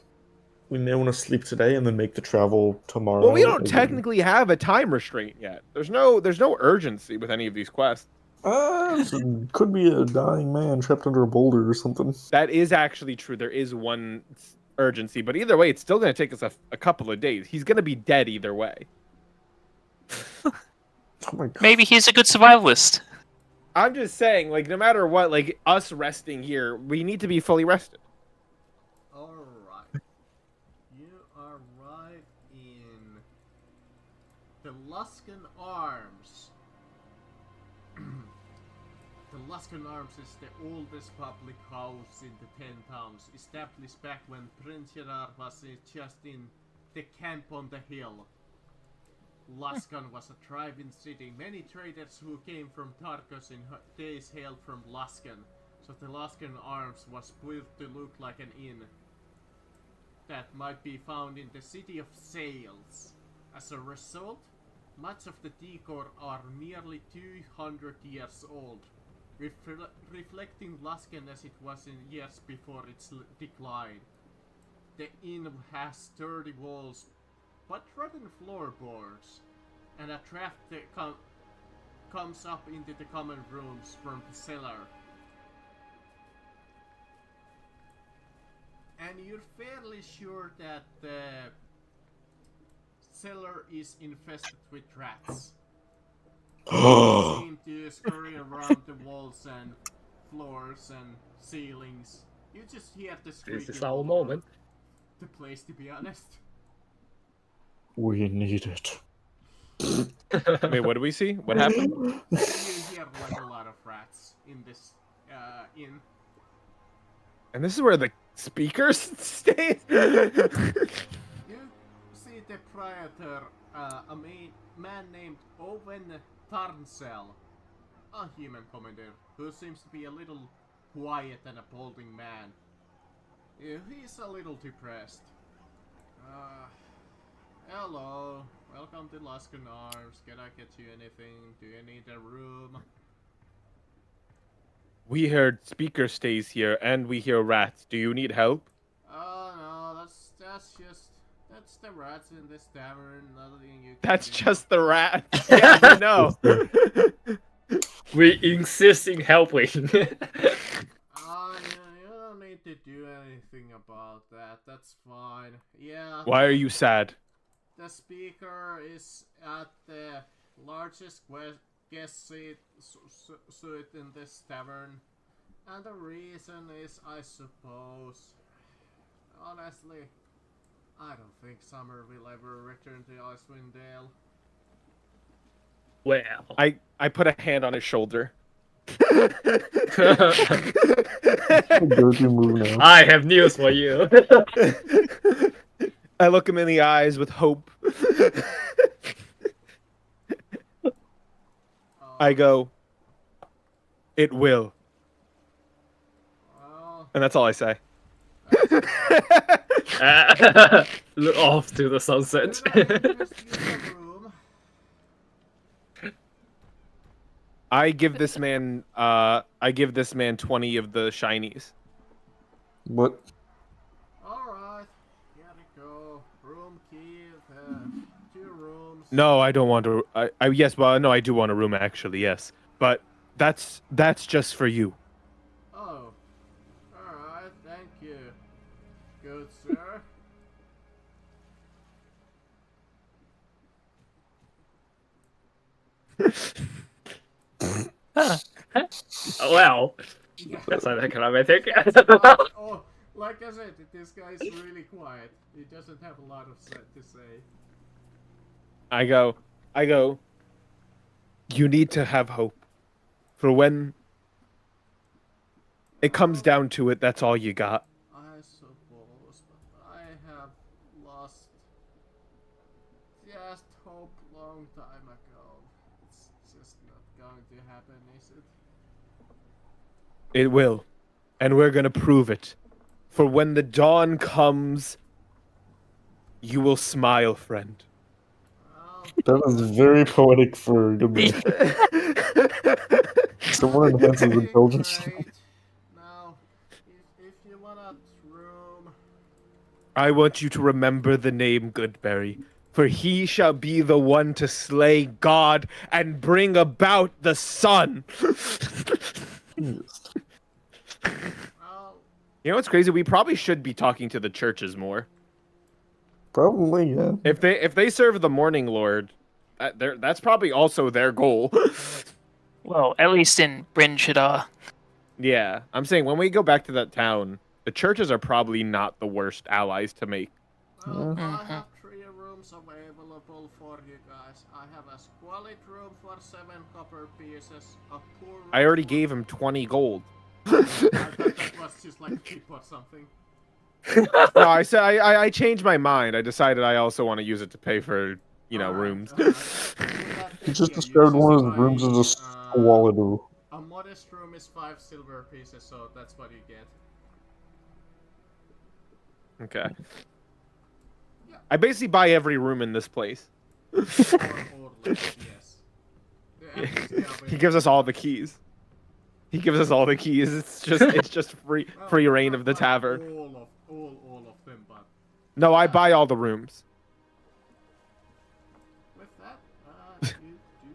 we may want to sleep today and then make the travel tomorrow. Well, we don't or- technically have a time restraint yet. There's no urgency with any of these quests. Could be a dying man trapped under a boulder or something. That is actually true. There is one urgency, but either way, it's still going to take us a couple of days. He's going to be dead either way. Oh my god. Maybe he's a good survivalist. I'm just saying, like, no matter what, like, us resting here, we need to be fully rested. Alright. You are right in the Luskan Arms. The Luskan Arms is the oldest public house in the 10 towns, established back when Prince Gerard was just in the camp on the hill. Luskan was a thriving city. Many traders who came from Tarkos in days hailed from Luskan, so the Luskan Arms was built to look like an inn that might be found in the city of Sails. As a result, much of the decor are nearly 200 years old, reflecting Luskan as it was in years before its decline. The inn has sturdy walls but rotten floorboards, and a draft that comes up into the common rooms from the cellar. And you're fairly sure that the cellar is infested with rats. They seem to scurry around the walls and floors and ceilings. You just hear the squeaking This is our all over moment. the place, to be honest. We need it. Wait, what do we see? What happened? You hear like a lot of rats in this inn. And this is where the speakers stay? You see the proprietor, a man named Owen Tarnsel, a human commander who seems to be a little quiet and a balding man. He's a little depressed. Hello, welcome to Luskan Arms. Can I get you anything? Do you need a room? We heard speaker stays here, and we hear rats. Do you need help? Oh no, that's the rats in this tavern. Nothing you can That's do. just the rat. Yeah, I know. We insist in helping. You don't need to do anything about that. That's fine. Yeah. Why are you sad? The speaker is at the largest guest suite in this tavern, and the reason is, I suppose, honestly, I don't think Summer will ever return to Icewind Dale. Well, I put a hand on his shoulder. Go-to move now. I have news for you. I look him in the eyes with hope. I go, it will. Well, And that's all I say. Look off to the sunset. just use the room. I give this man 20 of the shinies. What? Alright, here we go. Room key, 2 rooms. No, I don't want to. Yes, well, no, I do want a room actually. Yes, but that's just for you. Oh, alright, thank you. Good sir. Well, Yeah. that's anticlimactic. Oh, like I said, this guy's really quiet. He doesn't have a lot of to say. I go. You need to have hope. For when it comes down to it, that's all you got. I suppose, but I have lost just hope long time ago. It's just not going to happen, is it? It will. And we're gonna prove it. For when the dawn comes, you will smile, friend. Well, That is very poetic for Goodberry. Someone enhances okay, intelligence. great. Now, if you want a room, I want you to remember the name Goodberry, for he shall be the one to slay God and bring about the sun. Jesus. well, You know what's crazy? We probably should be talking to the churches more. Probably, yeah. If they serve the Morning Lord, that's probably also their goal. Well, at least in Bryn Shadar. Yeah, I'm saying when we go back to that town, the churches are probably not the worst allies to make. well, Yeah. I have 3 rooms available for you guys. I have a squalid room for 7 copper pieces, a poor room I already for- gave him 20 gold. I thought that was just like a tip or something. No, I said I changed my mind. I decided I also want to use it to pay for, Alright, rooms. alright. In that He case, just yeah, described you one of just his rooms as a buy, squalid room. a modest room is 5 silver pieces, so that's what you get. Okay. Yeah. I basically buy every room in this place. Or less, yes. He gives us all the keys. He gives us all the keys. It's just free reign not of the like tavern. all of them, but No, I buy all the rooms. with that, you do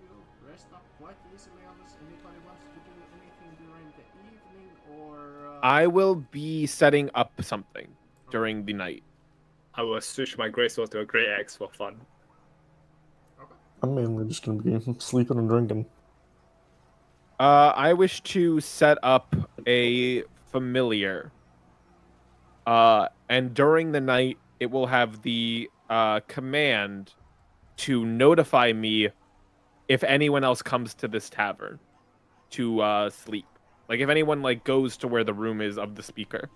rest up quite easily unless anybody wants to do anything during the evening or. I will be setting up something during the night. I will switch my greatsword to a great axe for fun. I'm mainly just gonna be sleeping and drinking. I wish to set up a familiar. And during the night, it will have the command to notify me if anyone else comes to this tavern to sleep. Like if anyone goes to where the room is of the speaker.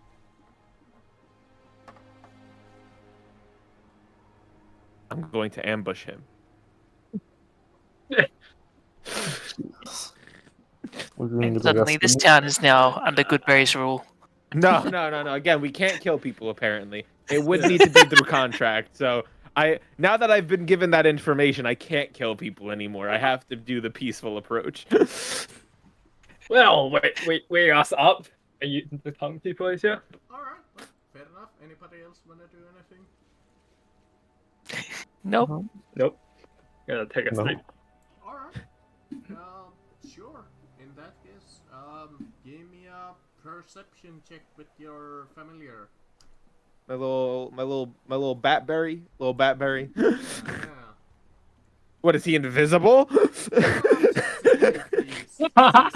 I'm going to ambush him. We're gonna And get like suddenly, a this town is now under Goodberry's rule. No. Again, we can't kill people. Apparently, it would need to be through contract. So now that I've been given that information, I can't kill people anymore. I have to do the peaceful approach. Well, wait us up. Are you the tongue people is here? Alright, well, fair enough. Anybody else wanna do anything? Nope. Nope. Gonna take a No. sleep. Alright. Sure. In that case, give me a perception check with your familiar. my little batberry, Yeah. What is he invisible? Sees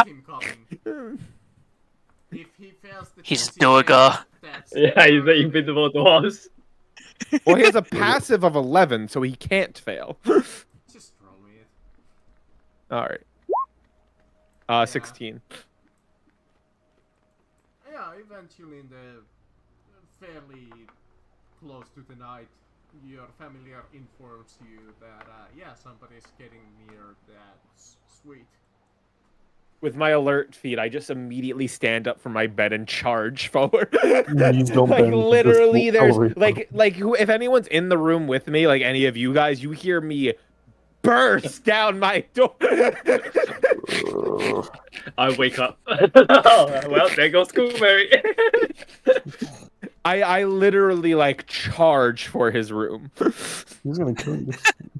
him coming. If he fails the He's test, he fails, Durga. that's Yeah, he's the invisible dwarves. Well, he has a passive of 11, so he can't fail. Just roll it. All right. 16. Yeah, eventually in the fairly close to the night, your familiar informs you that, yeah, somebody's getting near that suite. With my alert feed, I just immediately stand up from my bed and charge forward. Please don't Like bend, just literally, there's elevate. if anyone's in the room with me, like any of you guys, you hear me burst down my door. I wake up. Well, there goes Goodberry. I literally charge for his room. He's gonna kill you.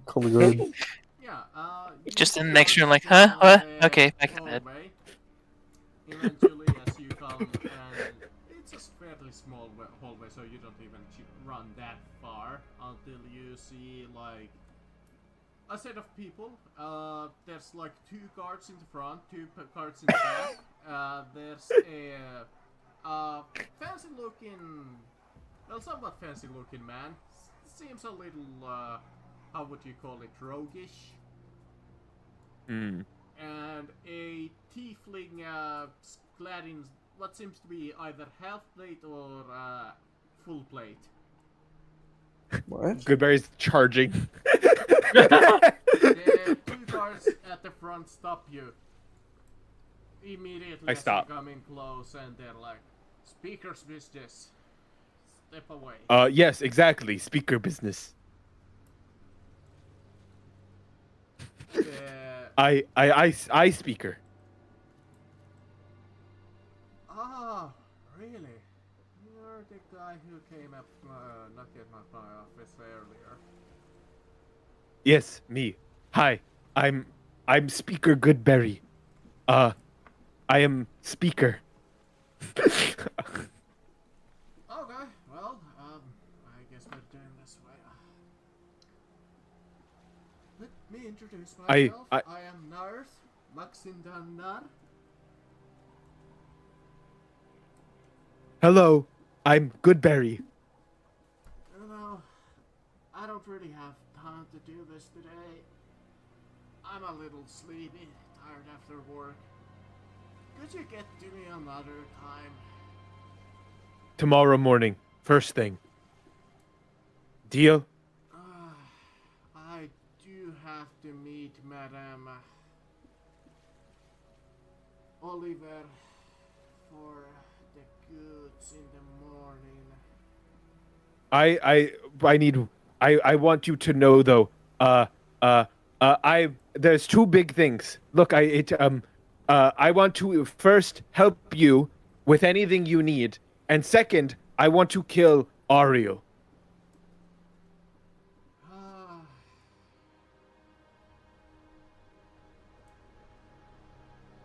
Call the guard. Yeah, you Just in the see next room, on huh? What? the Okay, back to bed. hallway. Eventually, as you come, and it's a fairly small hallway, so you don't even run that far until you see a set of people. There's 2 guards in the front, 2 guards in the back. There's a fancy-looking, well, somewhat fancy-looking man. Seems a little, how would you call it, roguish. Hmm. And a tiefling clad in what seems to be either half plate or full plate. What? Goodberry's charging. The 2 guards at the front stop you. Immediately I as stop. you come in close, and they're like, Speaker's business. Step away. Yes, exactly. Speaker business. Uh, I speaker. Ah, really? You're the guy who came up knocking at my office earlier. Yes, me. Hi, I'm Speaker Goodberry. I am speaker. Okay, well, I guess we're doing this way. Let me introduce myself. I am Narth Maxindanar. Hello, I'm Goodberry. You know, I don't really have time to do this today. I'm a little sleepy, tired after work. Could you get to me another time? Tomorrow morning, first thing. Deal? I do have to meet Madame Oliver for the goods in the morning. I want you to know though. There's two big things. Look, I want to first help you with anything you need, and second, I want to kill Ariel.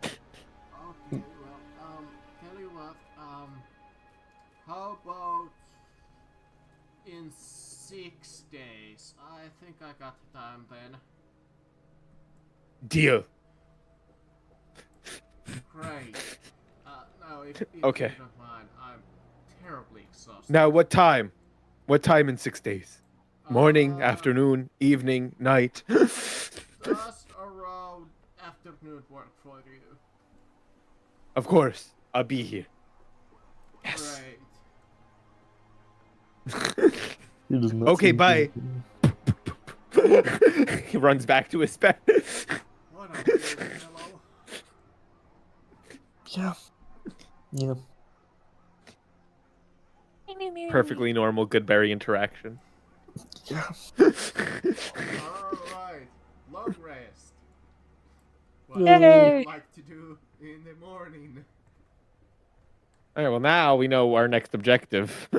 Okay, well, tell you what, how about in 6 days? I think I got time then. Deal. Great. Now, if Okay. you don't mind, I'm terribly exhausted. Now, what time? What time in 6 days? Morning, Uh, afternoon, evening, night. Just around afternoon work for you. Of course, I'll be here. Yes. Great. He does not Okay, seem bye. to- He runs back to his bed. What a weird fellow. Yeah. Yeah. Perfectly normal Goodberry interaction. Yeah. Alright, long rest. What do Yay. you like to do in the morning? All right, well, now we know our next objective,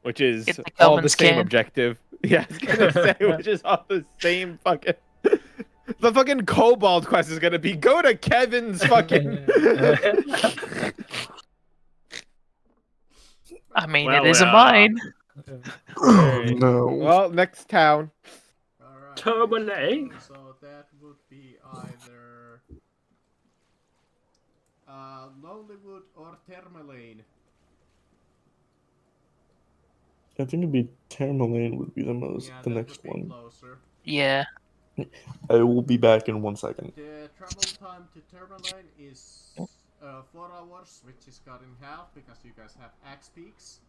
which is Get the all Kelvin the same scan. objective. Yeah, I was gonna say, which is all the same fucking. The fucking Kobold quest is gonna be go to Kevin's fucking. I mean, Well, it is a well. mine. Oh no. Well, next town. Alright. Turbulate. So that would be either Lonelywood or Termalane. I think it'd be Tamerlane would be the most Yeah, the that next would be one. closer. Yeah. I will be back in 1 second. The travel time to Termalane is 4 hours, which is cut in half because you guys have axe peaks.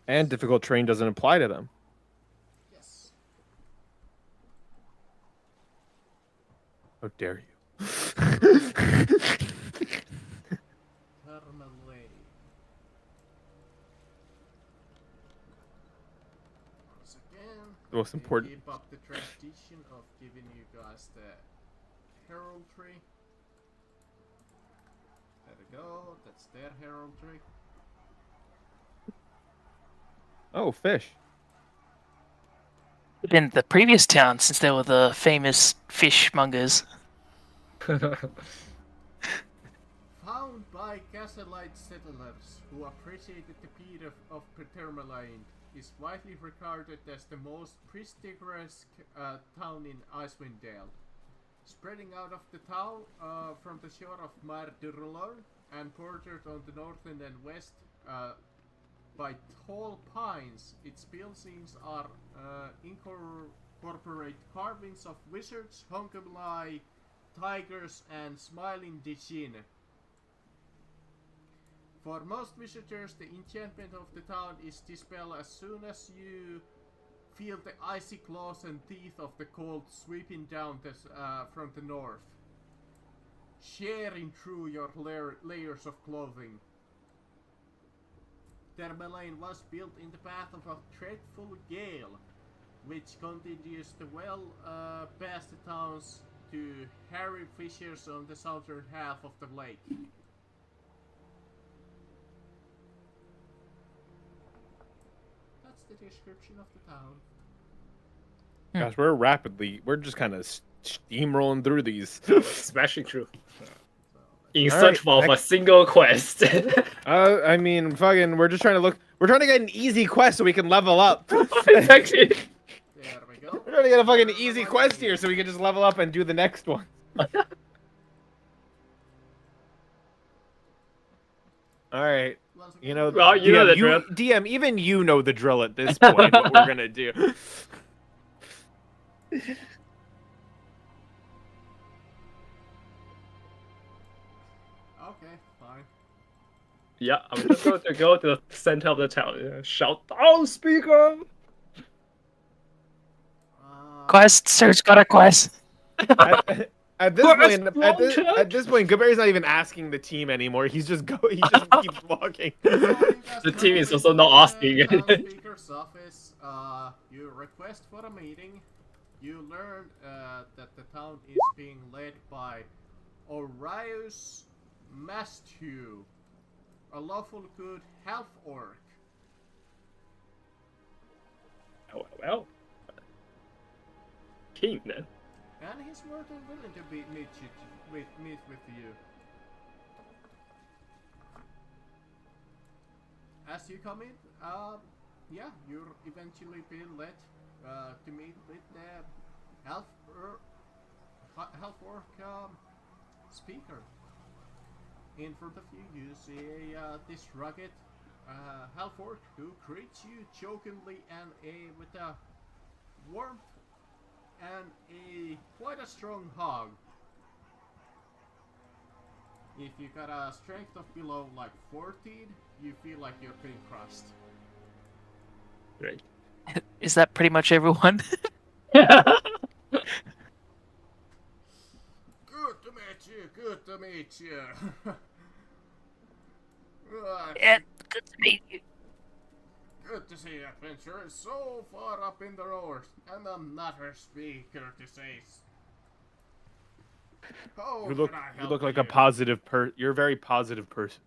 And difficult terrain doesn't apply to them. Yes. How dare you? Termalane. Once again, The most they important. keep up the tradition of giving you guys the heraldry. There we go, that's their heraldry. Oh, fish. In the previous town, since they were the famous fishmongers. Found by Castleite settlers who appreciated the peat of Termalane, is widely regarded as the most picturesque town in Icewind Dale. Spreading out of the town from the shore of Mar Durlor and bordered on the northern and west by tall pines, its buildings are incorporate carvings of wizards, honkably, tigers, and smiling Dijin. For most visitors, the enchantment of the town is dispelled as soon as you feel the icy claws and teeth of the cold sweeping down from the north. sharing through your layers of clothing. Termalaine was built in the path of a dreadful gale, which continues to well past the towns to hairy fissures on the southern half of the lake. That's the description of the town. Gosh, we're just kind of steamrolling through these. Smashing through. In All search right, of a single quest. I mean, fucking, we're just trying to look. We're trying to get an easy quest so we can level up. Exactly. There we go. We're trying to get a fucking easy quest here so we can just level up and do the next one. All right. Once You know, Well, you know the drill. DM, even you know the drill at this point. What we're gonna do. Okay, fine. Yeah, I'm just going to go to the center of the town and shout, "Down, speaker!" Quest, Serge got a quest. At this Quest point, launcher? at this point, Goodberry's not even asking the team anymore. He just keeps walking. The team is also not asking. Speaker's office, you request for a meeting. You learn that the town is being led by Orius Mastu, a lawful good half orc. Well. King then. And he's more than willing to meet with you. As you come in, yeah, you're eventually being led to meet with the half orc speaker. In front of you, you see this rugged half orc who greets you jokingly and with a warmth and quite a strong hog. If you got a strength of below like 14, you feel like you're being crushed. Great. Is that pretty much everyone? Good to meet you. Good to meet you. Yeah, good to meet you. Good to see adventurers so far up in the north, and another speaker to say. Oh, You look like a positive You're a very positive person.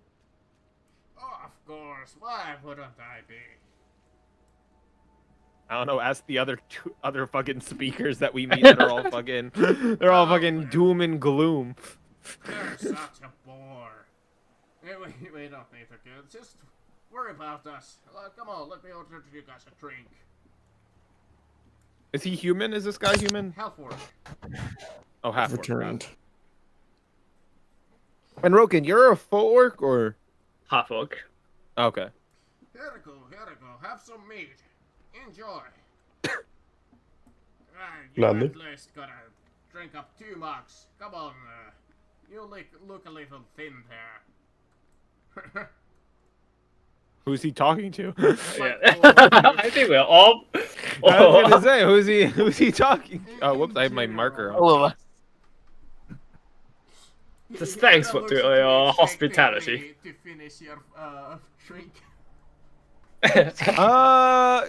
Oh, of course. Why wouldn't I be? I don't know. Ask the other fucking speakers that we meet that are all fucking. They're all fucking doom and gloom. You're such a bore. We don't need to get. Just worry about us. Come on, let me order you guys a drink. Is he human? Is this guy human? Half orc. Oh, half orc. Returned. And Roken, you're a full orc or? Half orc. Okay. Here we go. Have some meat. Enjoy. You Gladly. at least gotta drink up 2 mugs. Come on, you look a little thin there. Who's he talking to? Yeah. I think we're all. I was gonna say, who's he talking to? Oh, whoops! I have my marker on. All of us. Just thanks for your hospitality. To finish your drink.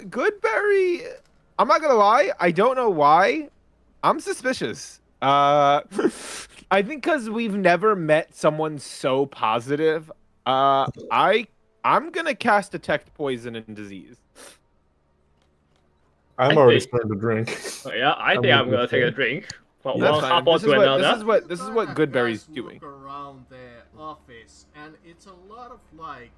Goodberry. I'm not gonna lie. I don't know why. I'm suspicious. I think because we've never met someone so positive. I'm gonna cast detect poison and disease. I'm already starting to drink. Oh, yeah, I think I'm gonna take a drink. From That's one fine. half orc to another. This is what Goodberry's doing. Look around the office, and it's a lot of like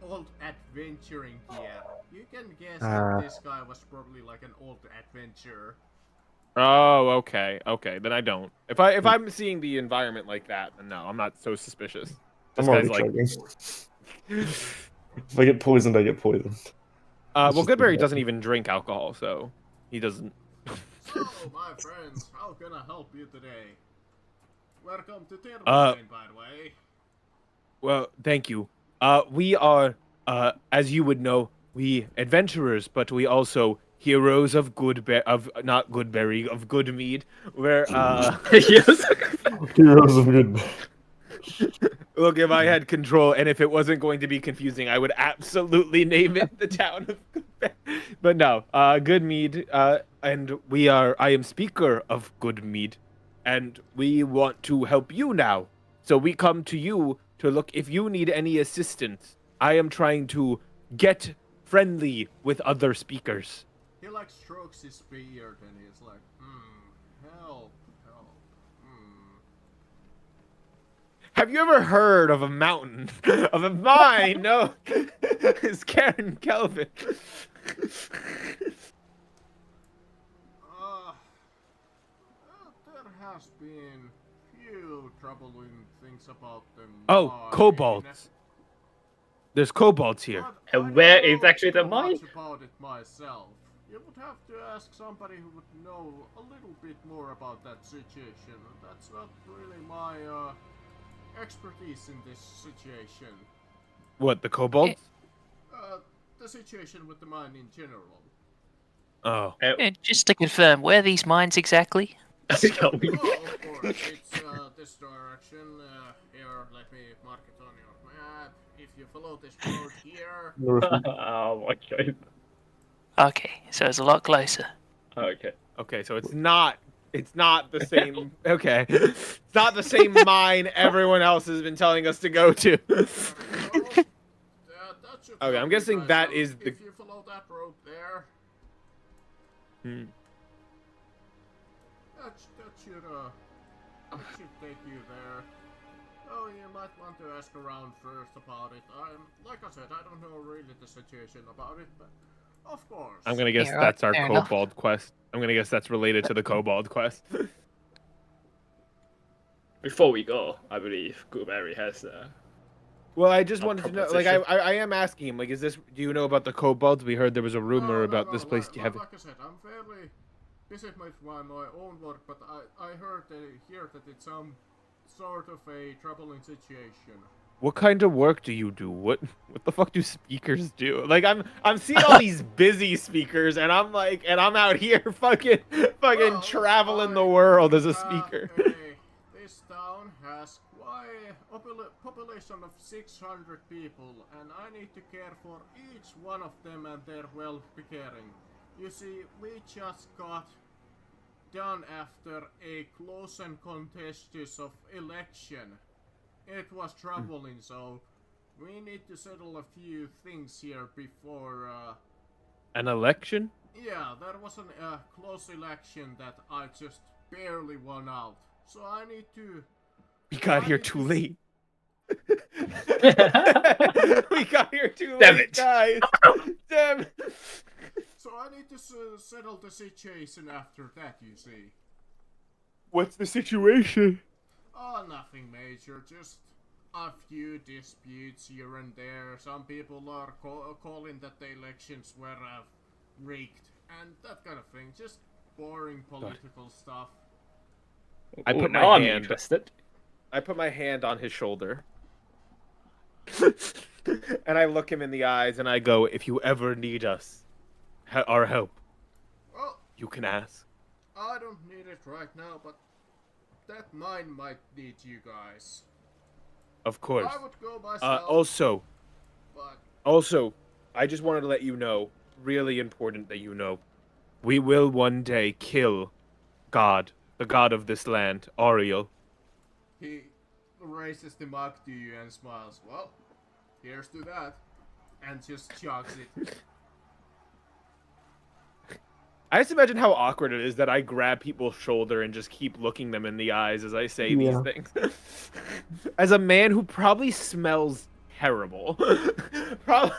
old adventuring here. You can guess that this guy was probably like an old adventurer. Oh, okay. Then I don't. If I'm seeing the environment like that, then no, I'm not so suspicious. This I'm already guy's like. chugging. If I get poisoned, I get poisoned. Well, just Goodberry like- doesn't even drink alcohol, so he doesn't. So, my friends, how can I help you today? Welcome to Termalaine, by the way. Well, thank you. We are, as you would know, we adventurers, but we also heroes of not Goodberry, of Goodmead. We're Yes. Heroes of Good. Look, if I had control and if it wasn't going to be confusing, I would absolutely name it the town of Good. But no, Goodmead, and I am speaker of Goodmead, and we want to help you now. So we come to you to look if you need any assistance. I am trying to get friendly with other speakers. He like strokes his beard and he's like, help. Have you ever heard of a mountain, of a mine? No, it's Karen Kelvin. There has been few troubling things about them. Oh, kobolds. There's kobolds here. And where is actually the mine? About it myself. You would have to ask somebody who would know a little bit more about that situation. That's not really my expertise in this situation. What, the kobolds? The situation with the mine in general. Oh. Just to confirm, where are these mines exactly? Oh, of course, it's this direction. Here, let me mark it on your map. If you follow this road here. Oh my god. Okay, so it's a lot closer. Okay. Okay, so it's not the same. Okay. It's not the same mine everyone else has been telling us to go to. Okay, I'm guessing that is the. If you follow that road there. That should take you there. Oh, you might want to ask around first about it. Like I said, I don't know really the situation about it, but of course. I'm gonna guess that's our kobold quest. I'm gonna guess that's related to the kobold quest. Before we go, I believe Gooberry has Well, I just wanted to know, like, I am asking him, like, do you know about the kobolds? We heard there was a rumor about this place. Do you have? Like I said, I'm fairly busy with my own work, but I heard here that it's some sort of a troubling situation. What kind of work do you do? What the fuck do speakers do? Like, I'm seeing all these busy speakers, and I'm out here fucking traveling the world as a speaker. This town has quite a population of 600 people, and I need to care for each one of them and their well-being. You see, we just got done after a close and contentious of election. It was troubling, so we need to settle a few things here before. An election? Yeah, there was a close election that I just barely won out. So I need to. We got here too late. We got here too Damn late, it. guys. Damn it. So I need to settle the situation after that, you see. What's the situation? Oh, nothing major, just a few disputes here and there. Some people are calling that the elections were rigged and that kind of thing. Just boring political stuff. I put my now I'm hand. interested. I put my hand on his shoulder. And I look him in the eyes and I go, if you ever need us, our help, Well, you can ask. I don't need it right now, but that mine might need you guys. Of course. I would go myself, but Also, I just wanted to let you know, really important that you know, we will one day kill God, the god of this land, Ariel. he raises the mug to you and smiles. Well, here's to that. And just chugs it. I just imagine how awkward it is that I grab people's shoulder and just keep looking them in the eyes as I say these things. As a man who probably smells terrible, probably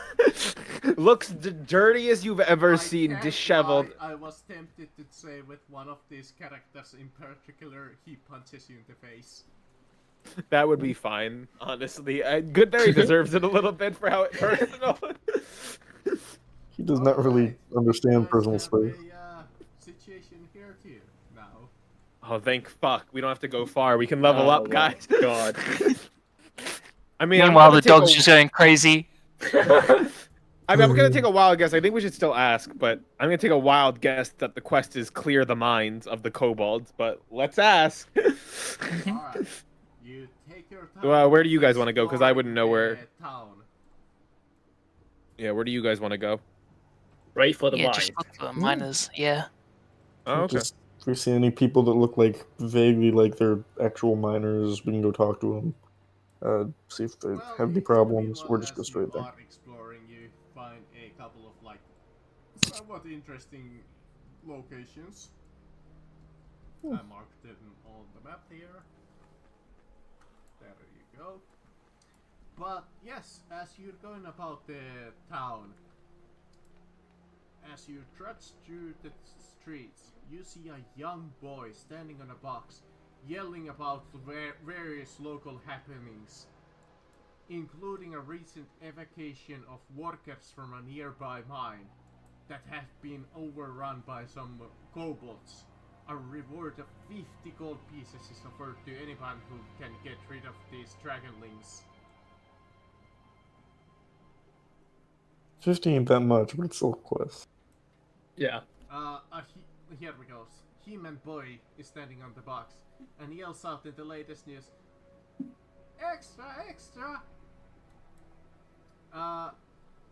looks the dirtiest you've ever seen, disheveled. I was tempted to say with one of these characters in particular, he punches you in the face. That would be fine, honestly. Goodberry deserves it a little bit for how personal. He does not really understand personal space. Situation here too now. Oh, thank fuck. We don't have to go far. We can level up, guys. God. I mean, Meanwhile, the dog's just going crazy. I mean, I'm gonna take a wild guess. I think we should still ask, but I'm gonna take a wild guess that the quest is clear the minds of the kobolds. But let's ask. Alright. You take your time. Well, where do you guys want to go? Because I wouldn't know exploring where. the town. Yeah, where do you guys want to go? Right for the Yeah, mine. just look for miners. Yeah. Oh, okay. Just, if we see any people that look like vaguely like they're actual miners, we can go talk to them. See if they Well, have any it's problems, pretty well or just go as straight you there. are exploring, you find a couple of like somewhat interesting locations. I marked them on the map here. There you go. But yes, as you're going about the town, as you trudge through the streets, you see a young boy standing on a box, yelling about various local happenings, including a recent evacuation of workers from a nearby mine that have been overrun by some kobolds. A reward of 50 gold pieces is offered to anyone who can get rid of these dragonlings. 50 ain't that much, but it's still a quest. Yeah. Here we go. He-Man boy is standing on the box and yells out in the latest news, "Extra, extra!"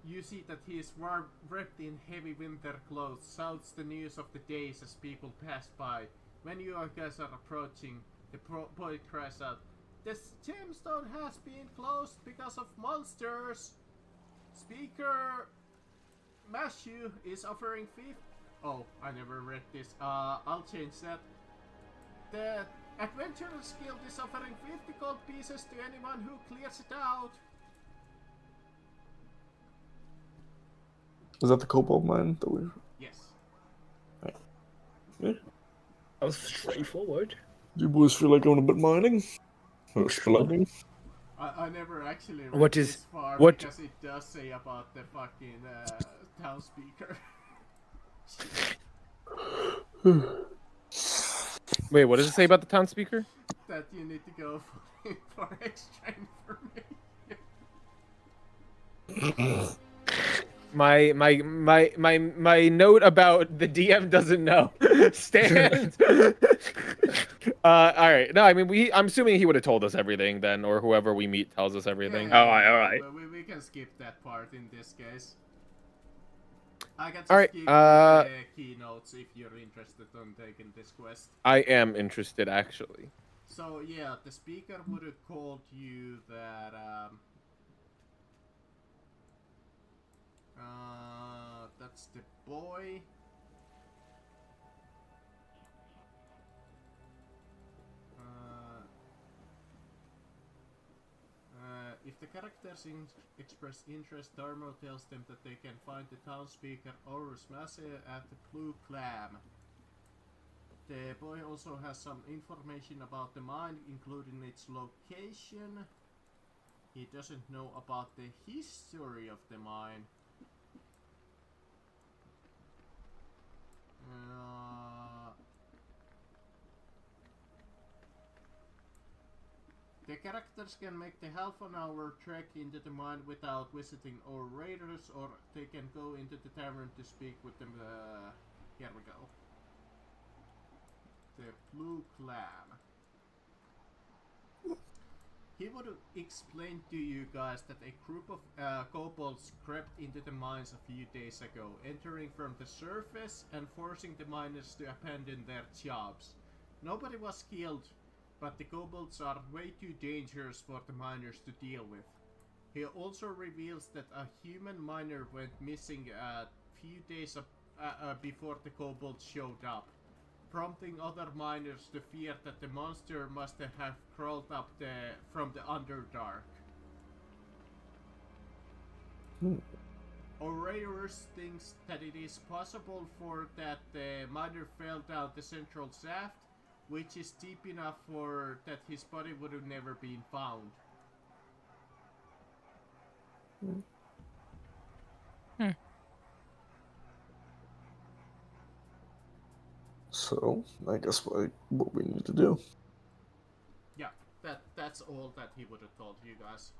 You see that he is wrapped in heavy winter clothes, shouts the news of the days as people pass by. When you guys are approaching, the boy cries out, "The gemstone has been closed because of monsters! Speaker Matthew is offering 50." Oh, I never read this. I'll change that. The Adventurers Guild is offering 50 gold pieces to anyone who clears it out. Is that the kobold mine that we? Yes. Yeah. That was straightforward. Do you boys feel like going a bit mining? Or spelunking? I never actually read What is- this far what- because it does say about the fucking town speaker. Wait, what does it say about the town speaker? That you need to go for extra information. My note about the DM doesn't know stands. All right. No, I mean I'm assuming he would have told us everything then, or whoever we meet tells us everything. Yeah, Alright. We can skip that part in this case. I can just Alright, give you the keynotes if you're interested in taking this quest. I am interested actually. So yeah, the speaker would have called you that that's the boy. If the characters express interest, Darmo tells them that they can find the town speaker or smash it at the Blue Clam. The boy also has some information about the mine, including its location. He doesn't know about the history of the mine. The characters can make the half-an-hour trek into the mine without visiting all raiders, or they can go into the tavern to speak with them. Here we go. The Blue Clam. He would explain to you guys that a group of kobolds crept into the mines a few days ago, entering from the surface and forcing the miners to abandon their jobs. Nobody was killed, but the kobolds are way too dangerous for the miners to deal with. He also reveals that a human miner went missing a few days before the kobolds showed up, prompting other miners to fear that the monster must have crawled up from the Underdark. Orators thinks that it is possible for that the miner fell down the central shaft, which is deep enough for that his body would have never been found. So, I guess what we need to do. Yeah, that's all that he would have told you guys.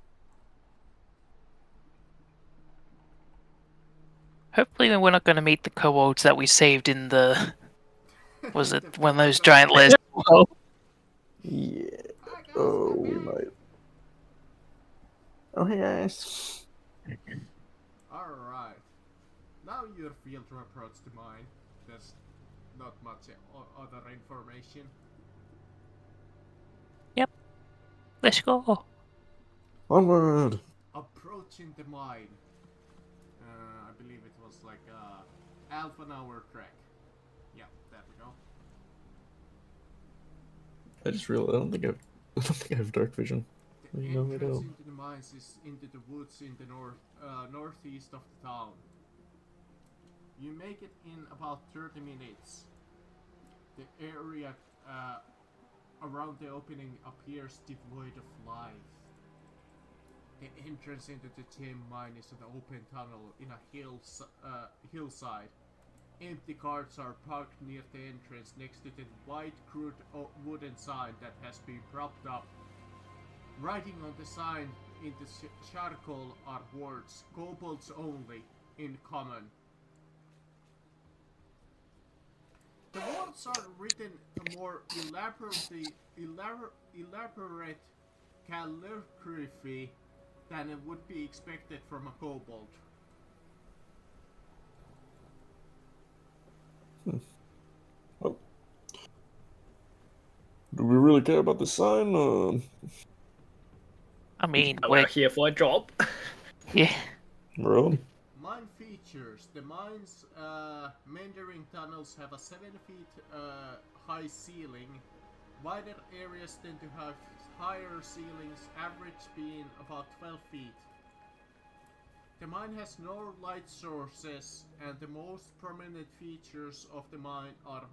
Hopefully we're not going to meet the kobolds that we saved in the... Was it The one of those fuck giant up. layers? Oh, Yeah. Hi, guys, Oh, I'm we back. might. Oh, hey guys. Alright. Now you're free to approach the mine. There's not much other information. let's go. Onward. Approaching the mine. I believe it was like a half an hour trek. Yeah, there we go. I just realized I don't think I have dark vision. The You know me entrance though. into the mines is into the woods in the northeast of the town. You make it in about 30 minutes. The area around the opening appears devoid of life. The entrance into the gem mine is an open tunnel in a hillside. Empty carts are parked near the entrance next to the white crude wooden sign that has been propped up. Writing on the sign in the charcoal are words "kobolds only" in common. The words are written a more elaborate calligraphy than it would be expected from a kobold. Well, do we really care about the sign? I mean, We're here for a job. yeah. Really? Mine features. The mine's meandering tunnels have a 7 feet high ceiling. Wider areas tend to have higher ceilings, average being about 12 feet. The mine has no light sources, and the most prominent features of the mine are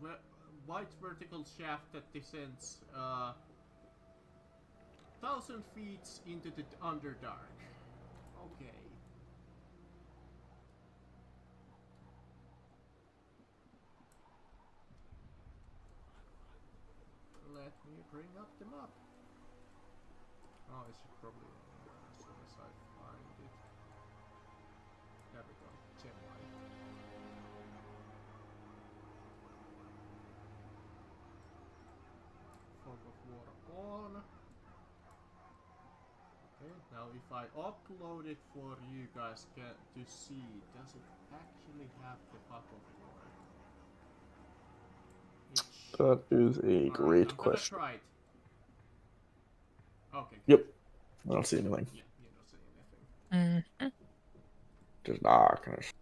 wide vertical shaft that descends 1,000 feet into the Underdark. Okay. Let me bring up the map. Oh, I should probably as soon as I find it. There we go. Gem line. Fog of War on. Okay, now if I upload it for you guys to see, does it actually have the Fog of War? That is a great I'm question. gonna try it. Okay. Yep. I don't see anything. Yeah, you don't see anything. Mm-hmm. Just darkness.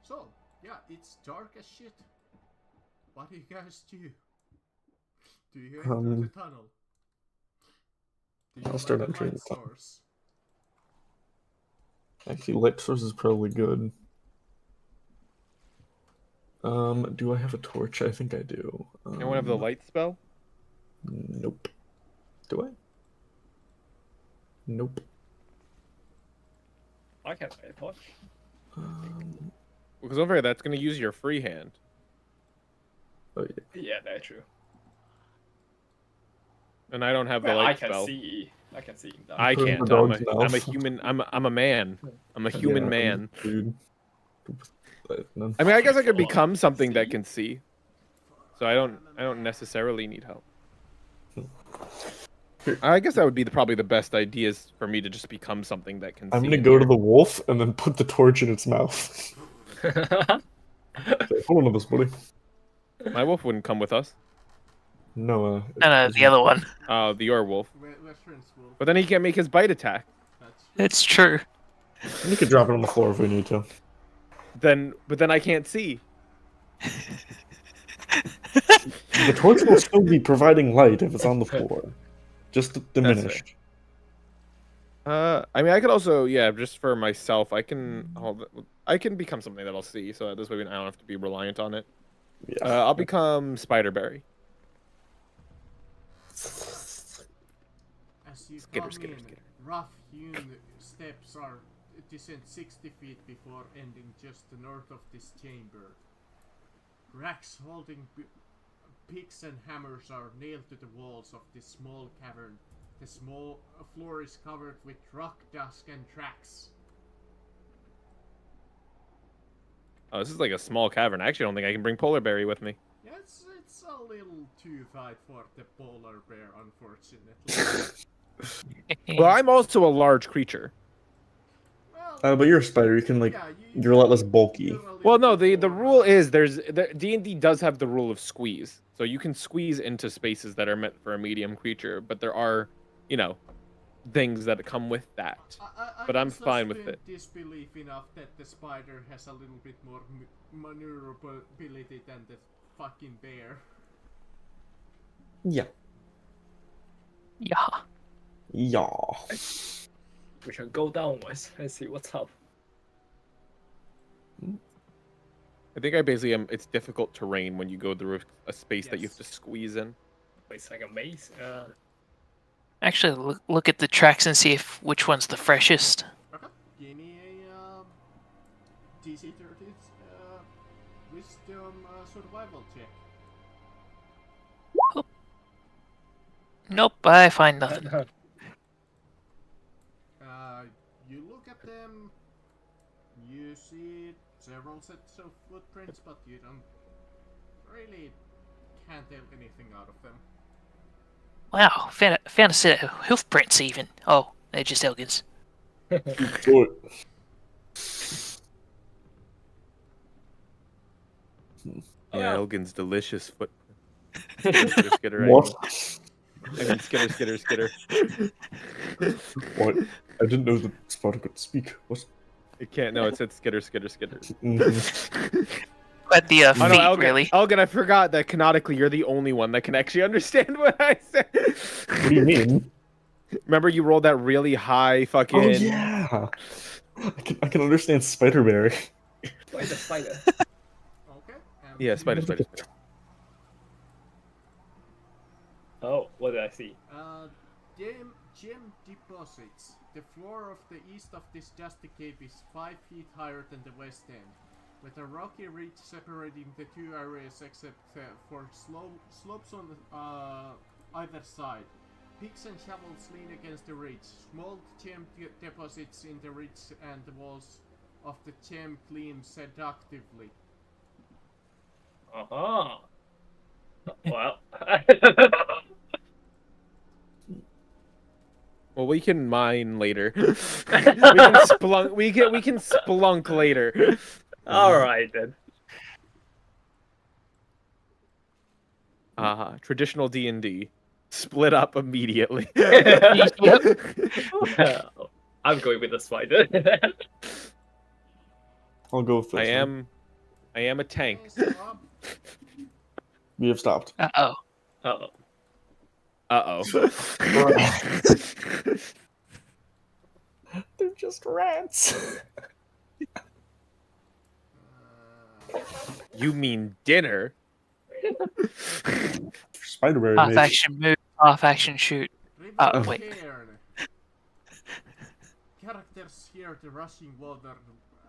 So, yeah, it's dark as shit. What do you guys do? Do you enter the tunnel? Do you I'll start light a entering light the tunnel. source? Actually, light source is probably good. Do I have a torch? I think I do. Anyone have the light spell? Nope. Do I? Nope. I can't play a torch. Because over here, that's going to use your free hand. Oh yeah. Yeah, that's true. And I don't have the Well, I light can spell. see. I can see. That. I Put it in can't. the I'm dog's a mouth. human. I'm a man. I'm a human Yeah, man. Dude. I mean, I guess I could become something that can see. So I don't necessarily need help. I guess that would be probably the best idea is for me to just become something that can see. I'm gonna in go to here. the wolf and then put the torch in its mouth. Say, hold on to this, buddy. My wolf wouldn't come with us. No, No, the other one. The your wolf. Western Wolf. But then he can't make his bite attack. That's true. It's true. We could drop it on the floor if we need to. But then I can't see. The torch will still be providing light if it's on the floor. Just diminished. I mean, I could also, yeah, just for myself, I can become something that I'll see, so this way I don't have to be reliant on it. Yeah. I'll become Spiderberry. As you Skitter, come skitter, in, skitter. rough-hewn steps are descend 60 feet before ending just north of this chamber. Racks holding picks and hammers are nailed to the walls of this small cavern The small floor is covered with rock dust and tracks. Oh, this is like a small cavern. I actually don't think I can bring Polar Berry with me. Yeah, it's a little too tight for the polar bear, unfortunately. Well, I'm also a large creature. Well, But you're a spider. You can yeah, you're a lot less bulky. you're a little Well, no, bit the more, rule is D&D does have the rule of squeeze. So you can squeeze into spaces that are meant for a medium creature, but there are, you know, things that come with that. But I'm fine with it. Disbelief enough that the spider has a little bit more maneuverability than the fucking bear. Yeah. Yeah. Yeah. We shall go downwards and see what's up. I think I basically am. It's difficult terrain when you go through a space that you have to Yes. squeeze in. It's like a maze. Actually, look at the tracks and see if which one's the freshest. Okay, give me a DC 30 wisdom survival check. Nope, I find nothing. You look at them, you see several sets of footprints, but you don't really can't tell anything out of them. Wow, found a set of hoof prints even. Oh, they're just Elgins. So, Yeah, Elgin's delicious foot. Skitter, skitter, what? I mean, skitter, skitter. What? I didn't know the spider could speak. What? It can't. No, it said skitter. Mhm. But the Oh feet, no, Elgin, really. Elgin, I forgot that canonically you're the only one that can actually understand what I said. What do you mean? Remember you rolled that really high fucking... Oh yeah. I can understand Spider-Berry. Spider. Okay. And Yeah, spider. Oh, what did I see? Gem deposits. The floor of the east of this dusty cave is 5 feet higher than the west end, with a rocky ridge separating the two areas except for slopes on either side. Picks and shovels lean against the ridge. Small gem deposits in the ridge and the walls of the gem gleam seductively. Uh-huh. Well. Well, we can mine later. we can splunk. We can splunk later. Alright then. Traditional D&D. Split up immediately. Well, I'm going with the spider. I'll go with this. I am a tank. Okay, stop. We have stopped. Uh-oh. Uh-oh. They're just rats. You mean dinner? Spider-Berry. Half mate. action move, half action shoot. River wait. Cairn. Characters hear the rushing water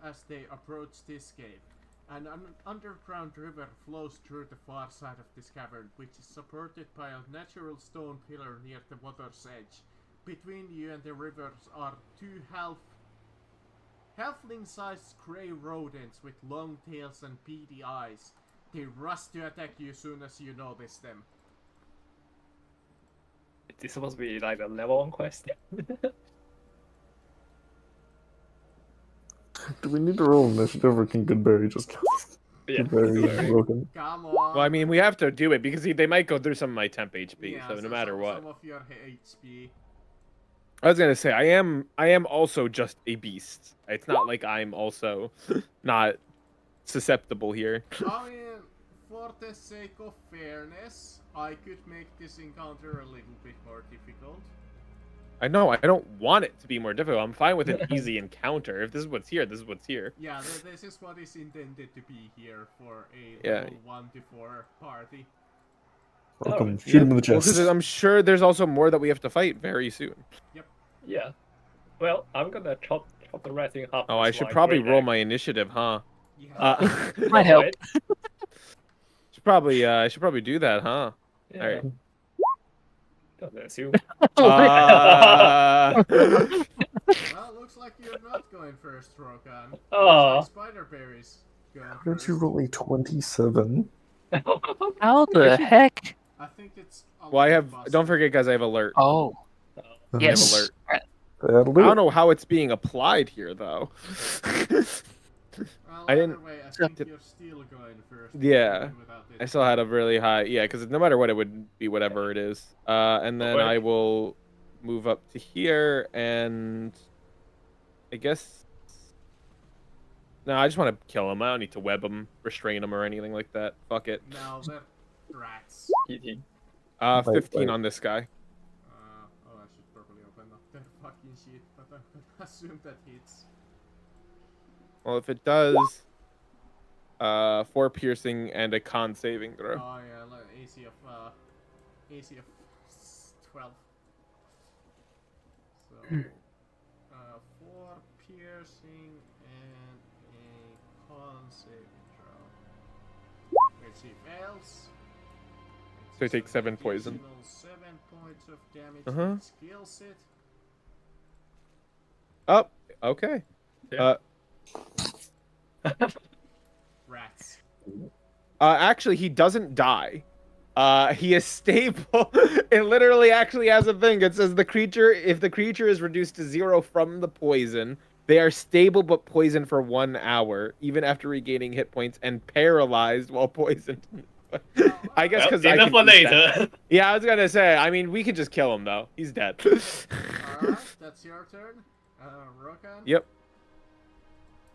as they approach this cave. An underground river flows through the far side of this cavern, which is supported by a natural stone pillar near the water's edge. Between you and the rivers are two halfling-sized grey rodents with long tails and beady eyes. They rush to attack you soon as you notice them. Is this supposed to be like a level 1 quest? Do we need to roll initiative or can Goodberry just kill Yeah. Goodberry is broken? Come on. Well, I mean, we have to do it because they might go through some of my temp HP. Yeah, so no matter what. Some of your HP. I was gonna say I am also just a beast. It's not like I'm also not susceptible here. I mean, for the sake of fairness, I could make this encounter a little bit more difficult. I know I don't want it to be more difficult. I'm fine with an easy encounter. If this is what's here, this is what's here. Yeah, this is what is intended to be here for a Yeah. level 1 to 4 party. Welcome. Oh, Shoot him in the Well, 'cause chest. I'm sure there's also more that we have to fight very soon. Yeah. Well, I'm gonna chop the rat in half. Oh, I should probably roll my initiative, huh? Yeah. Might help. I should probably do that, huh? Yeah. All right. Don't assume. Well, looks like you're not going first, Rokan. Oh. Looks like Spiderberry's going How first. did you roll a 27? How the heck? I think it's. Well, I have. Don't forget, guys. I have alert. Oh, I have yes. alert. That'll I do don't it. know how it's being applied here, though. Well, I didn't- either way, I think you're still going first. Yeah. even without it. I still had a really high, yeah, because no matter what, it would be whatever it is. And then I will move up to here, and I guess. No, I just want to kill him. I don't need to web him, restrain him, or anything like that. Fuck it. No, they're rats. Easy. 15 wait. on this guy. Oh, I should probably open up their fucking sheet, but I'm gonna assume that hits. Well, if it does, 4 piercing and a con saving throw. Oh yeah, like AC of 12. So 4 piercing and a con saving throw. Which he fails. So he takes 7 poison. 7 points of damage. Uh-huh. Skills it. Oh, okay. Yeah. Rats. Actually, he doesn't die. He is stable. It literally actually has a thing. It says if the creature is reduced to 0 from the poison, they are stable but poisoned for 1 hour, even after regaining hit points, and paralyzed while poisoned. I guess because I enough can for use that. later. Yeah, I was gonna say. I mean, we could just kill him though. He's dead. Alright, that's your turn. Rokan? Yep.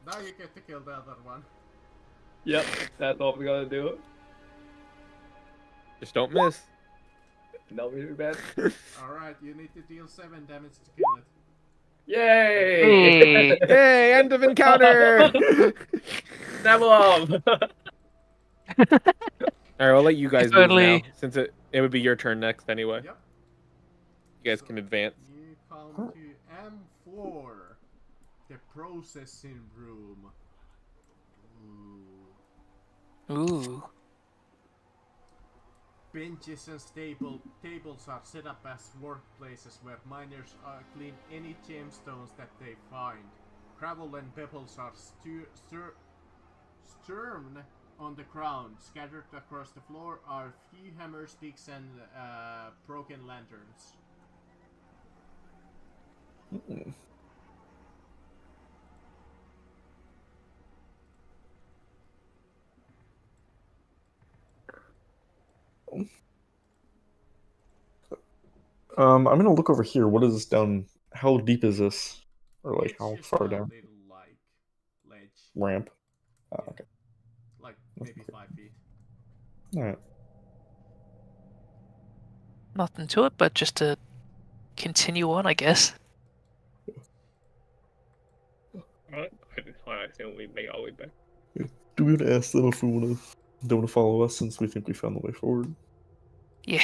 Now you get to kill the other one. Yep, that's what we gotta do. Just don't miss. No, really bad. Alright, you need to deal 7 damage to kill it. Yay! Hey, end of encounter. Level up! All right, I'll let you guys Totally. move now, since it would be your turn next anyway. Yep. You guys can advance. You come to M4, the processing room. Ooh. Ooh. Benches and tables are set up as workplaces where miners clean any gemstones that they find. Gravel and pebbles are strewn on the ground. Scattered across the floor are few hammer sticks and broken lanterns. I'm gonna look over here. What is this down? How deep is this? Or like It's how just far a down? little, like, ledge. Ramp. Oh, okay. Like maybe 5 feet. Alright. Nothing to it, but just to continue on, I guess. Alright, I assume we make our way back. Do we want to ask them if they want to follow us since we think we found the way forward? Yeah.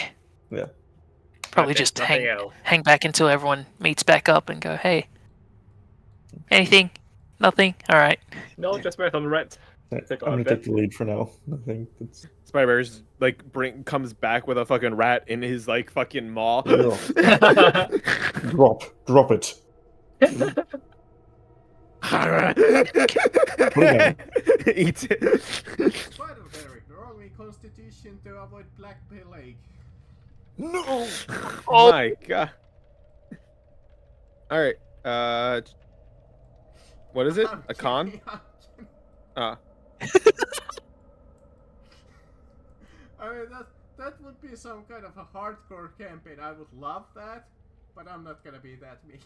Yeah. Probably There's just nothing else. hang back until everyone meets back up and go, hey. Anything? Nothing? Alright. No, just wait on the red. Alright, Take I'm our gonna bet. take the lead for now. I think that's. Spiderbear's like comes back with a fucking rat in his like fucking maw. Yeah. Drop it. Eats it. Spiderberry, roll me Constitution to avoid Black Plague. No. Oh my god. All right. What is it? I'm A con? kidding, I'm kidding. Ah. I mean, that would be some kind of a hardcore campaign. I would love that, but I'm not gonna be that mean.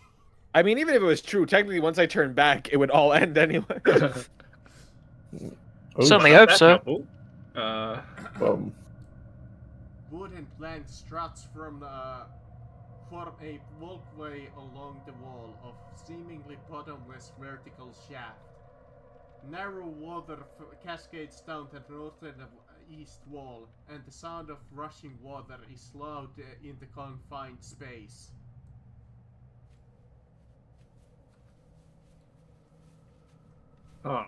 I mean, even if it was true, technically, once I turn back, it would all end anyway. Oh, Certainly hope That's so. helpful. Wooden plank struts form a walkway along the wall of seemingly bottomless vertical shaft. Narrow water cascades down the northern east wall, and the sound of rushing water is loud in the confined space. Oh.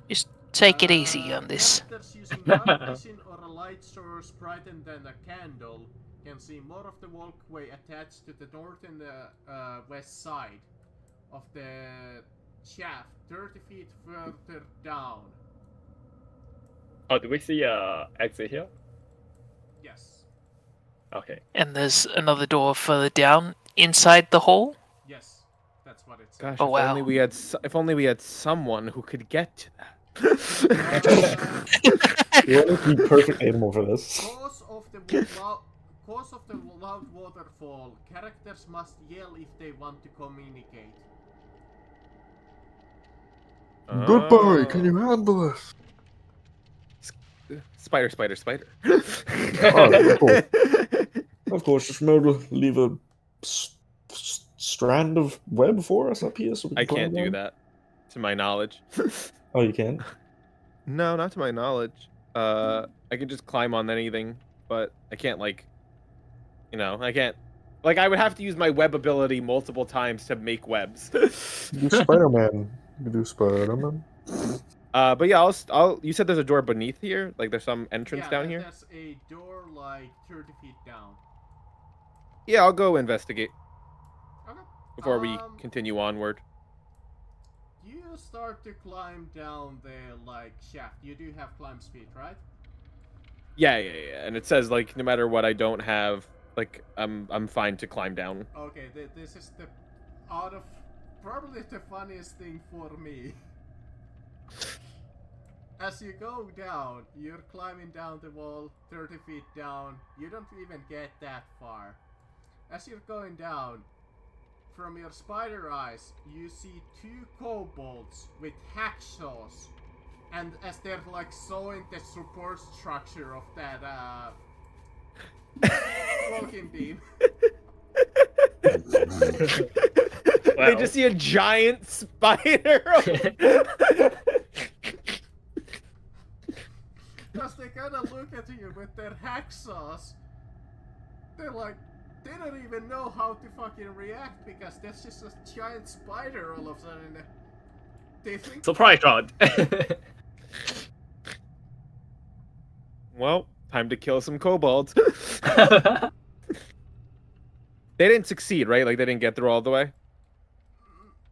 Just take it easy on this. Characters using dark vision or a light source brighter than a candle can see more of the walkway attached to the north and west side of the shaft, 30 feet further down. Oh, do we see exit here? Yes. Okay. And there's another door further down inside the hall. Yes, that's what it's. Gosh, Oh, if wow. only we had if only we had someone who could get to that. You're the perfect animal for this. Cause of the loud waterfall, characters must yell if they want to communicate. Goodbye, can you handle this? Spider, spider, spider. Alright, cool. Of course, just remember to leave a strand of web for us up here so we can I can't climb do down. that, to my knowledge. Oh, you can? No, not to my knowledge. I can just climb on anything, but I can't I can't. Like, I would have to use my web ability multiple times to make webs. You do Spider-Man. You do Spider-Man. But yeah, I'll. You said there's a door beneath here. Like, there's some entrance Yeah, down here. There's a door like 30 feet down. Yeah, I'll go investigate Okay. before we continue onward. You start to climb down the shaft. You do have climb speed, right? Yeah. And it says like no matter what, I don't have I'm fine to climb down. Okay, this is probably the funniest thing for me. As you go down, you're climbing down the wall, 30 feet down. You don't even get that far. As you're going down, from your spider eyes, you see two kobolds with hacksaws. And as they're sawing the support structure of that cloaking beam. They just see a giant spider. Because they kind of look at you with their hacksaws. They're they don't even know how to fucking react because there's just a giant spider all of a sudden. They think. Surprise round. Well, time to kill some kobolds. They didn't succeed, right? Like, they didn't get through all the way?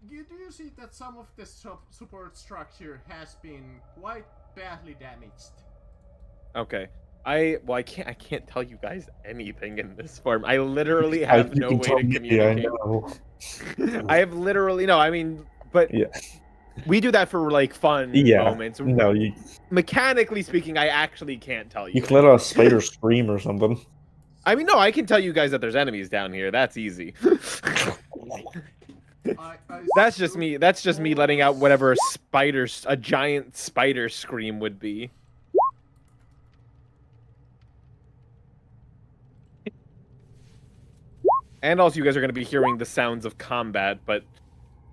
You do see that some of the support structure has been quite badly damaged. Okay. I can't tell you guys anything in this form. I literally have no way to communicate. I have literally no, I mean, but yeah. We do that for fun moments. No, mechanically speaking, I actually can't tell you. You can let a spider scream or something. I mean, no, I can tell you guys that there's enemies down here. That's easy. That's just me. That's just me letting out whatever a giant spider scream would be. And also, you guys are going to be hearing the sounds of combat, but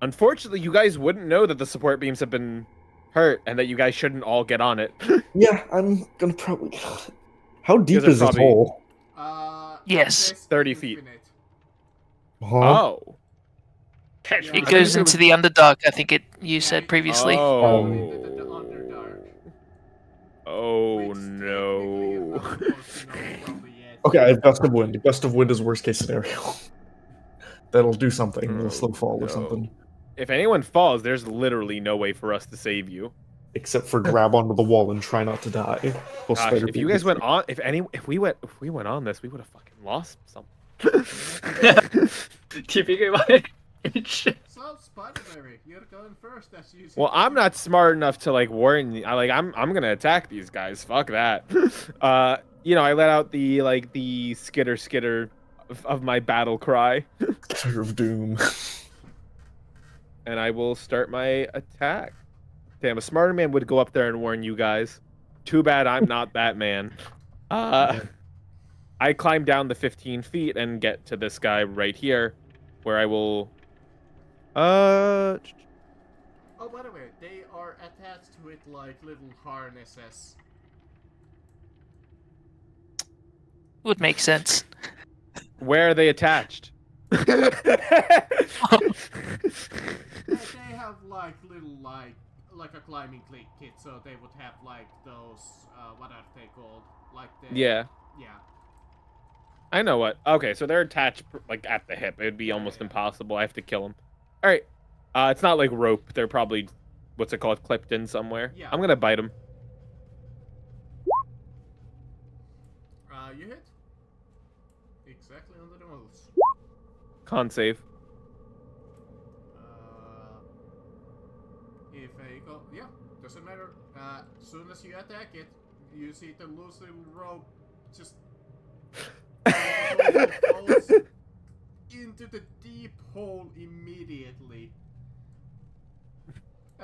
unfortunately, you guys wouldn't know that the support beams have been hurt and that you guys shouldn't all get on it. Yeah, I'm gonna probably. How deep guys are is this probably- hole? Yes. 30 feet. Infinite. Huh? Oh. It goes into the Underdark, I think you said previously. Oh. The Underdark. Oh Which no. technically is not close enough from the edge. Okay, I have gust of wind. Gust of wind is worst case scenario. That'll do something. Oh, a slow fall no. or something. If anyone falls, there's literally no way for us to save you. Except for grab onto the wall and try not to die. Well, Gosh, spider if you beam- guys went on, if we went on this, we would have fucking lost something. TPK. So, Spider-Berry, you're going first as you. Well, I'm not smart enough to warn you. I'm gonna attack these guys. Fuck that. I let out the skitter of my battle cry. Skitter of doom. And I will start my attack. Damn, a smarter man would go up there and warn you guys. Too bad I'm not that man. I climb down the 15 feet and get to this guy right here, where I will. Oh, by the way, they are attached with little harnesses. Would make sense. Where are they attached? They have little like a climbing kit, so they would have like those. What are they called? Like the. Yeah. Yeah. I know what. Okay, so they're attached like at the hip. It'd be almost impossible. I have to kill them. All right. It's not like rope. They're probably, what's it called, clipped in somewhere. Yeah. I'm gonna bite them. You hit. Exactly on the nose. Con save. If I go, yeah, doesn't matter. As soon as you attack it, you see the loose little rope just falls into the deep hole immediately.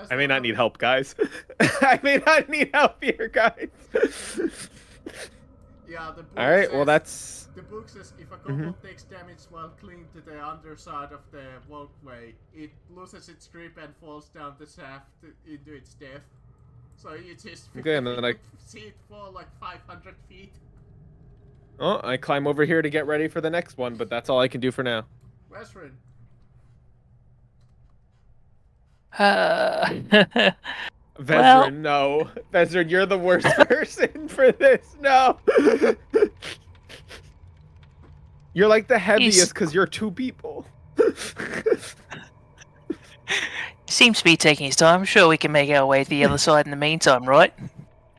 I may not need help, guys. I may not need help here, guys. Yeah, the book All right, says, well that's. the book says if a kobold takes damage while clinging to the underside of the walkway, it loses its grip and falls down the shaft into its death. So you just Okay, and then I see it fall like 500 feet. Oh, I climb over here to get ready for the next one, but that's all I can do for now. Westrin. Vezrin, no. Vezrin, you're the worst person for this. No. You're like the heaviest because you're two people. Seems to be taking his time. I'm sure we can make our way to the other side in the meantime, right?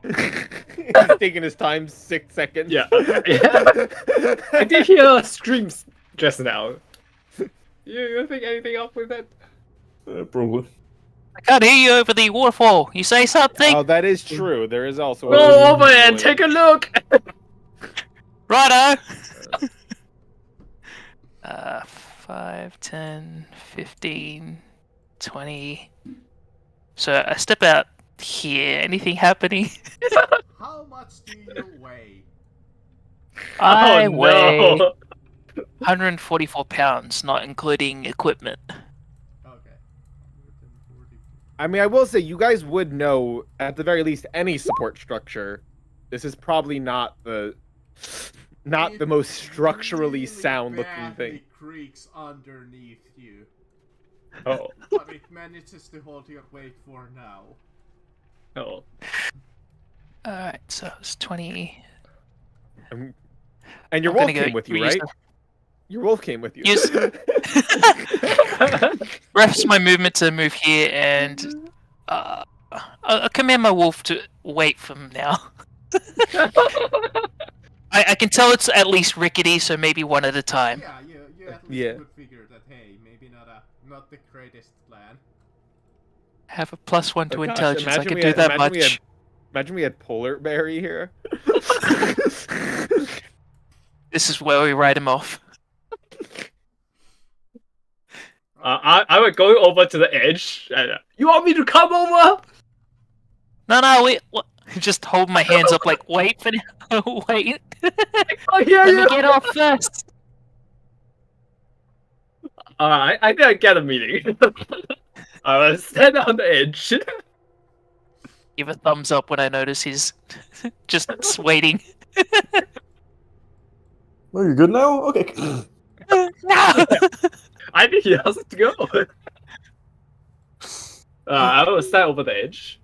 He's taking his time, 6 seconds. Yeah. Yeah. I did hear screams just now. You think anything up with that? Probably. I can't hear you over the waterfall. You say something? Oh, that is true. There is also. Go over and take a look. Righto! 5, 10, 15, 20. So I step out here. Anything happening? How much do you weigh? I Oh, weigh no. 144 pounds, not including equipment. Okay. 140. I mean, I will say you guys would know at the very least any support structure. This is probably not the most structurally really sound looking badly thing. creaks underneath you, Oh. but it manages to hold your weight for now. Oh. Alright, so it's 20. And your I'm wolf gonna go came with you, reuse right? the- Your wolf came with you. Yes. Refs my movement to move here, and I'll command my wolf to wait for him now. I can tell it's at least rickety, so maybe one at a time. Yeah, you at least Yeah. would figure that, hey, maybe not the greatest plan. Have a +1 to Oh, gosh, intelligence. I imagine could we do had- that imagine we much. Imagine we had Polar Berry here. This is where we write him off. I would go over to the edge. And, you want me to come over? No, wait. Just hold my hands up like, wait for wait. I hear Let me you. get off first. I think I get a meeting. I will stand on the edge. Give a thumbs up when I notice he's just waiting. Oh, you're good now? Okay. No! I think he has to go. I will stand over the edge.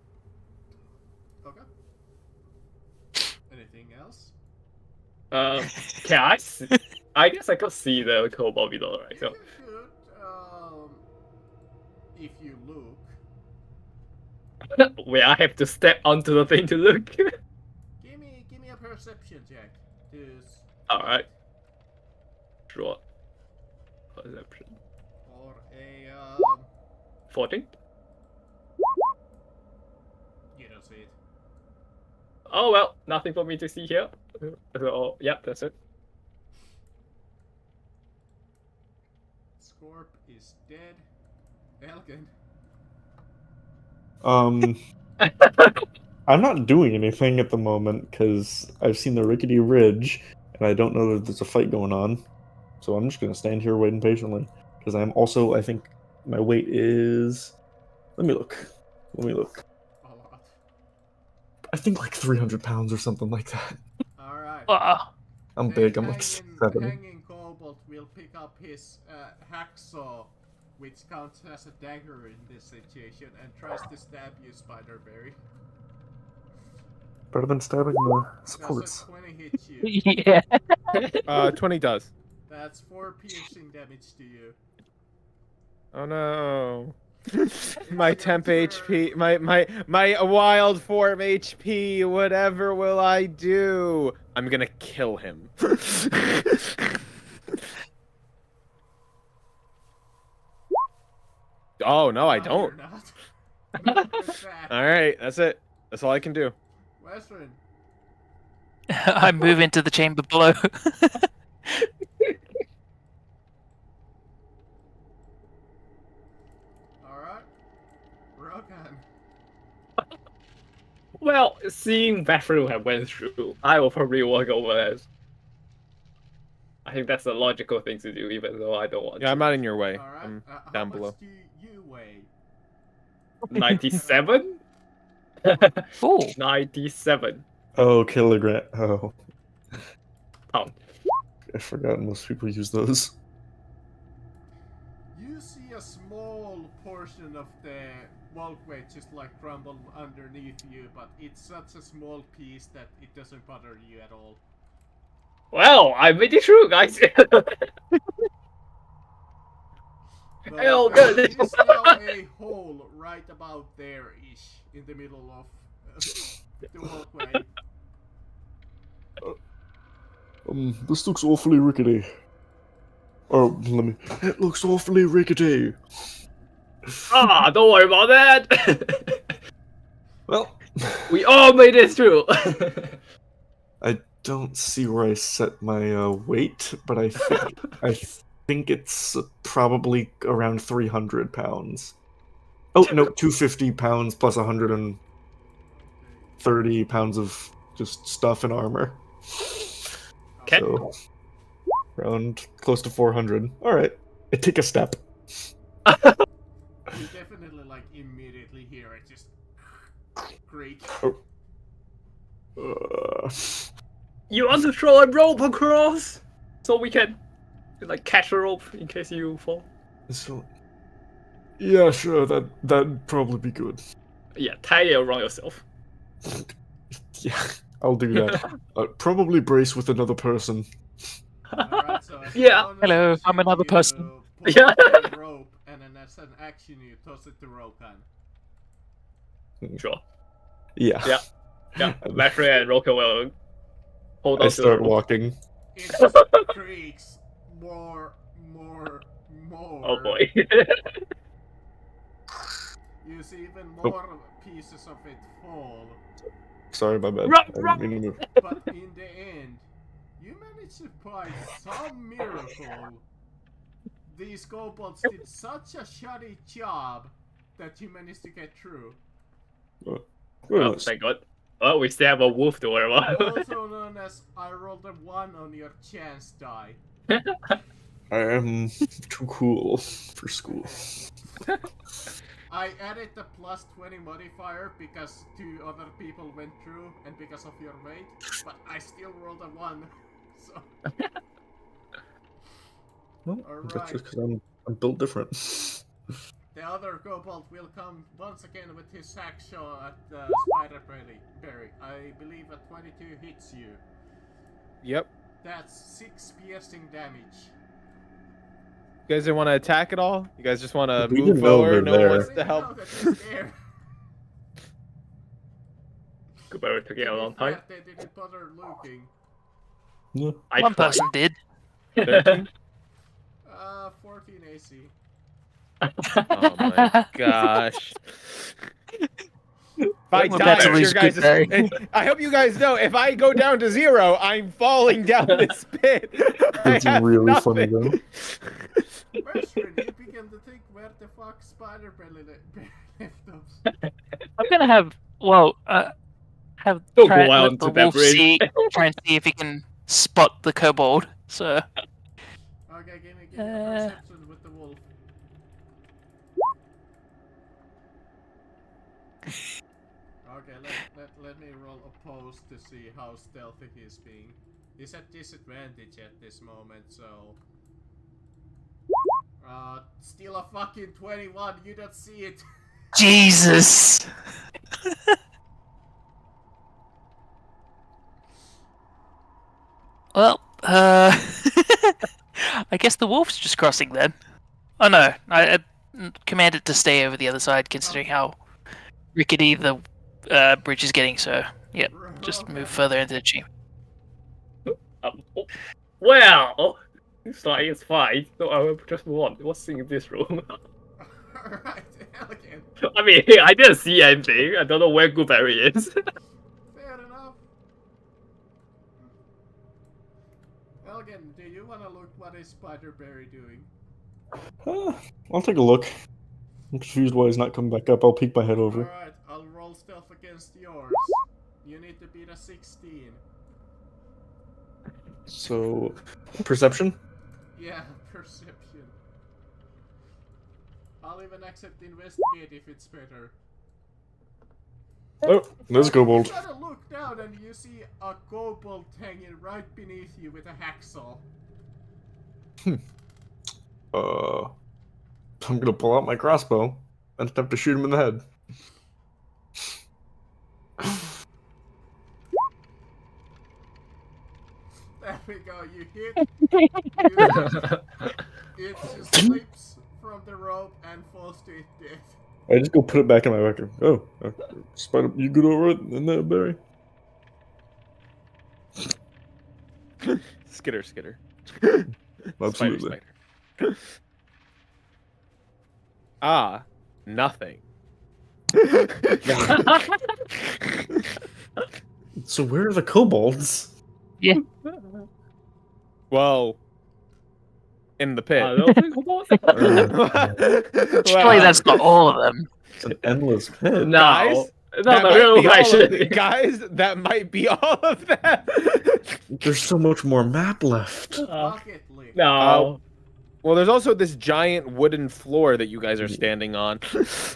Okay. Anything else? Can I see? I guess I could see the kobold below, right? So. You could, if you look. Wait, I have to step onto the thing to look. Give me a perception check. Alright. Sure. Perception. Or a 14? you don't see it. Oh well, nothing for me to see here. So, yep, that's it. Scorp is dead. Elgin. I'm not doing anything at the moment because I've seen the rickety ridge and I don't know that there's a fight going on. So I'm just gonna stand here waiting patiently because I'm also, I think my weight is. Let me look. A lot. I think like 300 pounds or something like that. Alright. I'm big. I'm like 7. Hanging kobold will pick up his hacksaw which counts as a dagger in this situation, and tries to stab you, Spiderberry. Better than stabbing the Does supports. a 20 hit you? Yeah. 20 does. That's 4 piercing damage to you. Oh no. It's My your temp turn. HP, my wild form HP, whatever will I do? I'm gonna kill him. Oh no, I No, don't. you're not. Not with that. Alright, that's it. That's all I can do. Western. I move into the chamber below. Alright. Rogan. Well, seeing Bathroom have went through, I will probably walk over as. I think that's the logical thing to do, even though I don't want Yeah, I'm to. not in your way. Alright. I'm How down much below. do you weigh? 97? Ooh. 97 Oh, kilogram. Oh, pound. I forgot most people use those. You see a small portion of the walkway just like crumble underneath you, but it's such a small piece that it doesn't bother you at all. Well, I made it through, guys. But Hell, there good. is now a hole right about there-ish in the middle of the walkway. This looks awfully rickety. Oh, It looks awfully rickety. Ah, don't worry about that. Well, We all made it through. I don't see where I set my weight, but I think it's probably around 300 pounds. Oh no, 250 pounds plus 130 pounds of just stuff and armor. Okay. So around close to 400. All right, I take a step. You definitely like immediately hear it just creak. You want to throw a rope across so we can like catch a rope in case you fall? So, yeah, sure, that'd probably be good. Yeah, tie it around yourself. Yeah, I'll do that. Probably brace with another person. Alright, so as a Yeah. bonus Hello, action, I'm another you person. pull Yeah. the rope, and then as an action you toss it to Rokan. Sure. Yeah. Yeah. Yeah, Mafre and Roka will hold I on to the start rope. walking. It just creaks more. Oh boy. You see even more pieces of it fall. Sorry, my bad. Run, I didn't run! mean to move. But in the end, you managed to find some miracle. These kobolds did such a shoddy job that you managed to get through. Very Oh, nice. thank God. Oh, we still have a wolf to worry about. Also known as I rolled a 1 on your chance die. I am too cool for school. I added the plus 20 modifier because 2 other people went through and because of your weight, but I still rolled a 1. So Well, Alright. that's just because I'm built different. the other kobold will come once again with his hacksaw at the Spiderberry. I believe a 22 hits you. Yep. That's 6 piercing damage. You guys didn't want to attack at all? You guys just want to We move didn't know forward? they're No one there. wants I to didn't know help. that he's there. Goodbye, we're taking a long time. They didn't bother looking. Yeah. I One tried. person did. 13? 14 AC. Oh my gosh. If I Well, die, that's at your least guys good, Barry. I hope you guys know, if I go down to 0, I'm falling down this pit. It's I have really funny nothing. though. Western, you begin to think where the fuck Spider-Belly left us. I'm gonna have have Don't try go and out let into the that wolf bridge. see, try and see if he can spot the kobold. So Okay, give me a perception with the wolf. Okay, let me roll opposed to see how stealthy he's being. He's at disadvantage at this moment, so... Still a fucking 21. You don't see it. Jesus. Well, I guess the wolf's just crossing then. Oh no, I command it to stay over the other side, considering how rickety the bridge is getting. So, yeah, just move further into the chamber. Well, it's fine. So I will just move on. What's in this room? Alright, Elgin. I mean, I didn't see anything. I don't know where Gooberry is. Fair enough. Elgin, do you want to look what is Spiderberry doing? I'll take a look. I'm confused why he's not coming back up. I'll peek my head over. Alright, I'll roll stealth against yours. You need to beat a 16. So, perception? Yeah, perception. I'll even accept investigate if it's better. Oh, there's a kobold. You gotta look down and you see a kobold hanging right beneath you with a hacksaw. I'm gonna pull out my crossbow and attempt to shoot him in the head. There we go, you hit. It just slips from the rope and falls to its death. I just go put it back in my record. Oh, Spider, you good over it in there, Barry? Skitter, skitter. Absolutely. Spider. Ah, nothing. So where are the kobolds? Well, in the pit. Surely that's not all of them. It's an endless pit. No. Guys, No, the real question. Guys, that might be all of them. There's so much more map left. Bucket list. No. Well, there's also this giant wooden floor that you guys are standing on.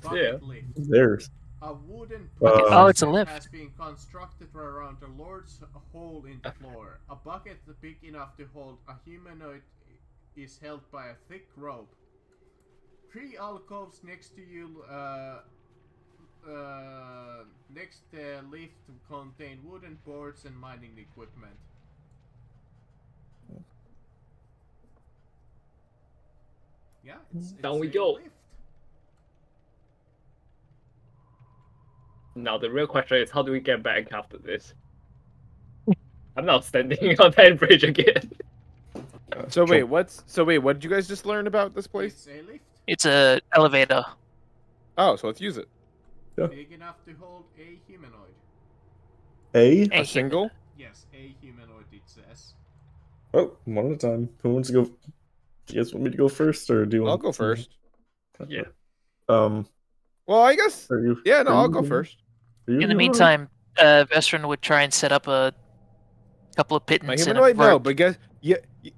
Bucket lift. There's. A wooden Oh, bucket it's a lift. has been constructed around a large hole in the floor. A bucket big enough to hold a humanoid is held by a thick rope. 3 alcoves next to you, next lift contain wooden boards and mining equipment. Yeah, it's Down we a go. lift. Now the real question is, how do we get back after this? I'm not standing on that bridge again. So wait, what did you guys just learn about this place? It's a lift. It's a elevator. Oh, so let's use it. Big enough to hold a humanoid. A? A A single? Yes, a humanoid it says. Oh, one at a time. Who wants to go? Do you guys want me to go first, or do you want? I'll go first. Yeah. Well, I guess. Are you? Yeah, no, are I'll you go gonna- first. are you In the gonna- meantime, Vestron would try and set up a couple of My pittance and a humanoid, no, rope. but guess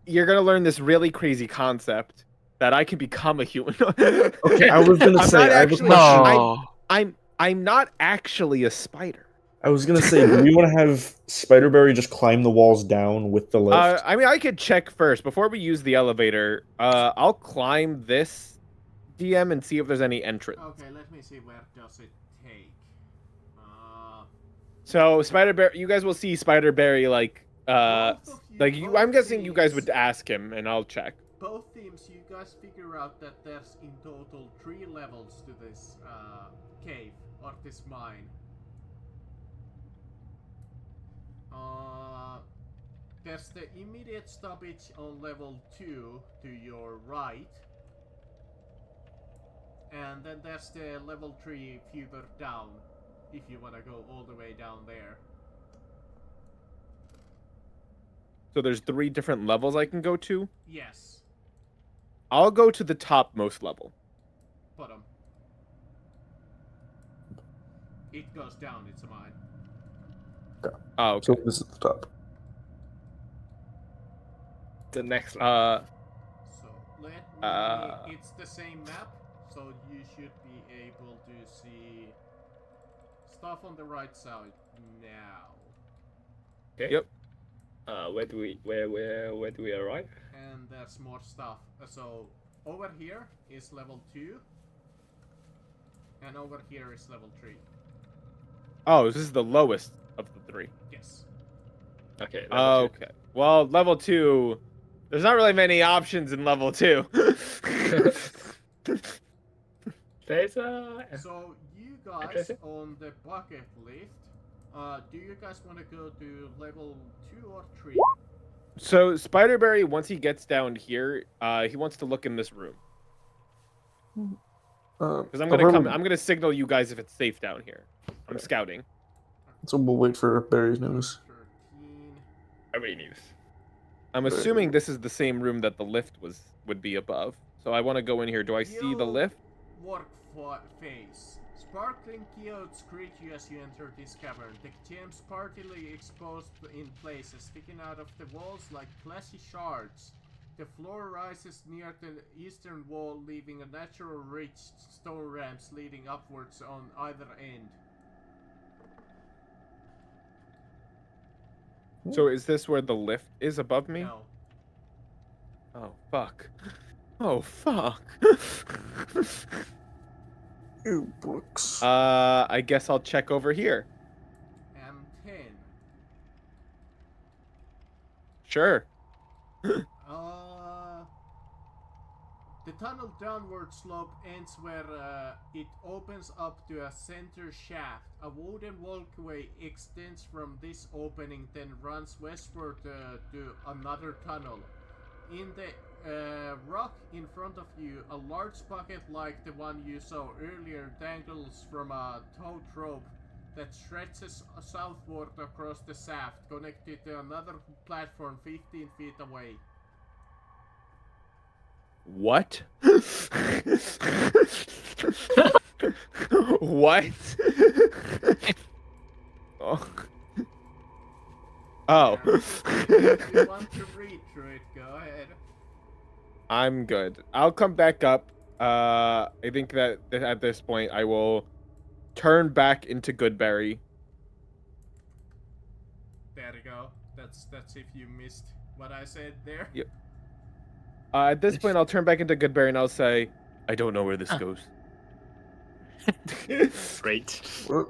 you're gonna learn this really crazy concept that I can become a humanoid. Okay, I was gonna I'm say, not I have a actually. No. I'm not actually a spider. I was gonna say, do we want to have Spiderberry just climb the walls down with the lift? I mean, I could check first before we use the elevator. I'll climb this DM and see if there's any entrance. Okay, let me see where does it take. So Spiderberry, you guys will see Spiderberry Both of you- like both I'm guessing you guys teams- would ask him, and I'll check. Both teams, you guys figure out that there's in total 3 levels to this cave or this mine. There's the immediate stoppage on level 2 to your right. And then there's the level 3 further down, if you want to go all the way down there. So there's 3 different levels I can go to. Yes, I'll go to the topmost level. bottom. It goes down, it's a mine. Oh, okay. So this is the top. The next one. So let me. It's the same map, so you should be able to see stuff on the right side now. Okay. Yep. Where do we arrive? And there's more stuff. So over here is level 2. And over here is level 3. Oh, this is the lowest of the 3. Yes. Okay. level two. Okay. Well, level 2. There's not really many options in level 2. There's a. So you guys Interesting. on the bucket lift, do you guys want to go to level 2 or 3? So Spiderberry, once he gets down here, he wants to look in this room. Because I'm gonna come. I'm gonna signal you guys if it's safe down here. I'm scouting. So we'll wait for Barry's news. 13. Every news. I'm assuming this is the same room that the lift would be above. So I want to go in here. Do I see the lift? Work phase. Sparkling geodes greet you as you enter this cavern. The gems partly exposed in places, sticking out of the walls like glassy shards. The floor rises near the eastern wall, leaving a natural ridge stone ramps leading upwards on either end. So is this where the lift is above me? No. Oh fuck. Oh fuck. Ew, Brooks. I guess I'll check over here. M10. Sure. The tunnel downward slope ends where it opens up to a center shaft. A wooden walkway extends from this opening, then runs westward to another tunnel. In the rock in front of you, a large bucket like the one you saw earlier dangles from a taut rope that stretches southward across the shaft, connected to another platform 15 feet away. What? What? Oh. Oh. If you want to read through it, go ahead. I'm good. I'll come back up. I think that at this point I will turn back into Goodberry. There you go. That's if you missed what I said there. Yep. At this point, I'll turn back into Goodberry and I'll say, I don't know where this goes. Great. What?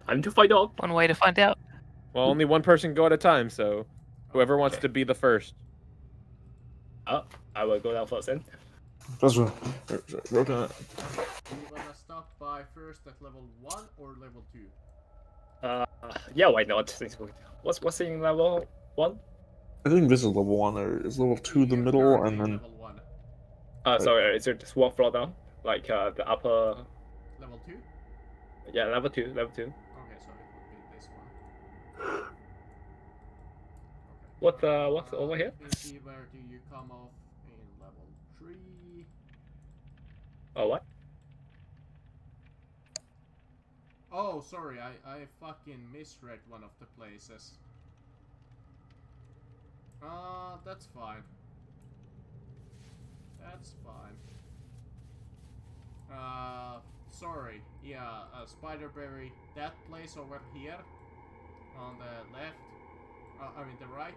Time to find out. One way to find out. Well, only one person can go at a time, so whoever wants Okay. to be the first. Oh, I will go down first then. That's what. Okay. Do you wanna stop by first at level 1 or level 2? Yeah, why not? What's in level 1? I think this is level 1, or is level 2 the You're middle, currently and then. level 1. Sorry, is it just one floor down? Like the upper? Level 2? Yeah, level 2. Okay, so it would be this one. Okay. What's over here? Let me see, where do you come off in level 3? Oh, what? Oh, sorry, I fucking misread one of the places. That's fine. That's fine. Sorry. Yeah, Spiderberry, that place over here, on the left, I mean the right,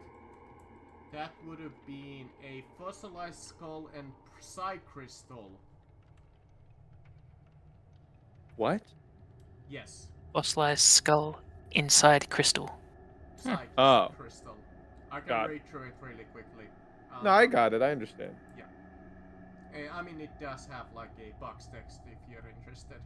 that would have been a fossilized skull and psi crystal. What? Yes. Fossilized skull inside crystal. Psi Oh. crystal. I can Got read through it really quickly. No, I got it. I understand. I mean, it does have like a box text if you're interested.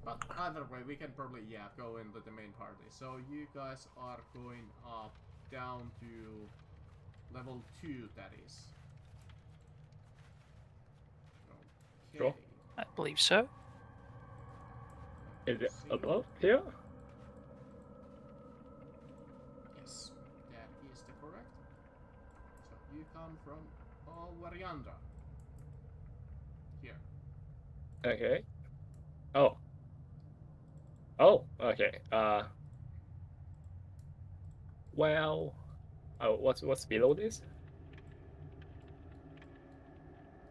But either way, we can probably, go into the main party. So you guys are going up down to level 2, that is. Okay. Sure. I believe so. Is it Let's see. above here? Yes, that is the correct. So you come from Varianda. Here. Okay. Oh. Oh, okay. Well. Oh, what's below this?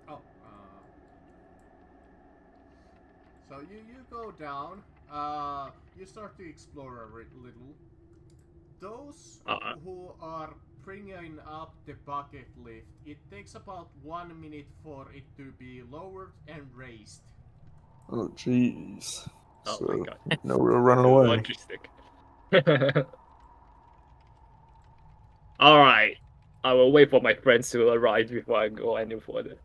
Oh, so you go down, you start to explore a little. Those Uh-uh. who are bringing up the bucket lift, it takes about 1 minute for it to be lowered and raised. Oh, jeez. Oh So, my god. no, we're running away. Logistic. Alright. I will wait for my friends to arrive before I go any further.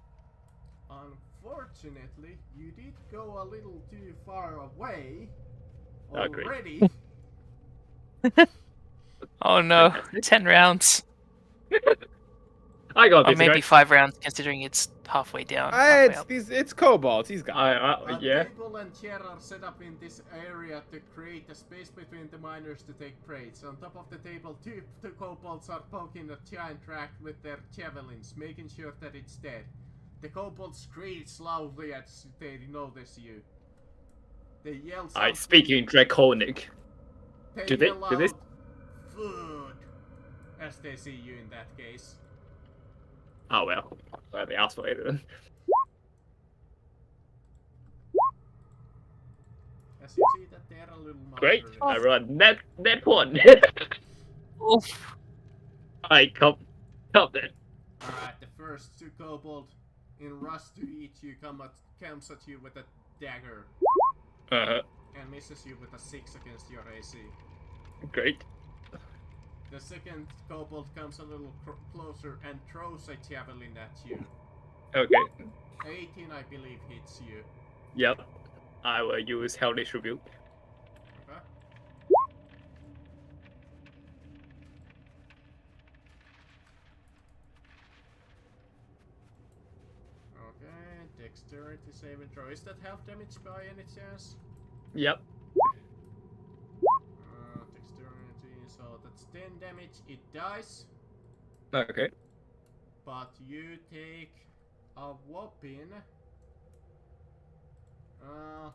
Unfortunately, you did go a little too far away Agreed. already. Oh no, 10 rounds. I got Or this, maybe guys. 5 rounds, considering it's halfway down. Halfway up. It's kobolds. He's got it. A Yeah. table and chair are set up in this area to create a space between the miners to take trades. On top of the table, two kobolds are poking a giant rat with their javelins, making sure that it's dead. The kobolds screech loudly as they notice you. They yell something. I speak in Draconic. Do they- yell do they- out, "Food," as they see you in that case. Oh well. Well, they asked for it then. As you see that they're a little Great. monitor. I run net one. Oof. Alright, come then. Alright, the first two kobold in rush to eat you comes at you with a dagger and misses you with a 6 against your AC. Great. The second kobold comes a little closer and throws a javelin at you. Okay. 18, I believe, hits you. Yep. I will use Hellish Tribute. Okay. Okay, dexterity saving throw. Is that half damage by any chance? Yep. Dexterity, so that's 10 damage. It dies, Okay. but you take a whopping.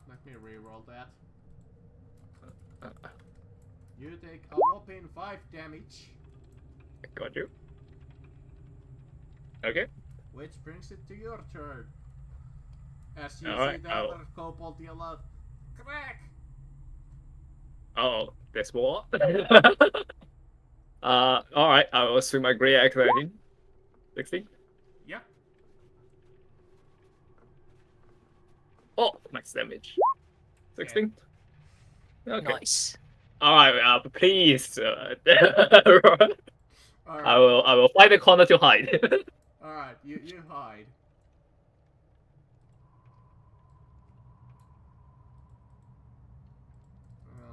Let me reroll that. You take a whopping 5 damage, Got you. Okay. which brings it to your turn. As you see Alright, the other kobold yell out, "Crack!" Oh, there's more. Alright, I will swing my Grey Axe again. 16. Yeah. Oh, max damage. 16. Okay. Nice. Alright, please. Alright. I will find a corner to hide. Alright, you hide.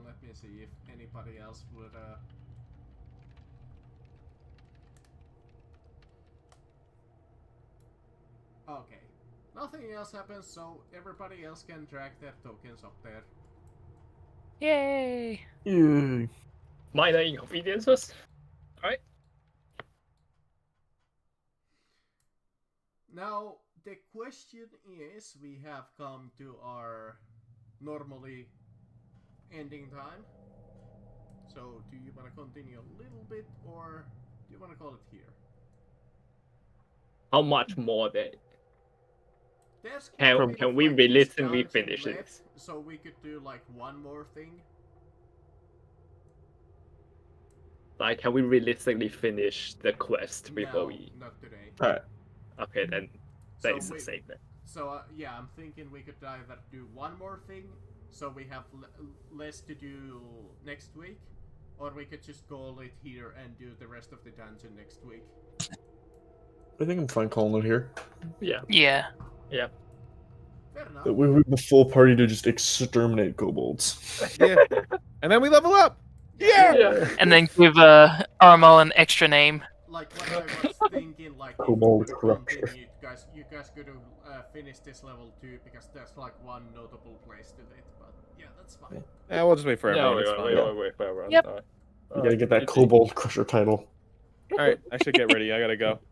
Let me see if anybody else would Okay. Nothing else happens, so everybody else can drag their tokens up there. Yay! Yay. Minor inconveniences. Alright. Now, the question is, we have come to our normally ending time. So, do you want to continue a little bit, or do you want to call it here? How much more there? There's Can- quite a bit can of, we like, realistically this dungeon finish left, this? So we could do like one more thing. Like, can we realistically finish the quest before No, we... not today. Alright. Okay, then So that is the we- same then. So yeah, I'm thinking we could either do one more thing, so we have less to do next week, or we could just call it here and do the rest of the dungeon next week. I think I'm fine calling it here. Yeah. Yeah. Fair enough. That we have the full party to just exterminate kobolds. Yeah. And then we level up. Yeah. And then give Armo an extra name. Like what I was thinking, like if Kobold we corruption. continued, you guys could finish this level 2 because there's like one notable place to it. But yeah, that's fine. Yeah, we'll just wait for Yeah, everyone. It's fine. wait for everyone. Yep. Alright. You gotta get that kobold crusher title. All right, I should get ready. I gotta go.